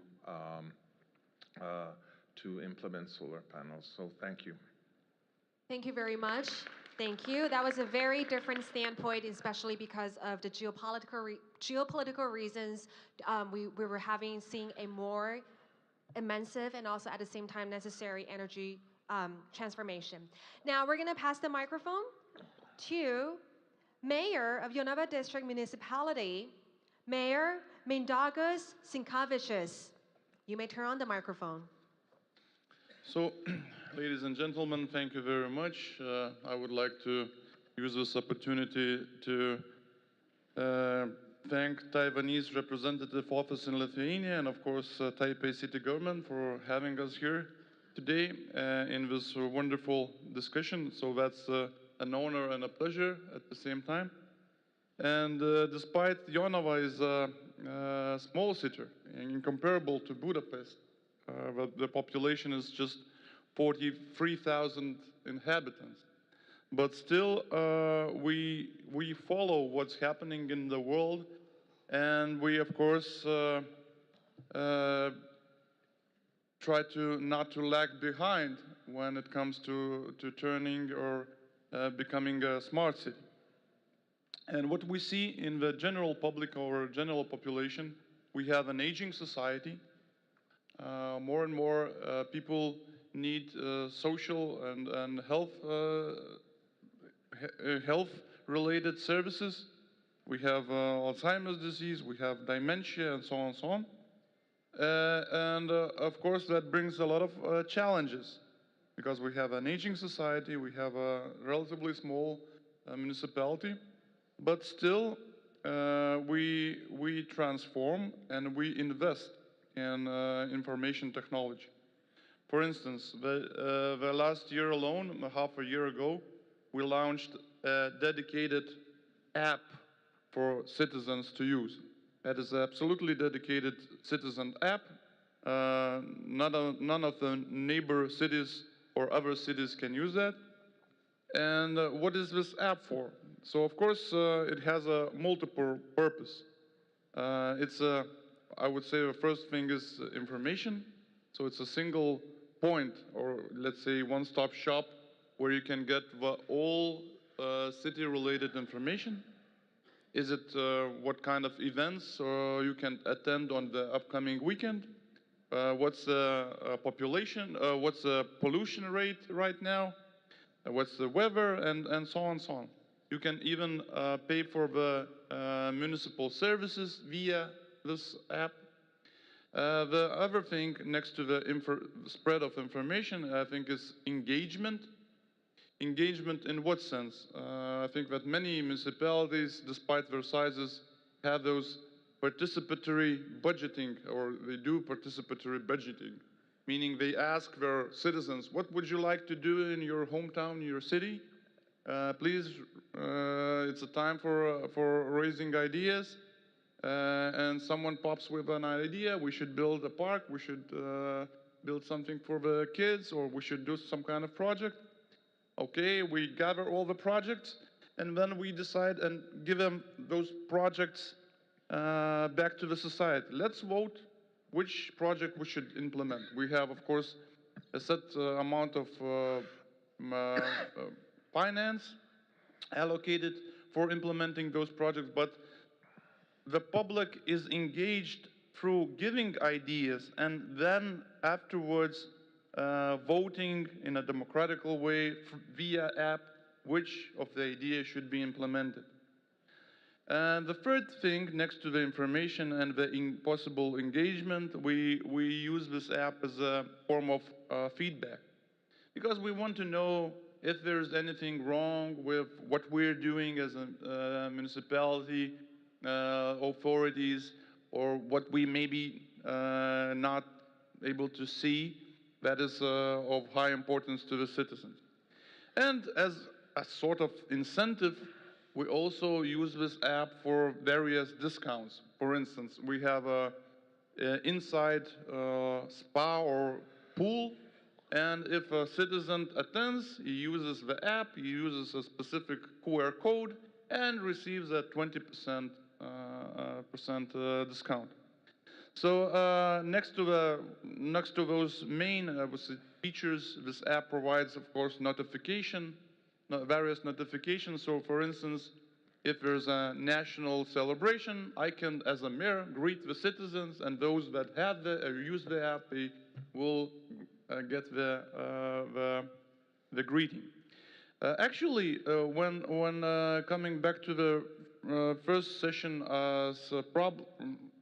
implement solar panels. So thank you. Thank you very much. Thank you. That was a very different standpoint, especially because of the geopolitical reasons. We were seeing a more immense and also at the same time necessary energy transformation. Now we're going to pass the microphone to Mayor of Jonava District Municipality, Mayor Mindaugas Sinkevičius. You may turn on the microphone. So, ladies and gentlemen, thank you very much. I would like to use this opportunity to thank Taiwanese Representative Office in Lithuania and, of course, Taipei City Government for having us here today in this wonderful discussion. So that's an honor and a pleasure at the same time. And despite Jonava is small city, incomparable to Budapest. The population is just 43,000 inhabitants. But still, we follow what's happening in the world, and we, of course, try to not to lag behind when it comes to turning or becoming a smart city. And what we see in the general public or general population, we have an aging society. More and more people need social and health-related services. We have Alzheimer's disease, we have dementia, and so on and so on. Of course, that brings a lot of challenges because we have an aging society, we have a relatively small municipality, but still we transform and we invest in information technology. For instance, the last year alone, half a year ago, we launched a dedicated app for citizens to use. That is an absolutely dedicated citizen app. None of the neighbor cities or other cities can use that. And what is this app for? So of course, it has a multiple purpose. I would say the first thing is information. So it's a single point, or let's say one-stop shop, where you can get all city-related information. Is it what kind of events you can attend on the upcoming weekend? What's the population? What's the pollution rate right now? What's the weather? And so on and so on. You can even pay for the municipal services via this app. The other thing next to the spread of information, I think, is engagement. Engagement in what sense? I think that many municipalities, despite their sizes, have those participatory budgeting, or they do participatory budgeting, meaning they ask their citizens, what would you like to do in your hometown, in your city? Please, it's a time for raising ideas. And someone pops with an idea, we should build a park, we should build something for the kids, or we should do some kind of project. Okay, we gather all the projects, and then we decide and give them those projects back to the society. Let's vote which project we should implement. We have, of course, a set amount of finance allocated for implementing those projects, but the public is engaged through giving ideas and then afterwards voting in a democratical way via app which of the ideas should be implemented. And the third thing, next to the information and the possible engagement, we use this app as a form of feedback. Because we want to know if there's anything wrong with what we're doing as a municipality, authorities, or what we may be not able to see that is of high importance to the citizens. And as a sort of incentive, we also use this app for various discounts. For instance, we have a inside spa or pool, and if a citizen attends, he uses the app, he uses a specific QR code, and receives a 20% discount. So next to those main features, this app provides, of course, various notifications. So, for instance, if there's a national celebration, I can, as a mayor, greet the citizens, and those that have use the app, they will get the greeting. Actually, when coming back to the first session as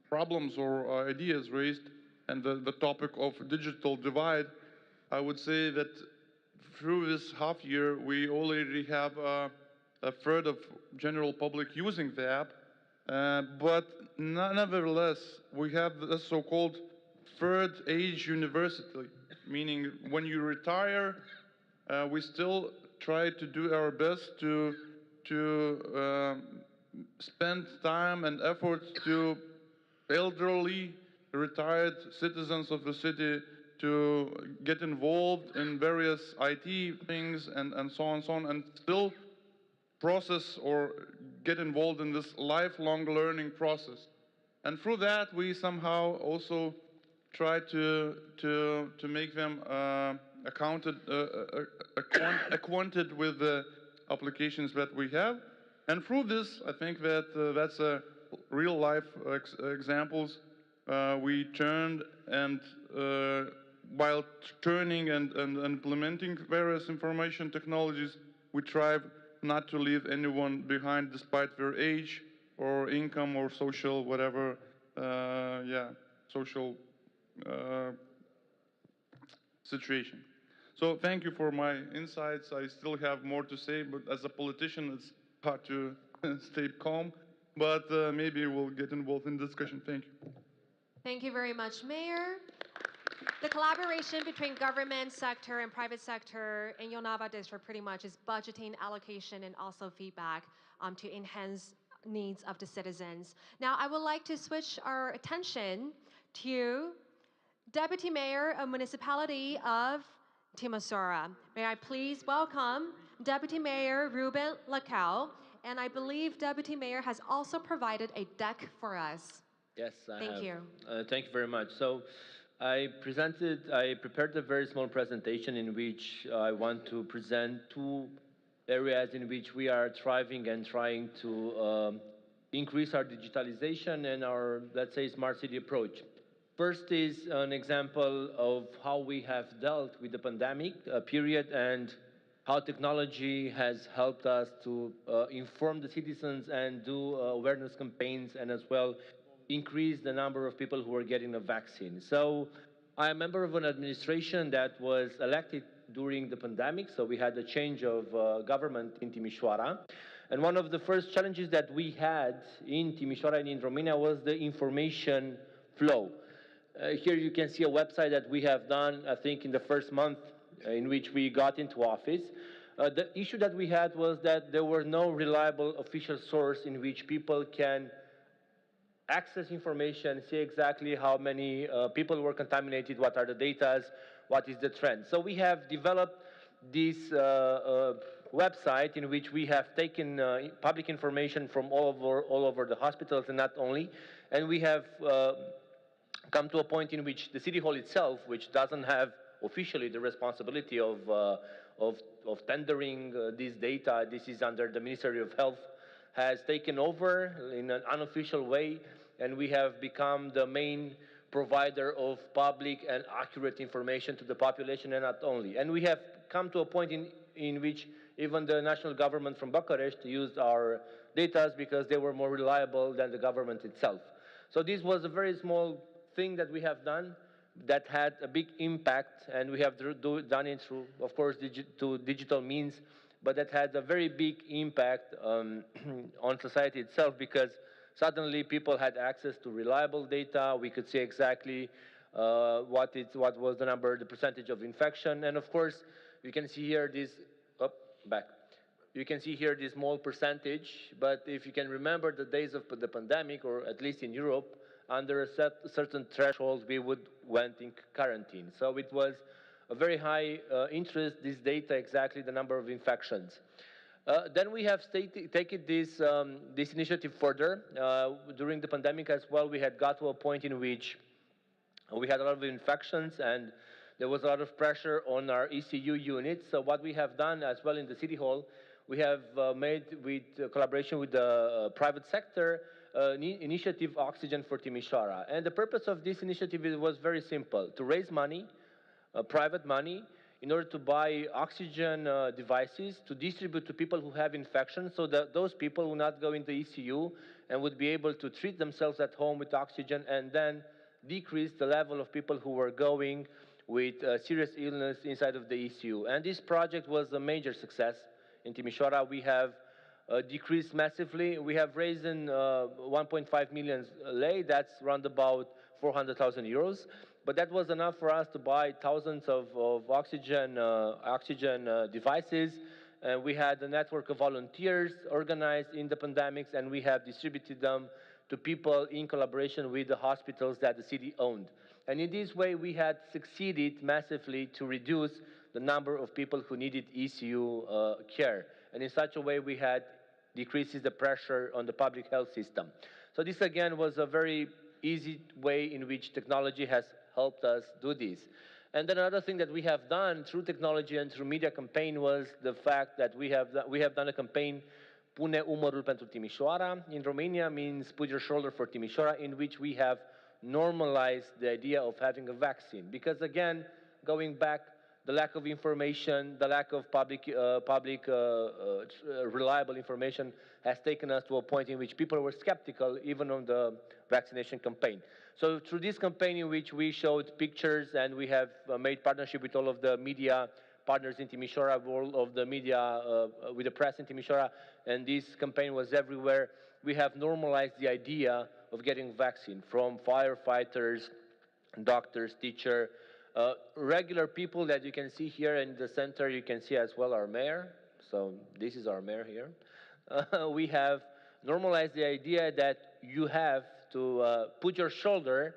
problems or ideas raised, and the topic of digital divide, I would say that through this half year, we already have a third of general public using the app, but nevertheless, we have the so-called third age university, meaning when you retire, we still try to do our best to spend time and effort to elderly, retired citizens of the city to get involved in various IT things and so on, and still process or get involved in this lifelong learning process. And through that, we somehow also try to make them acquainted with the applications that we have. And through this, I think that that's a real life examples. We turned and while turning and implementing various information technologies, we try not to leave anyone behind despite their age or income or social whatever, social situation. So thank you for my insights. I still have more to say, but as a politician, it's hard to stay calm. But maybe we'll get involved in discussion. Thank you. Thank you very much, Mayor. The collaboration between government sector and private sector in Yonava district pretty much is budgeting, allocation, and also feedback to enhance needs of the citizens. Now, I would like to switch our attention to Deputy Mayor of Municipality of Timisoara. May I please welcome Deputy Mayor Ruben Lacau, and I believe Deputy Mayor has also provided a deck for us. Yes, I have. Thank you. Thank you very much. So I prepared a very small presentation in which I want to present two areas in which we are thriving and trying to increase our digitalization and our, let's say, smart city approach. First is an example of how we have dealt with the pandemic period and how technology has helped us to inform the citizens and do awareness campaigns and as well increase the number of people who are getting a vaccine. So I'm a member of an administration that was elected during the pandemic, so we had a change of government in Timisoara. And one of the first challenges that we had in Timisoara and in Romania was the information flow. Here you can see a website that we have done, I think, in the first month in which we got into office. The issue that we had was that there were no reliable official source in which people can access information, see exactly how many people were contaminated, what are the data, what is the trend. So we have developed this website in which we have taken public information from all over the hospitals and not only, and we have come to a point in which the City Hall itself, which doesn't have officially the responsibility of tendering this data, this is under the Ministry of Health, has taken over in an unofficial way, and we have become the main provider of public and accurate information to the population and not only. And we have come to a point in which even the national government from Bucharest used our data because they were more reliable than the government itself. So this was a very small thing that we have done that had a big impact, and we have done it through, of course, digital means, but that had a very big impact on society itself because suddenly people had access to reliable data. We could see exactly what was the number, the percentage of infection, and of course, you can see here this, you can see here this small percentage, but if you can remember the days of the pandemic, or at least in Europe, under a certain threshold, we went in quarantine. So it was a very high interest, this data, exactly the number of infections. Then we have taken this initiative further. During the pandemic as well, we had got to a point in which we had a lot of infections and there was a lot of pressure on our ECU units. So what we have done as well in the City Hall, we have made, with collaboration with the private sector, initiative Oxygen for Timisoara. And the purpose of this initiative was very simple: to raise money, private money, in order to buy oxygen devices to distribute to people who have infections, so that those people will not go into ECU and would be able to treat themselves at home with oxygen and then decrease the level of people who were going with serious illness inside of the ECU. And this project was a major success in Timisoara. We have decreased massively. We have raised 1.5 million lei, that's around about 400,000 euros. But that was enough for us to buy thousands of oxygen devices. We had a network of volunteers organized in the pandemics, and we have distributed them to people in collaboration with the hospitals that the city owned. And in this way, we had succeeded massively to reduce the number of people who needed ECU care. And in such a way, we had decreases the pressure on the public health system. So this, again, was a very easy way in which technology has helped us do this. And then another thing that we have done through technology and through media campaign was the fact that we have done a campaign, Pune umărul pentru Timișoara. In Romania means put your shoulder for Timișoara, in which we have normalized the idea of having a vaccine. Because again, going back, the lack of information, the lack of reliable information has taken us to a point in which people were skeptical even on the vaccination campaign. So through this campaign in which we showed pictures and we have made partnership with all of the media partners in Timișoara, all of the media, with the press in Timișoara, and this campaign was everywhere, we have normalized the idea of getting vaccine from firefighters, doctors, teachers, regular people that you can see here in the center. You can see as well our mayor. So this is our mayor here. We have normalized the idea that you have to put your shoulder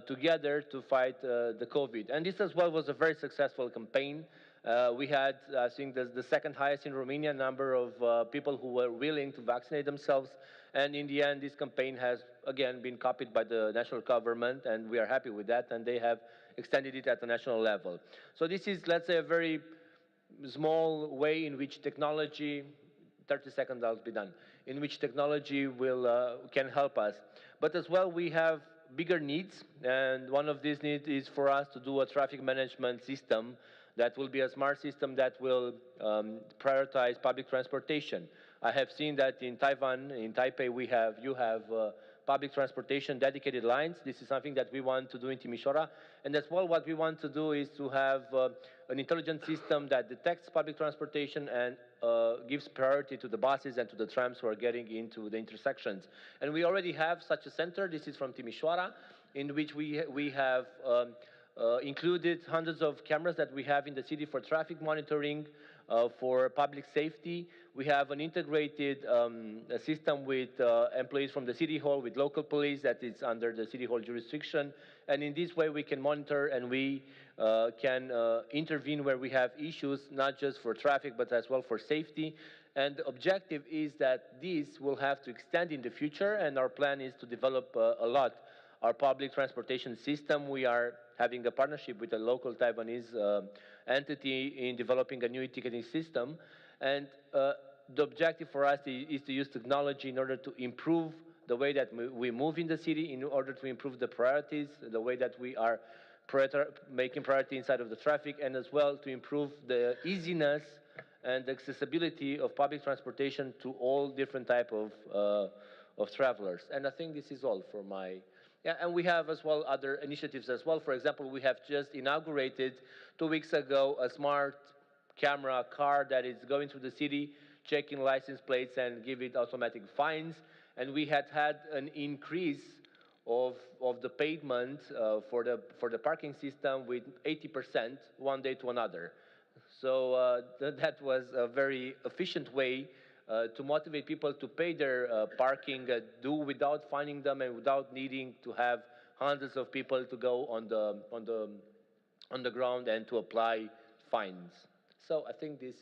together to fight the COVID. And this as well was a very successful campaign. We had, I think, the second highest in Romania number of people who were willing to vaccinate themselves. And in the end, this campaign has, again, been copied by the national government, and we are happy with that, and they have extended it at the national level. So this is, let's say, a very small way in which technology, 30 seconds I'll be done, in which technology can help us. But as well, we have bigger needs, and one of these needs is for us to do a traffic management system that will be a smart system that will prioritize public transportation. I have seen that in Taiwan, in Taipei, you have public transportation dedicated lines. This is something that we want to do in Timișoara. And as well, what we want to do is to have an intelligent system that detects public transportation and gives priority to the buses and to the trams who are getting into the intersections. And we already have such a center. This is from Timișoara, in which we have included hundreds of cameras that we have in the city for traffic monitoring, for public safety. We have an integrated system with employees from the city hall, with local police that is under the city hall jurisdiction. And in this way, we can monitor and we can intervene where we have issues, not just for traffic, but as well for safety. And the objective is that this will have to extend in the future, and our plan is to develop a lot our public transportation system. We are having a partnership with a local Taiwanese entity in developing a new e-ticketing system. And the objective for us is to use technology in order to improve the way that we move in the city, in order to improve the priorities, the way that we are making priority inside of the traffic, and as well to improve the easiness and the accessibility of public transportation to all different type of travelers. And I think this is all for my... Yeah, and we have as well other initiatives as well. For example, we have just inaugurated 2 weeks ago a smart camera car that is going through the city, checking license plates and give it automatic fines. And we had an increase of the payment for the parking system with 80% one day to another. So that was a very efficient way to motivate people to pay their parking due without finding them and without needing to have hundreds of people to go on the ground and to apply fines. So I think this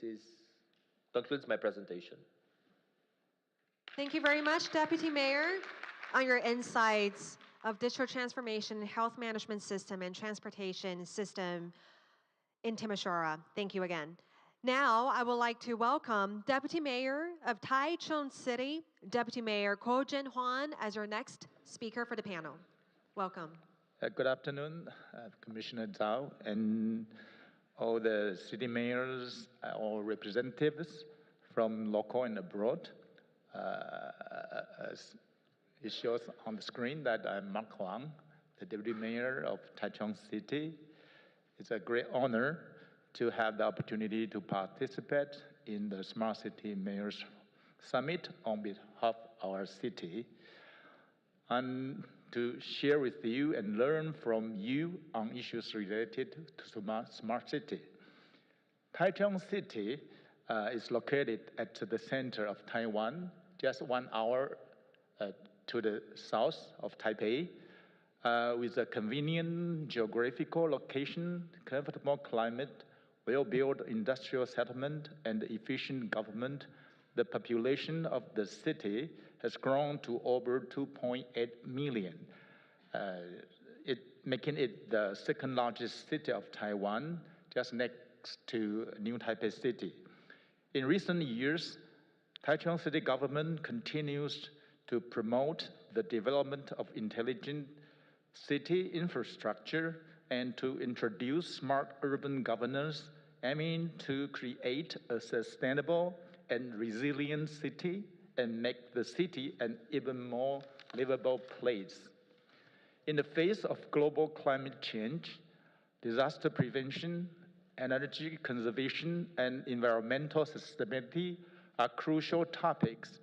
concludes my presentation. Thank you very much, Deputy Mayor, on your insights of digital transformation, health management system, and transportation system in Timișoara. Thank you again. Now, I would like to welcome Deputy Mayor of Taichung City, Deputy Mayor Ko Jin-hwan, as our next speaker for the panel. Welcome. Good afternoon, Commissioner Zhao, and all the city mayors, all representatives from local and abroad. As it shows on the screen that I'm Mark Huang, the Deputy Mayor of Taichung City. It's a great honor to have the opportunity to participate in the Smart City Mayors Summit on behalf of our city, and to share with you and learn from you on issues related to smart city. Taichung City is located at the center of Taiwan, just 1 hour to the south of Taipei, with a convenient geographical location, comfortable climate, well-built industrial settlement, and efficient government, the population of the city has grown to over 2.8 million, making it the second largest city of Taiwan, just next to New Taipei City. In recent years, Taichung City government continues to promote the development of intelligent city infrastructure and to introduce smart urban governance, aiming to create a sustainable and resilient city and make the city an even more livable place. In the face of global climate change, disaster prevention, energy conservation, and environmental sustainability are crucial topics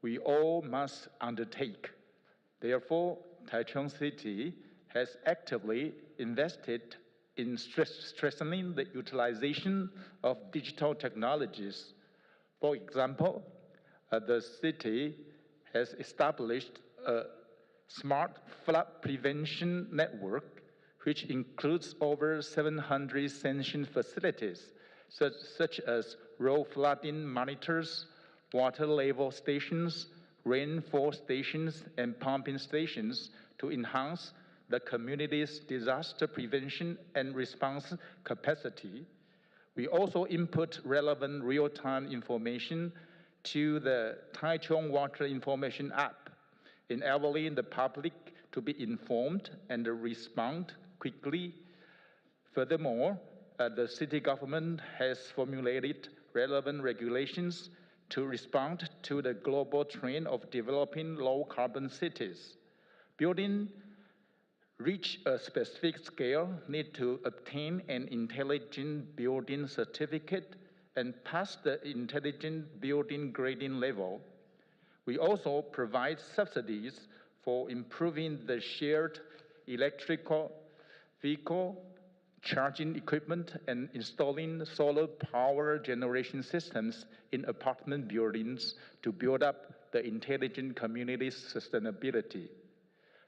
we all must undertake. Therefore, Taichung City has actively invested in strengthening the utilization of digital technologies. For example, the city has established a smart flood prevention network, which includes over 700 sanctioned facilities, such as road flooding monitors, water level stations, rainfall stations, and pumping stations to enhance the community's disaster prevention and response capacity. We also input relevant real-time information to the Taichung Water Information app, enabling the public to be informed and respond quickly. Furthermore, the city government has formulated relevant regulations to respond to the global trend of developing low-carbon cities. Buildings reach a specific scale need to obtain an intelligent building certificate and pass the intelligent building grading level. We also provide subsidies for improving the shared electrical vehicle charging equipment and installing solar power generation systems in apartment buildings to build up the intelligent community's sustainability.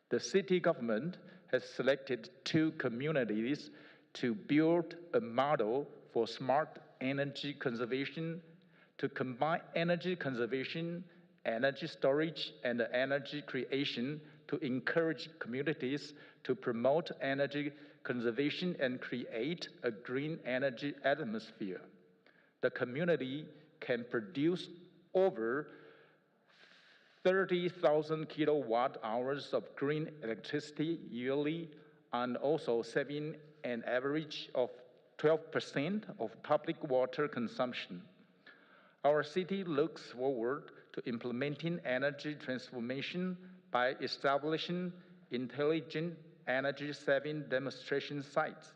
The city government has selected 2 communities to build a model for smart energy conservation to combine energy conservation, energy storage, and energy creation to encourage communities to promote energy conservation and create a green energy atmosphere. The community can produce over 30,000 kilowatt hours of green electricity yearly and also saving an average of 12% of public water consumption. Our city looks forward to implementing energy transformation by establishing intelligent energy-saving demonstration sites.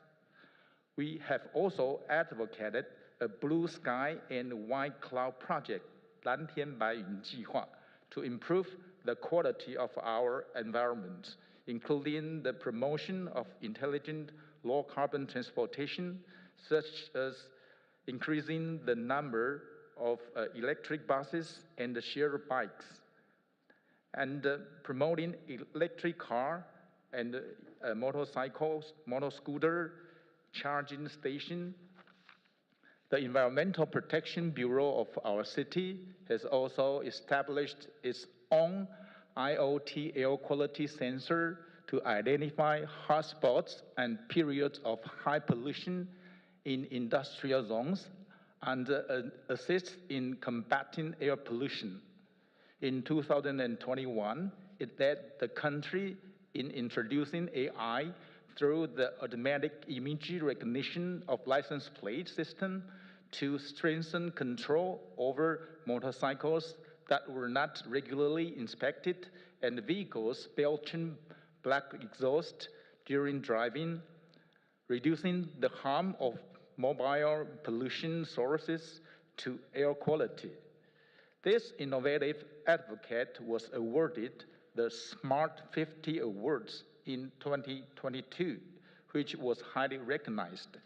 We have also advocated a blue sky and white cloud project, 蓝天白云计划, to improve the quality of our environment, including the promotion of intelligent low-carbon transportation, such as increasing the number of electric buses and shared bikes, and promoting electric car and motorcycles, motor-scooter charging station. The Environmental Protection Bureau of our city has also established its own IoT air quality sensor to identify hotspots and periods of high pollution in industrial zones and assist in combating air pollution. In 2021, it led the country in introducing AI through the automatic image recognition of license plate system to strengthen control over motorcycles that were not regularly inspected and vehicles belching black exhaust during driving, reducing the harm of mobile pollution sources to air quality. This innovative advocate was awarded the Smart 50 Awards in 2022, which was highly recognized.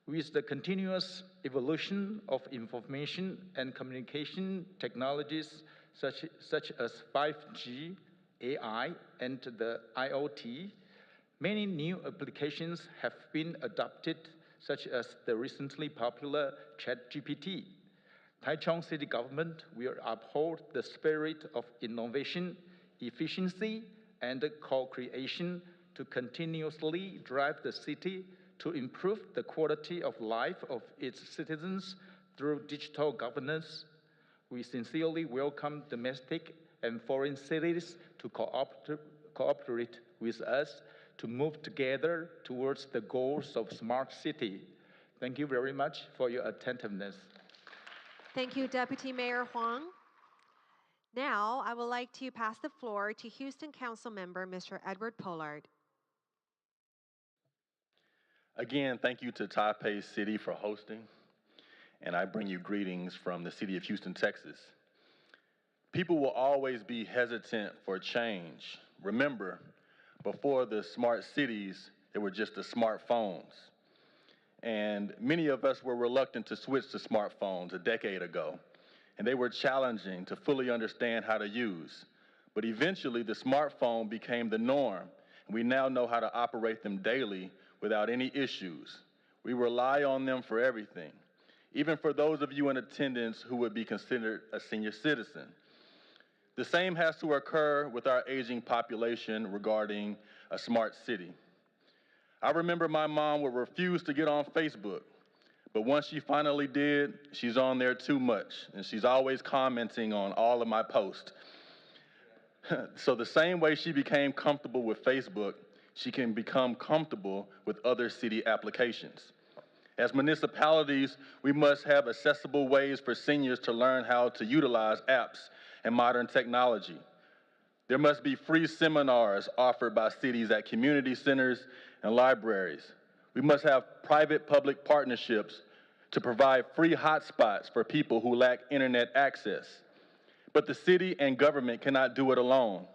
With the continuous evolution of information and communication technologies, such as 5G, AI, and the IoT. Many new applications have been adopted, such as the recently popular ChatGPT. Taichung City Government will uphold the spirit of innovation, efficiency, and co-creation to continuously drive the city to improve the quality of life of its citizens through digital governance. We sincerely welcome domestic and foreign cities to cooperate with us to move together towards the goals of smart city. Thank you very much for your attentiveness. Thank you, Deputy Mayor Huang. Now, I would like to pass the floor to Houston Council Member, Mr. Edward Pollard. Again, thank you to Taipei City for hosting, and I bring you greetings from the city of Houston, Texas. People will always be hesitant for change. Remember, before the smart cities, there were just the smartphones. And many of us were reluctant to switch to smartphones a decade ago, and they were challenging to fully understand how to use. But eventually, the smartphone became the norm, and we now know how to operate them daily without any issues. We rely on them for everything, even for those of you in attendance who would be considered a senior citizen. The same has to occur with our aging population regarding a smart city. I remember my mom would refuse to get on Facebook, but once she finally did, she's on there too much, and she's always commenting on all of my posts. So the same way she became comfortable with Facebook, she can become comfortable with other city applications. As municipalities, we must have accessible ways for seniors to learn how to utilize apps and modern technology. There must be free seminars offered by cities at community centers and libraries. We must have private-public partnerships to provide free hotspots for people who lack internet access. But the city and government cannot do it alone.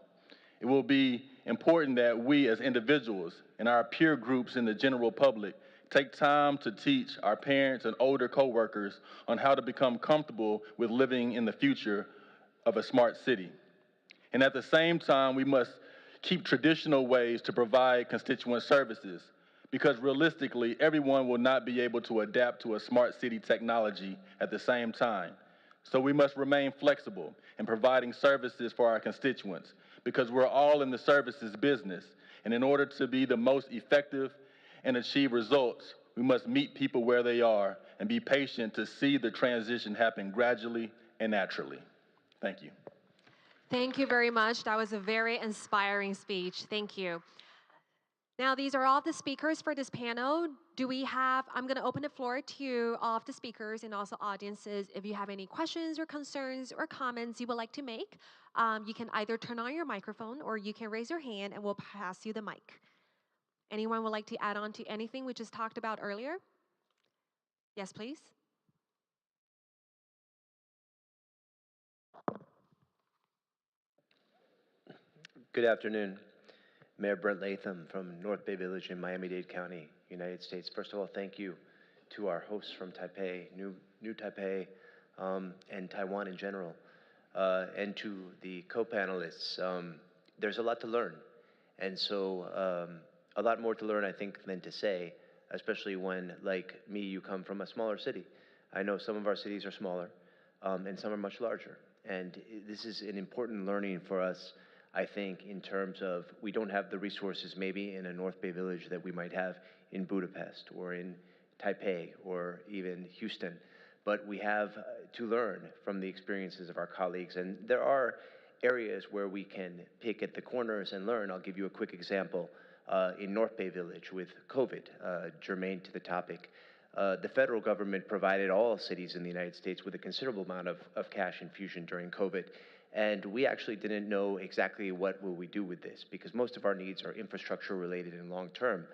It will be important that we as individuals and our peer groups in the general public take time to teach our parents and older coworkers on how to become comfortable with living in the future of a smart city. And at the same time, we must keep traditional ways to provide constituent services, because realistically, everyone will not be able to adapt to a smart city technology at the same time. So we must remain flexible in providing services for our constituents, because we're all in the services business. And in order to be the most effective and achieve results, we must meet people where they are and be patient to see the transition happen gradually and naturally. Thank you. Thank you very much. That was a very inspiring speech. Thank you. Now, these are all the speakers for this panel. I'm going to open the floor to all of the speakers and also audiences. If you have any questions or concerns or comments you would like to make, you can either turn on your microphone or you can raise your hand and we'll pass you the mic. Anyone would like to add on to anything we just talked about earlier? Yes, please. Good afternoon. Mayor Brent Latham from North Bay Village in Miami-Dade County, United States. First of all, thank you to our hosts from Taipei, New Taipei, and Taiwan in general, and to the co-panelists. There's a lot to learn, and so a lot more to learn, I think, than to say, especially when, like me, you come from a smaller city. I know some of our cities are smaller, and some are much larger, and this is an important learning for us, I think, in terms of we don't have the resources maybe in a North Bay Village that we might have in Budapest or in Taipei or even Houston, but we have to learn from the experiences of our colleagues, and there are areas where we can pick at the corners and learn. I'll give you a quick example. In North Bay Village with COVID, germane to the topic, the federal government provided all cities in the United States with a considerable amount of cash infusion during COVID. And we actually didn't know exactly what will we do with this, because most of our needs are infrastructure related and long term.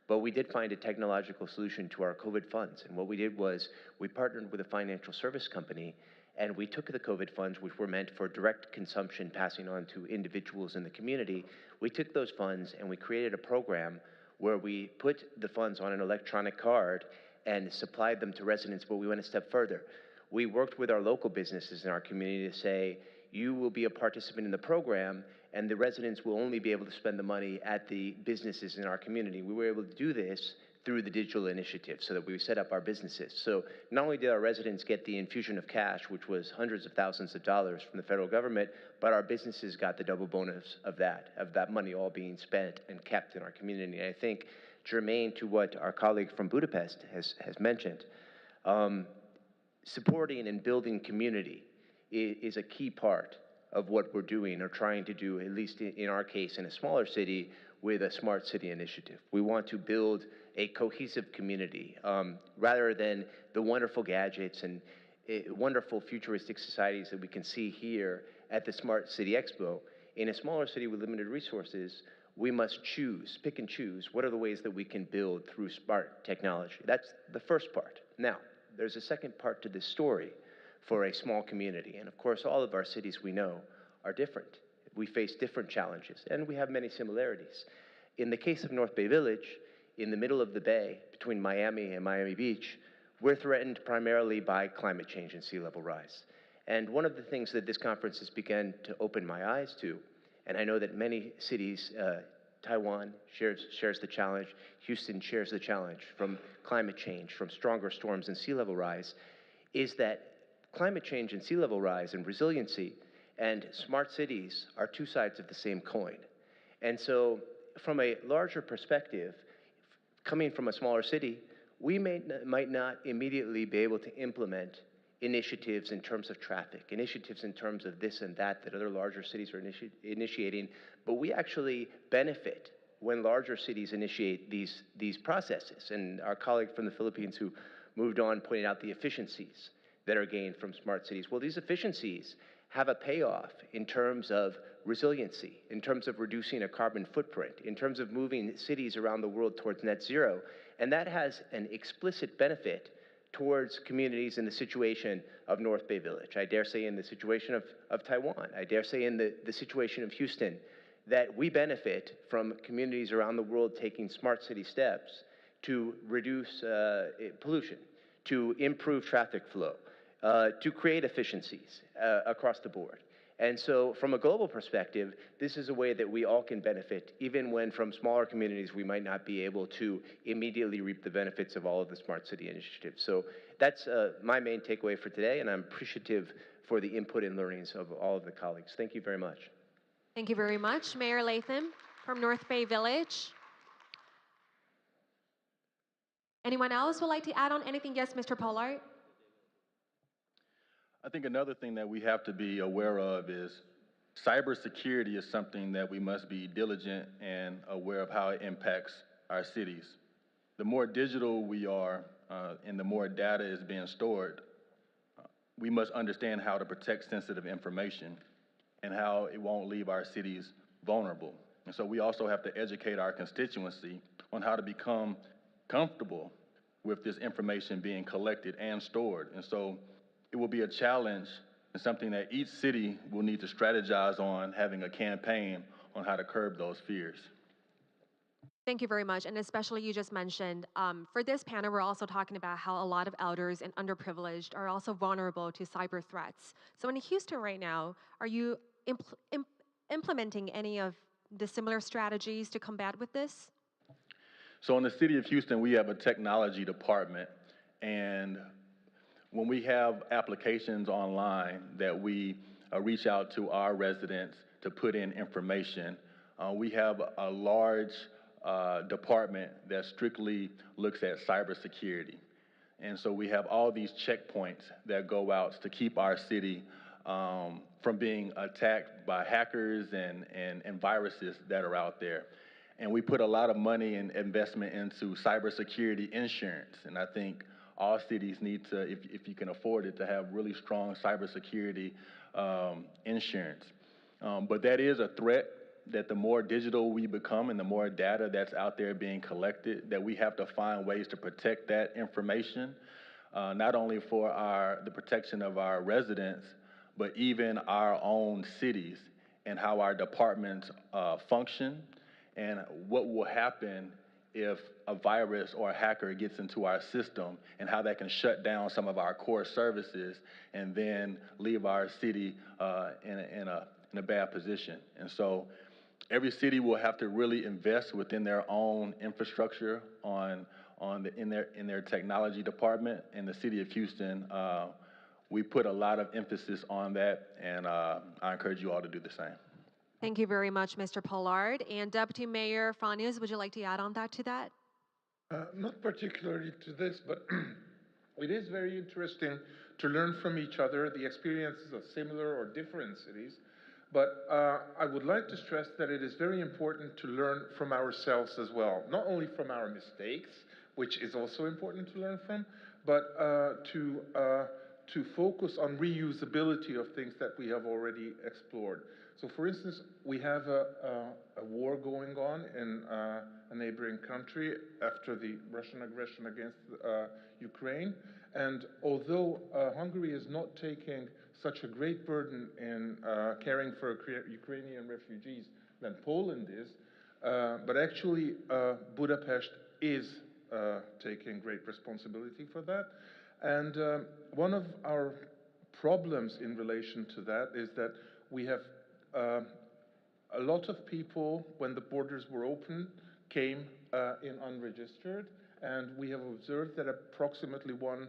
But we did find a technological solution to our COVID funds. And what we did was we partnered with a financial service company, and we took the COVID funds, which were meant for direct consumption, passing on to individuals in the community. We took those funds and we created a program where we put the funds on an electronic card and supplied them to residents, but we went a step further. We worked with our local businesses in our community to say, you will be a participant in the program, and the residents will only be able to spend the money at the businesses in our community. We were able to do this through the digital initiative so that we set up our businesses. So not only did our residents get the infusion of cash, which was hundreds of thousands of dollars from the federal government, but our businesses got the double bonus of that money all being spent and kept in our community. And I think, germane to what our colleague from Budapest has mentioned, supporting and building community is a key part of what we're doing or trying to do, at least in our case, in a smaller city with a smart city initiative. We want to build a cohesive community rather than the wonderful gadgets and wonderful futuristic societies that we can see here at the Smart City Expo. In a smaller city with limited resources, we must pick and choose what are the ways that we can build through smart technology. That's the first part. Now, there's a second part to this story for a small community. And of course, all of our cities we know are different. We face different challenges, and we have many similarities. In the case of North Bay Village, in the middle of the bay, between Miami and Miami Beach, we're threatened primarily by climate change and sea level rise. And one of the things that this conference has begun to open my eyes to, and I know that many cities, Taiwan shares the challenge, Houston shares the challenge from climate change, from stronger storms and sea level rise, is that climate change and sea level rise and resiliency and smart cities are two sides of the same coin. And so from a larger perspective, coming from a smaller city, we might not immediately be able to implement initiatives in terms of traffic, initiatives in terms of this and that other larger cities are initiating, but we actually benefit when larger cities initiate these processes. And our colleague from the Philippines who moved on pointed out the efficiencies that are gained from smart cities. Well, these efficiencies have a payoff in terms of resiliency, in terms of reducing a carbon footprint, in terms of moving cities around the world towards net zero. And that has an explicit benefit towards communities in the situation of North Bay Village. I dare say in the situation of Taiwan. I dare say in the situation of Houston, that we benefit from communities around the world taking smart city steps to reduce pollution, to improve traffic flow, to create efficiencies across the board. And so from a global perspective, this is a way that we all can benefit, even when from smaller communities we might not be able to immediately reap the benefits of all of the smart city initiatives. So that's my main takeaway for today, and I'm appreciative for the input and learnings of all of the colleagues. Thank you very much. Thank you very much. Mayor Latham from North Bay Village. Anyone else would like to add on anything? Yes, Mr. Pollard. I think another thing that we have to be aware of is cybersecurity is something that we must be diligent and aware of how it impacts our cities. The more digital we are and the more data is being stored, we must understand how to protect sensitive information and how it won't leave our cities vulnerable. And so we also have to educate our constituency on how to become comfortable with this information being collected and stored. And so it will be a challenge and something that each city will need to strategize on, having a campaign on how to curb those fears. Thank you very much. And especially you just mentioned, for this panel, we're also talking about how a lot of elders and underprivileged are also vulnerable to cyber threats. So in Houston right now, are you implementing any of the similar strategies to combat with this? So in the city of Houston, we have a technology department, and when we have applications online that we reach out to our residents to put in information, we have a large department that strictly looks at cybersecurity. And so we have all these checkpoints that go out to keep our city from being attacked by hackers and viruses that are out there. And we put a lot of money and investment into cybersecurity insurance. And I think all cities need to, if you can afford it, to have really strong cybersecurity insurance. But that is a threat, that the more digital we become and the more data that's out there being collected, that we have to find ways to protect that information, not only for the protection of our residents, but even our own cities and how our departments function and what will happen if a virus or a hacker gets into our system and how that can shut down some of our core services and then leave our city in a bad position. And so every city will have to really invest within their own infrastructure in their technology department. In the city of Houston, we put a lot of emphasis on that, and I encourage you all to do the same. Thank you very much, Mr. Pollard. And Deputy Mayor Fanius, would you like to add on that to that? Not particularly to this, but it is very interesting to learn from each other the experiences of similar or different cities. But I would like to stress that it is very important to learn from ourselves as well, not only from our mistakes, which is also important to learn from, but to focus on reusability of things that we have already explored. So for instance, we have a war going on in a neighboring country after the Russian aggression against Ukraine. And although Hungary is not taking such a great burden in caring for Ukrainian refugees than Poland is, but actually Budapest is taking great responsibility for that. And one of our problems in relation to that is that we have a lot of people, when the borders were open, came in unregistered, and we have observed that approximately 1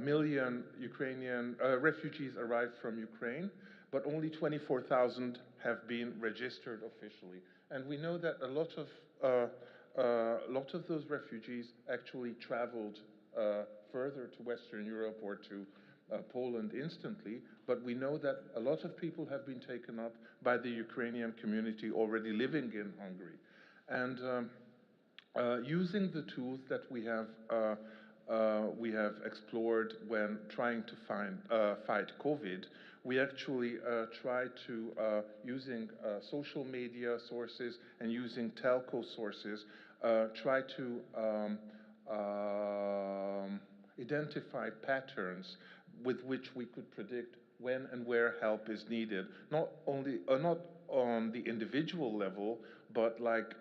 million Ukrainian refugees arrived from Ukraine, but only 24,000 have been registered officially. And we know that a lot of those refugees actually traveled further to Western Europe or to Poland instantly, but we know that a lot of people have been taken up by the Ukrainian community already living in Hungary. And using the tools that we have explored when trying to fight COVID, we actually try to, using social media sources and using telco sources, try to identify patterns with which we could predict when and where help is needed, not on the individual level, but like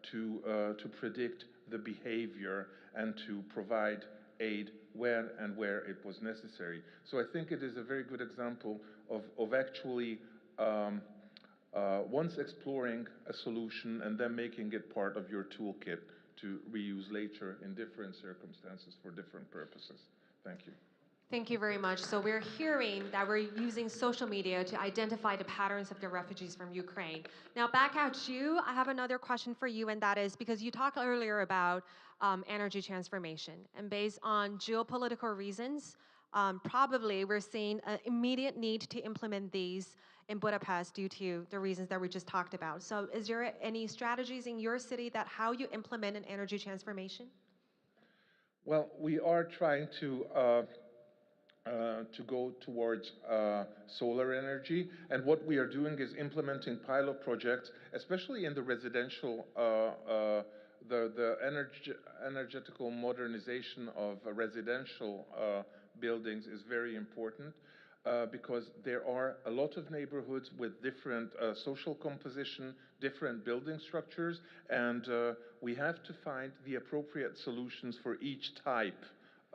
to predict the behavior and to provide aid when and where it was necessary. So I think it is a very good example of actually once exploring a solution and then making it part of your toolkit to reuse later in different circumstances for different purposes. Thank you. Thank you very much. So we're hearing that we're using social media to identify the patterns of the refugees from Ukraine. Now back at you, I have another question for you, and that is because you talked earlier about energy transformation, and based on geopolitical reasons, probably we're seeing an immediate need to implement these in Budapest due to the reasons that we just talked about. So is there any strategies in your city that how you implement an energy transformation? Well, we are trying to go towards solar energy, and what we are doing is implementing pilot projects, especially in the residential, the energetical modernization of residential buildings is very important. Because there are a lot of neighborhoods with different social composition, different building structures, and we have to find the appropriate solutions for each type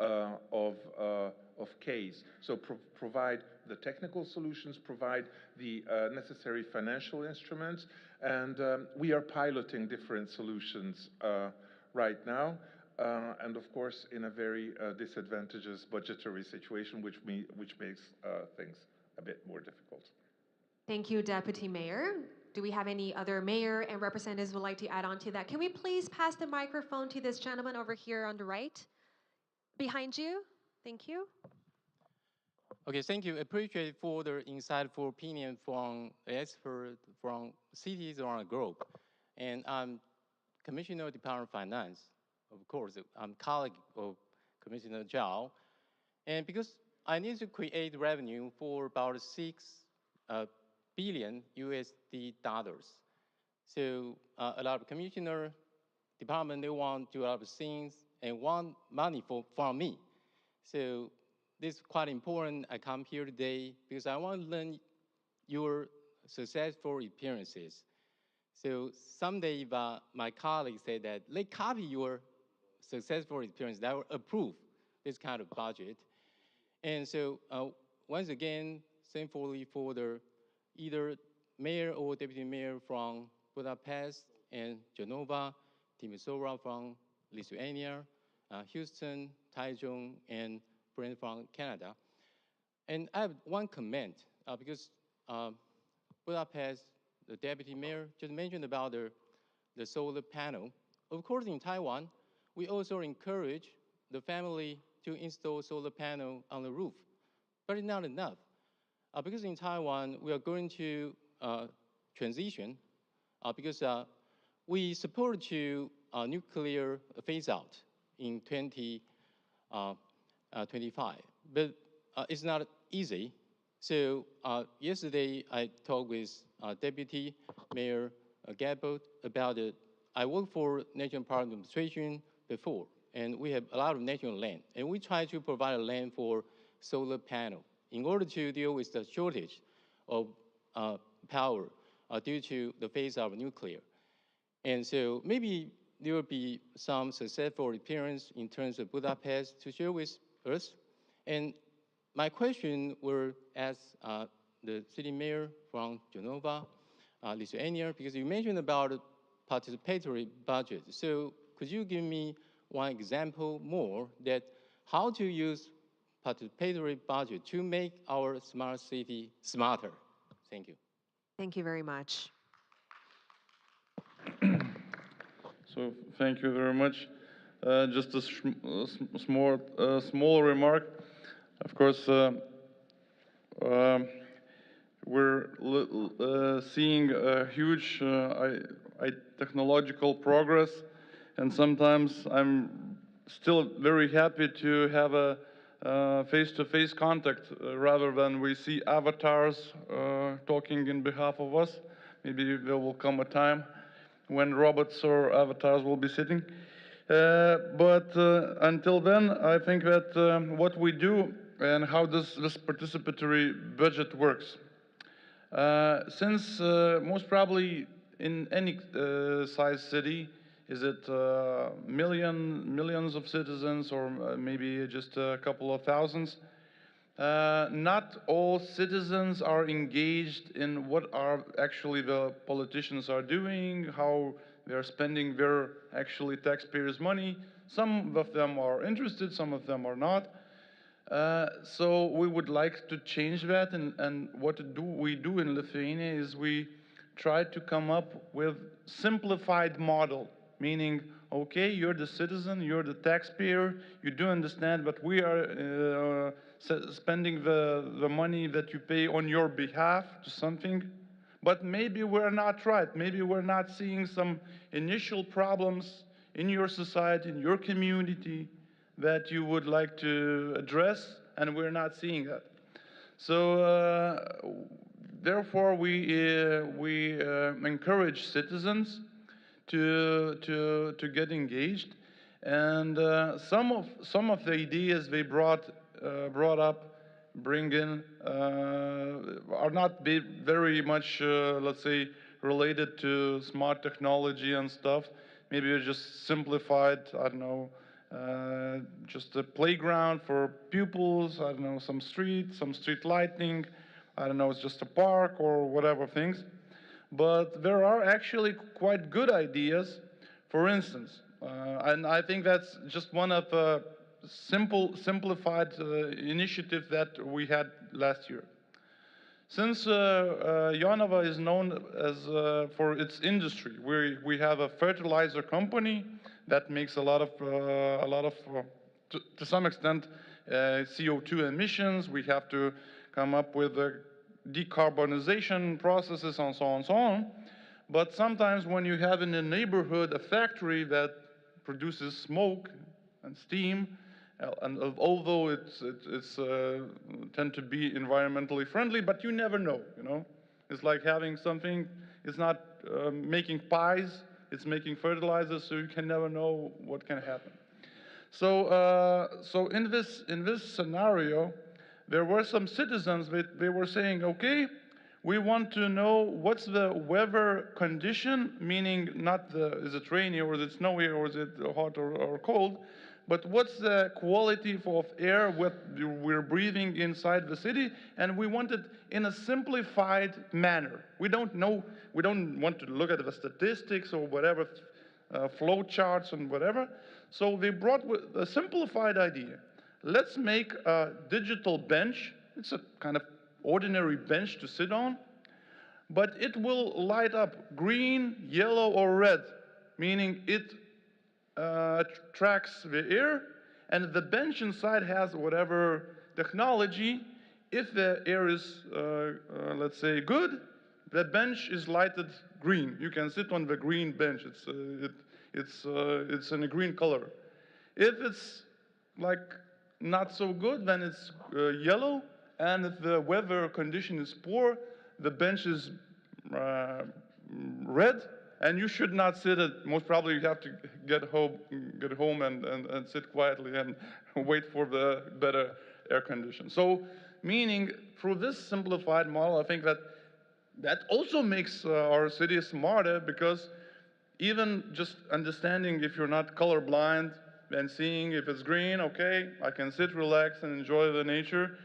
of case. So provide the technical solutions, provide the necessary financial instruments, and we are piloting different solutions right now. And of course, in a very disadvantageous budgetary situation, which makes things a bit more difficult. Thank you, Deputy Mayor. Do we have any other mayor and representatives who would like to add on to that? Can we please pass the microphone to this gentleman over here on the right? Behind you. Thank you. Okay, thank you. Appreciate for the insightful opinion from experts from cities around the globe. And I'm Commissioner of Department of Finance. Of course, I'm colleague of Commissioner Zhao. And because I need to create revenue for about 6 billion USD dollars. So a lot of commissioner department, they want to do a lot of things and want money from me. So this is quite important. I come here today because I want to learn your successful experiences. So someday my colleagues say that they copy your successful experience, that will approve this kind of budget. And so once again, thankfully for the either mayor or deputy mayor from Budapest and Genova, Timisoara from Lithuania, Houston, Taichung, and Brent from Canada. And I have one comment because Budapest, the deputy mayor just mentioned about the solar panel. Of course, in Taiwan, we also encourage the family to install solar panel on the roof, but it's not enough. Because in Taiwan, we are going to transition because we support to nuclear phase out in 2025, but it's not easy. So yesterday I talked with Deputy Mayor Gabbard about it. I worked for National Park Administration before, and we have a lot of national land, and we try to provide a land for solar panel in order to deal with the shortage of power due to the phase out of nuclear. And so maybe there will be some successful experience in terms of Budapest to share with us. And my question will ask the city mayor from Genova, Lithuania, because you mentioned about participatory budget. So could you give me one example more that how to use participatory budget to make our smart city smarter? Thank you. Thank you very much. So thank you very much. Just a small remark. Of course, we're seeing a huge technological progress, and sometimes I'm still very happy to have a face-to-face contact rather than we see avatars talking in behalf of us. Maybe there will come a time when robots or avatars will be sitting. But until then, I think that what we do and how this participatory budget works. Since most probably in any size city, is it millions of citizens or maybe just a couple of thousands? Not all citizens are engaged in what are actually the politicians are doing, how they're spending their actually taxpayers' money. Some of them are interested, some of them are not. So we would like to change that, and what do we do in Lithuania is we try to come up with simplified model, meaning, okay, you're the citizen, you're the taxpayer, you do understand that we are spending the money that you pay on your behalf to something, but maybe we're not right. Maybe we're not seeing some initial problems in your society, in your community, that you would like to address, and we're not seeing that. So therefore, we encourage citizens to get engaged, and some of the ideas they brought up, bring in, are not very much, let's say, related to smart technology and stuff. Maybe it's just simplified, I don't know, just a playground for pupils, I don't know, some street lighting, I don't know, it's just a park or whatever things. But there are actually quite good ideas, for instance, and I think that's just one of the simplified initiatives that we had last year. Since Jonava is known as for its industry, we have a fertilizer company that makes a lot of to some extent CO2 emissions. We have to come up with decarbonization processes and so on and so on. But sometimes when you have in a neighborhood a factory that produces smoke and steam, and although it's tend to be environmentally friendly, but you never know, you know? It's like having something, it's not making pies, it's making fertilizers, so you can never know what can happen. So, so in this scenario, there were some citizens that they were saying, okay, We want to know what's the weather condition, meaning not is it rainy or is it snowy or is it hot or cold, but what's the quality of air what we're breathing inside the city, and we want it in a simplified manner. We don't want to look at the statistics or whatever, flow charts and whatever. So they brought a simplified idea. Let's make a digital bench. It's a kind of ordinary bench to sit on, but it will light up green, yellow, or red, meaning it tracks the air, and the bench inside has whatever technology. If the air is, let's say, good, the bench is lighted green. You can sit on the green bench. It's in a green color. If it's like not so good, then it's yellow. And if the weather condition is poor, the bench is red, and you should not sit at, most probably you have to get home and sit quietly and wait for the better air condition. So, meaning through this simplified model, I think that also makes our city smarter, because even just understanding if you're not colorblind and seeing if it's green, okay, I can sit, relax, and enjoy the nature,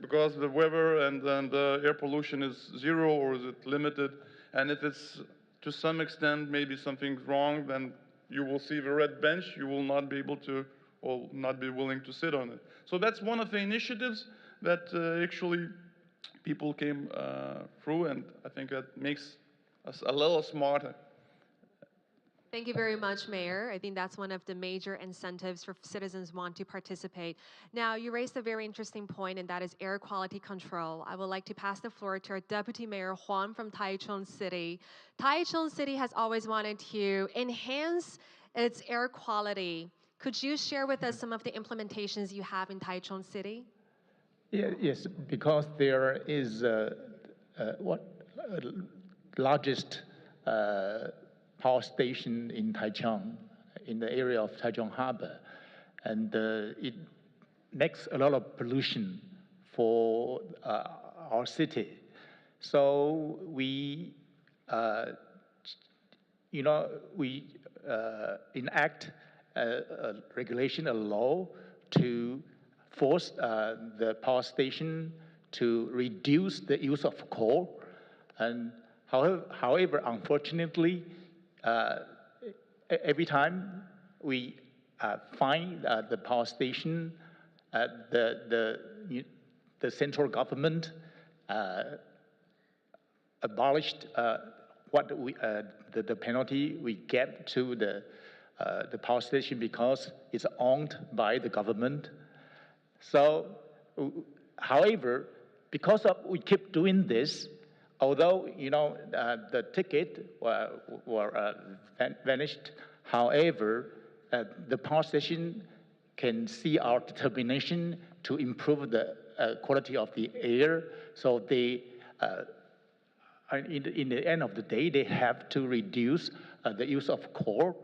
because the weather and the air pollution is zero or is it limited. And if it's to some extent maybe something's wrong, then you will see the red bench. You will not be able to, or not be willing to sit on it. So that's one of the initiatives that actually people came through, and I think that makes us a little smarter. Thank you very much, Mayor. I think that's one of the major incentives for citizens want to participate. Now, you raised a very interesting point, and that is air quality control. I would like to pass the floor to our Deputy Mayor Huang from Taichung City. Taichung City has always wanted to enhance its air quality. Could you share with us some of the implementations you have in Taichung City? Yes, because there is largest power station in Taichung, in the area of Taichung Harbor, and it makes a lot of pollution for our city. So we, enact a regulation, a law to force the power station to reduce the use of coal. And however, unfortunately, every time we find the power station, the central government abolished the penalty we get to the power station, because it's owned by the government. So, however, because we keep doing this, although the ticket were vanished, however, the power station can see our determination to improve the quality of the air. So they, in the end of the day, they have to reduce the use of coal,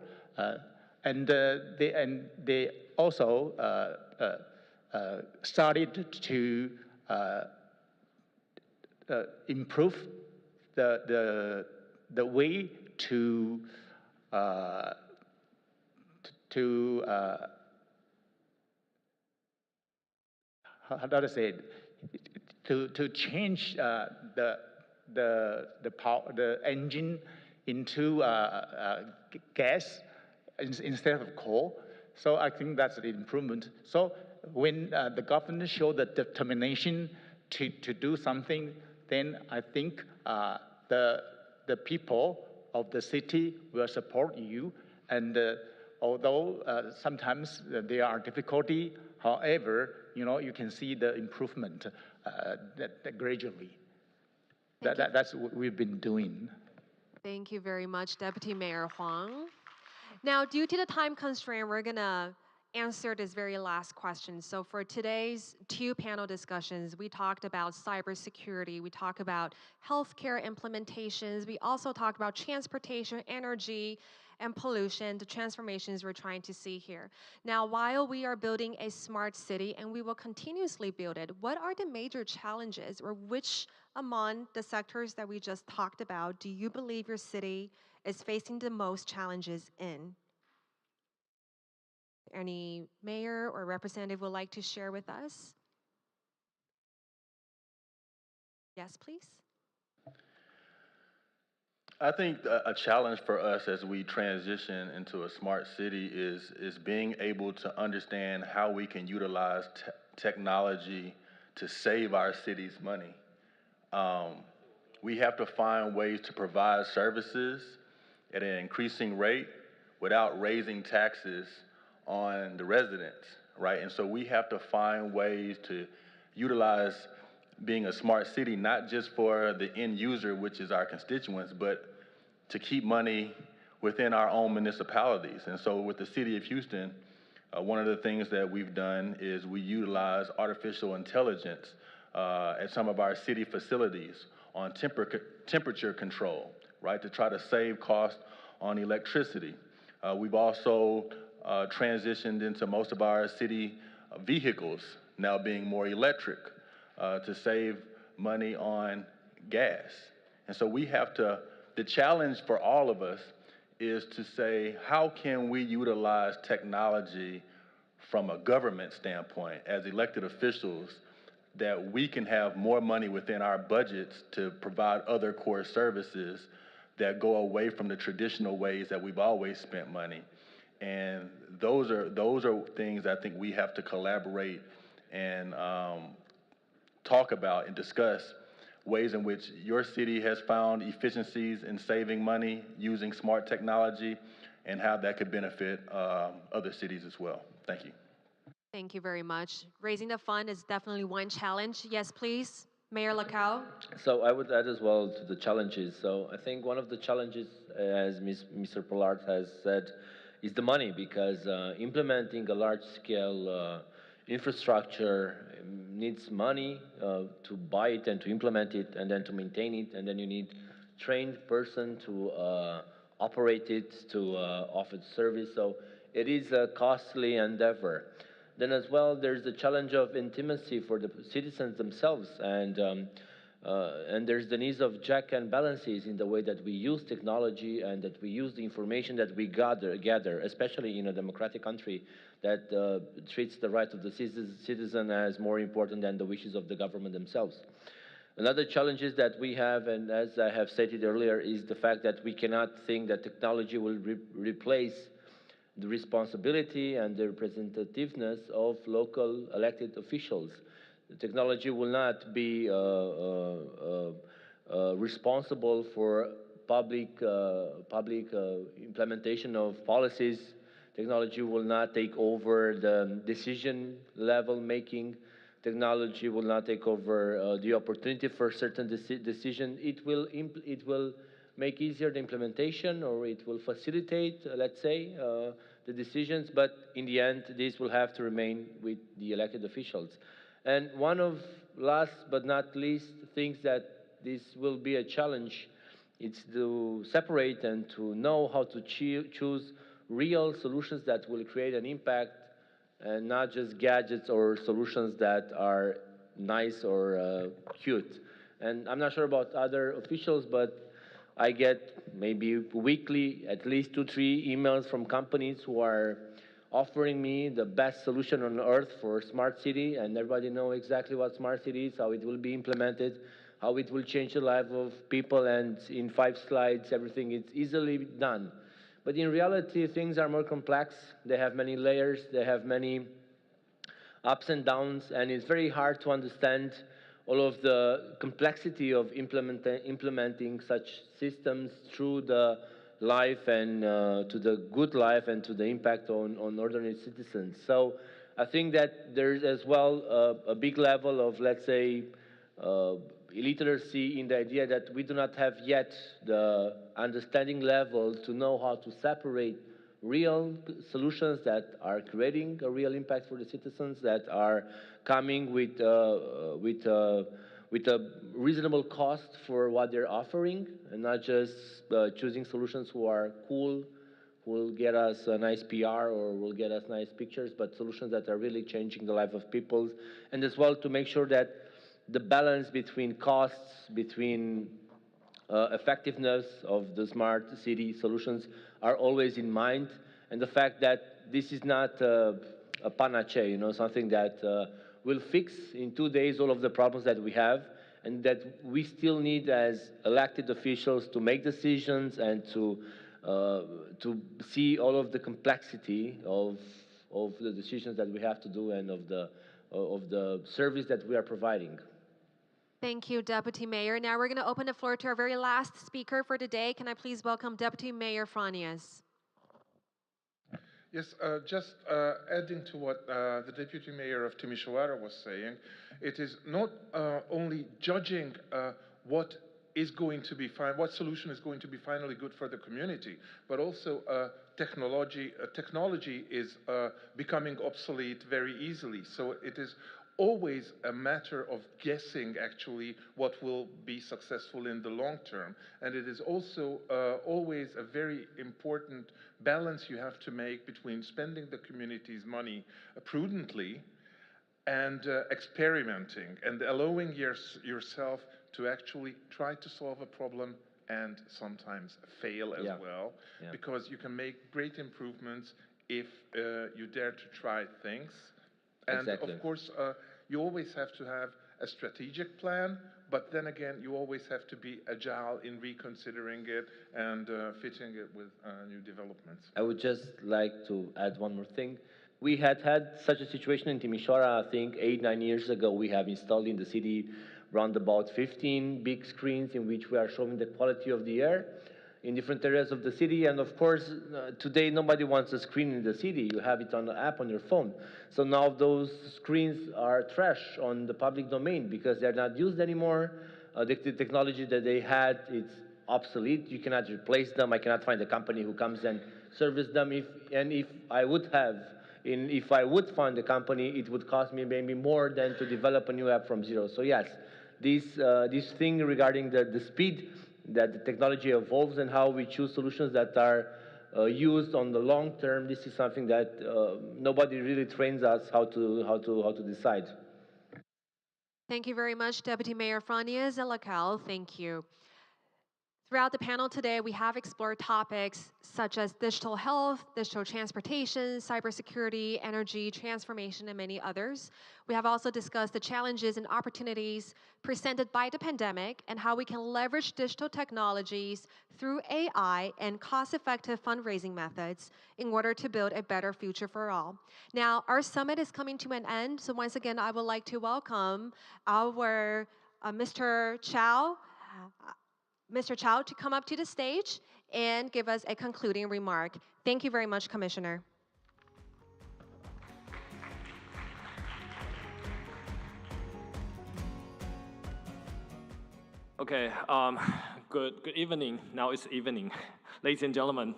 and they also started to improve the way to how do I say it? To change the engine into gas instead of coal. So I think that's the improvement. So when the government showed the determination to do something, then I think the people of the city will support you. And although sometimes there are difficulty, however, you can see the improvement gradually. That's what we've been doing. Thank you very much, Deputy Mayor Huang. Now, due to the time constraint, we're gonna answer this very last question. So for today's two panel discussions, we talked about cybersecurity, we talked about healthcare implementations, we also talked about transportation, energy, and pollution, the transformations we're trying to see here. Now, while we are building a smart city and we will continuously build it, what are the major challenges, or which among the sectors that we just talked about do you believe your city is facing the most challenges in? Any mayor or representative would like to share with us? Yes, please. I think a challenge for us as we transition into a smart city is being able to understand how we can utilize technology to save our cities money. We have to find ways to provide services at an increasing rate without raising taxes on the residents, right? And so we have to find ways to utilize being a smart city, not just for the end user, which is our constituents, but to keep money within our own municipalities. And so with the city of Houston, one of the things that we've done is we utilize artificial intelligence at some of our city facilities on temperature control, right, to try to save cost on electricity. We've also transitioned into most of our city vehicles now being more electric to save money on gas. And so we have to, the challenge for all of us is to say, how can we utilize technology from a government standpoint as elected officials that we can have more money within our budgets to provide other core services that go away from the traditional ways that we've always spent money. And those are things I think we have to collaborate and talk about and discuss ways in which your city has found efficiencies in saving money using smart technology and how that could benefit other cities as well. Thank you. Thank you very much. Raising the fund is definitely one challenge. Yes, please. Mayor Lacau. So I would add as well to the challenges. So I think one of the challenges, as Mr. Pollard has said, is the money, because implementing a large-scale infrastructure needs money to buy it and to implement it and then to maintain it, and then you need trained person to operate it, to offer service. So it is a costly endeavor. Then as well, there's the challenge of intimacy for the citizens themselves, and there's the needs of check and balances in the way that we use technology and that we use the information that we gather, especially in a democratic country that treats the rights of the citizen as more important than the wishes of the government themselves. Another challenge is that we have, and as I have stated earlier, is the fact that we cannot think that technology will replace the responsibility and the representativeness of local elected officials. The technology will not be responsible for public implementation of policies. Technology will not take over the decision level making. Technology will not take over the opportunity for certain decision. It will make easier the implementation, or it will facilitate, let's say, the decisions, but in the end, this will have to remain with the elected officials. And one of last but not least things that this will be a challenge, it's to separate and to know how to choose real solutions that will create an impact, and not just gadgets or solutions that are nice or cute. And I'm not sure about other officials, but I get maybe weekly at least 2-3 emails from companies who are offering me the best solution on earth for smart city, and everybody know exactly what smart city is, how it will be implemented, how it will change the life of people, and in 5 slides everything is easily done. But in reality, things are more complex. They have many layers, they have many ups and downs, and it's very hard to understand all of the complexity of implementing such systems through the life and to the good life and to the impact on ordinary citizens. So I think that there's as well a big level of, let's say, illiteracy in the idea that we do not have yet the understanding level to know how to separate real solutions that are creating a real impact for the citizens, that are coming with a reasonable cost for what they're offering, and not just choosing solutions who are cool, will get us a nice PR or will get us nice pictures, but solutions that are really changing the life of people, and as well to make sure that the balance between costs, between effectiveness of the smart city solutions are always in mind, and the fact that this is not a panacea, something that will fix in 2 days all of the problems that we have, and that we still need as elected officials to make decisions and to see all of the complexity of the decisions that we have to do and of the service that we are providing. Thank you, Deputy Mayor. Now we're going to open the floor to our very last speaker for today. Can I please welcome Deputy Mayor Franias? Yes, just adding to what the Deputy Mayor of Timisoara was saying, it is not only judging what is going to be what solution is going to be finally good for the community, but also technology is becoming obsolete very easily. So it is always a matter of guessing actually what will be successful in the long term. And it is also always a very important balance you have to make between spending the community's money prudently and experimenting and allowing yourself to actually try to solve a problem and sometimes fail as well, because you can make great improvements if you dare to try things. And of course, you always have to have a strategic plan, but then again, you always have to be agile in reconsidering it and fitting it with new developments. I would just like to add one more thing. We had such a situation in Timisoara, I think 8-9 years ago. We have installed in the city around about 15 big screens in which we are showing the quality of the air in different areas of the city. And of course, today nobody wants a screen in the city. You have it on the app on your phone. So now those screens are trash on the public domain because they're not used anymore. The technology that they had, it's obsolete. You cannot replace them. I cannot find a company who comes and service them. If I would find a company, it would cost me maybe more than to develop a new app from zero. So yes, this thing regarding the speed that the technology evolves and how we choose solutions that are used on the long term, this is something that nobody really trains us how to decide. Thank you very much, Deputy Mayor Franias and Lacal. Thank you. Throughout the panel today, we have explored topics such as digital health, digital transportation, cybersecurity, energy, transformation, and many others. We have also discussed the challenges and opportunities presented by the pandemic and how we can leverage digital technologies through AI and cost-effective fundraising methods in order to build a better future for all. Now, our summit is coming to an end, so once again, I would like to welcome our Mr. Chow to come up to the stage and give us a concluding remark. Thank you very much, Commissioner. Okay, good evening. Now it's evening. Ladies and gentlemen,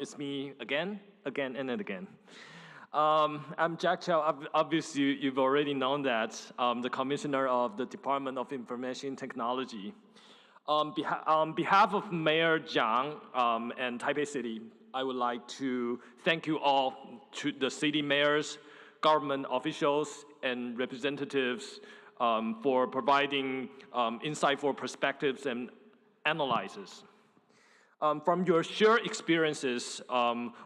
it's me again, and again. I'm Jack Chow. Obviously, you've already known that. The Commissioner of the Department of Information Technology. On behalf of Mayor Jiang and Taipei City, I would like to thank you all, to the city mayors, government officials, and representatives for providing insightful perspectives and analyses. From your shared experiences,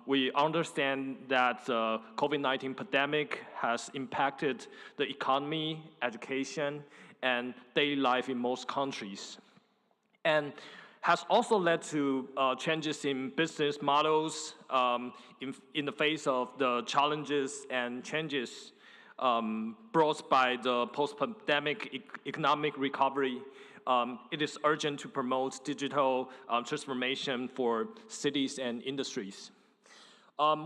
we understand that the COVID-19 pandemic has impacted the economy, education, and daily life in most countries, and has also led to changes in business models in the face of the challenges and changes brought by the post-pandemic economic recovery. It is urgent to promote digital transformation for cities and industries.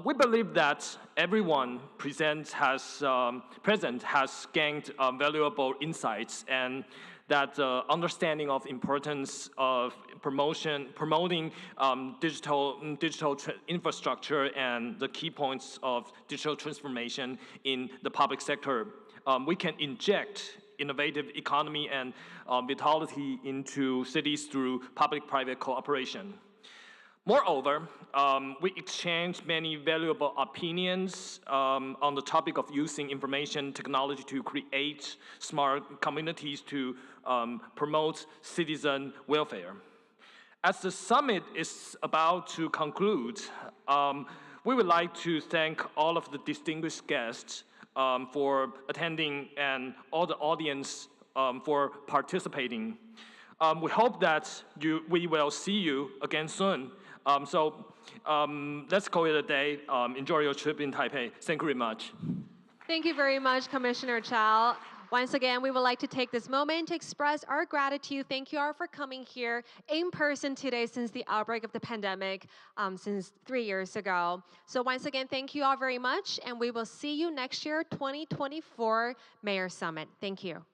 We believe that everyone present has gained valuable insights, and that understanding of importance of promoting digital infrastructure and the key points of digital transformation in the public sector. We can inject innovative economy and vitality into cities through public-private cooperation. Moreover, we exchanged many valuable opinions on the topic of using information technology to create smart communities to promote citizen welfare. As the summit is about to conclude, we would like to thank all of the distinguished guests for attending and all the audience for participating. We hope that we will see you again soon. Let's call it a day. Enjoy your trip in Taipei. Thank you very much. Thank you very much, Commissioner Chow. Once again, we would like to take this moment to express our gratitude. Thank you all for coming here in person today since the outbreak of the pandemic, since 3 years ago. So once again, thank you all very much, and we will see you next year, 2024 Mayor Summit. Thank you.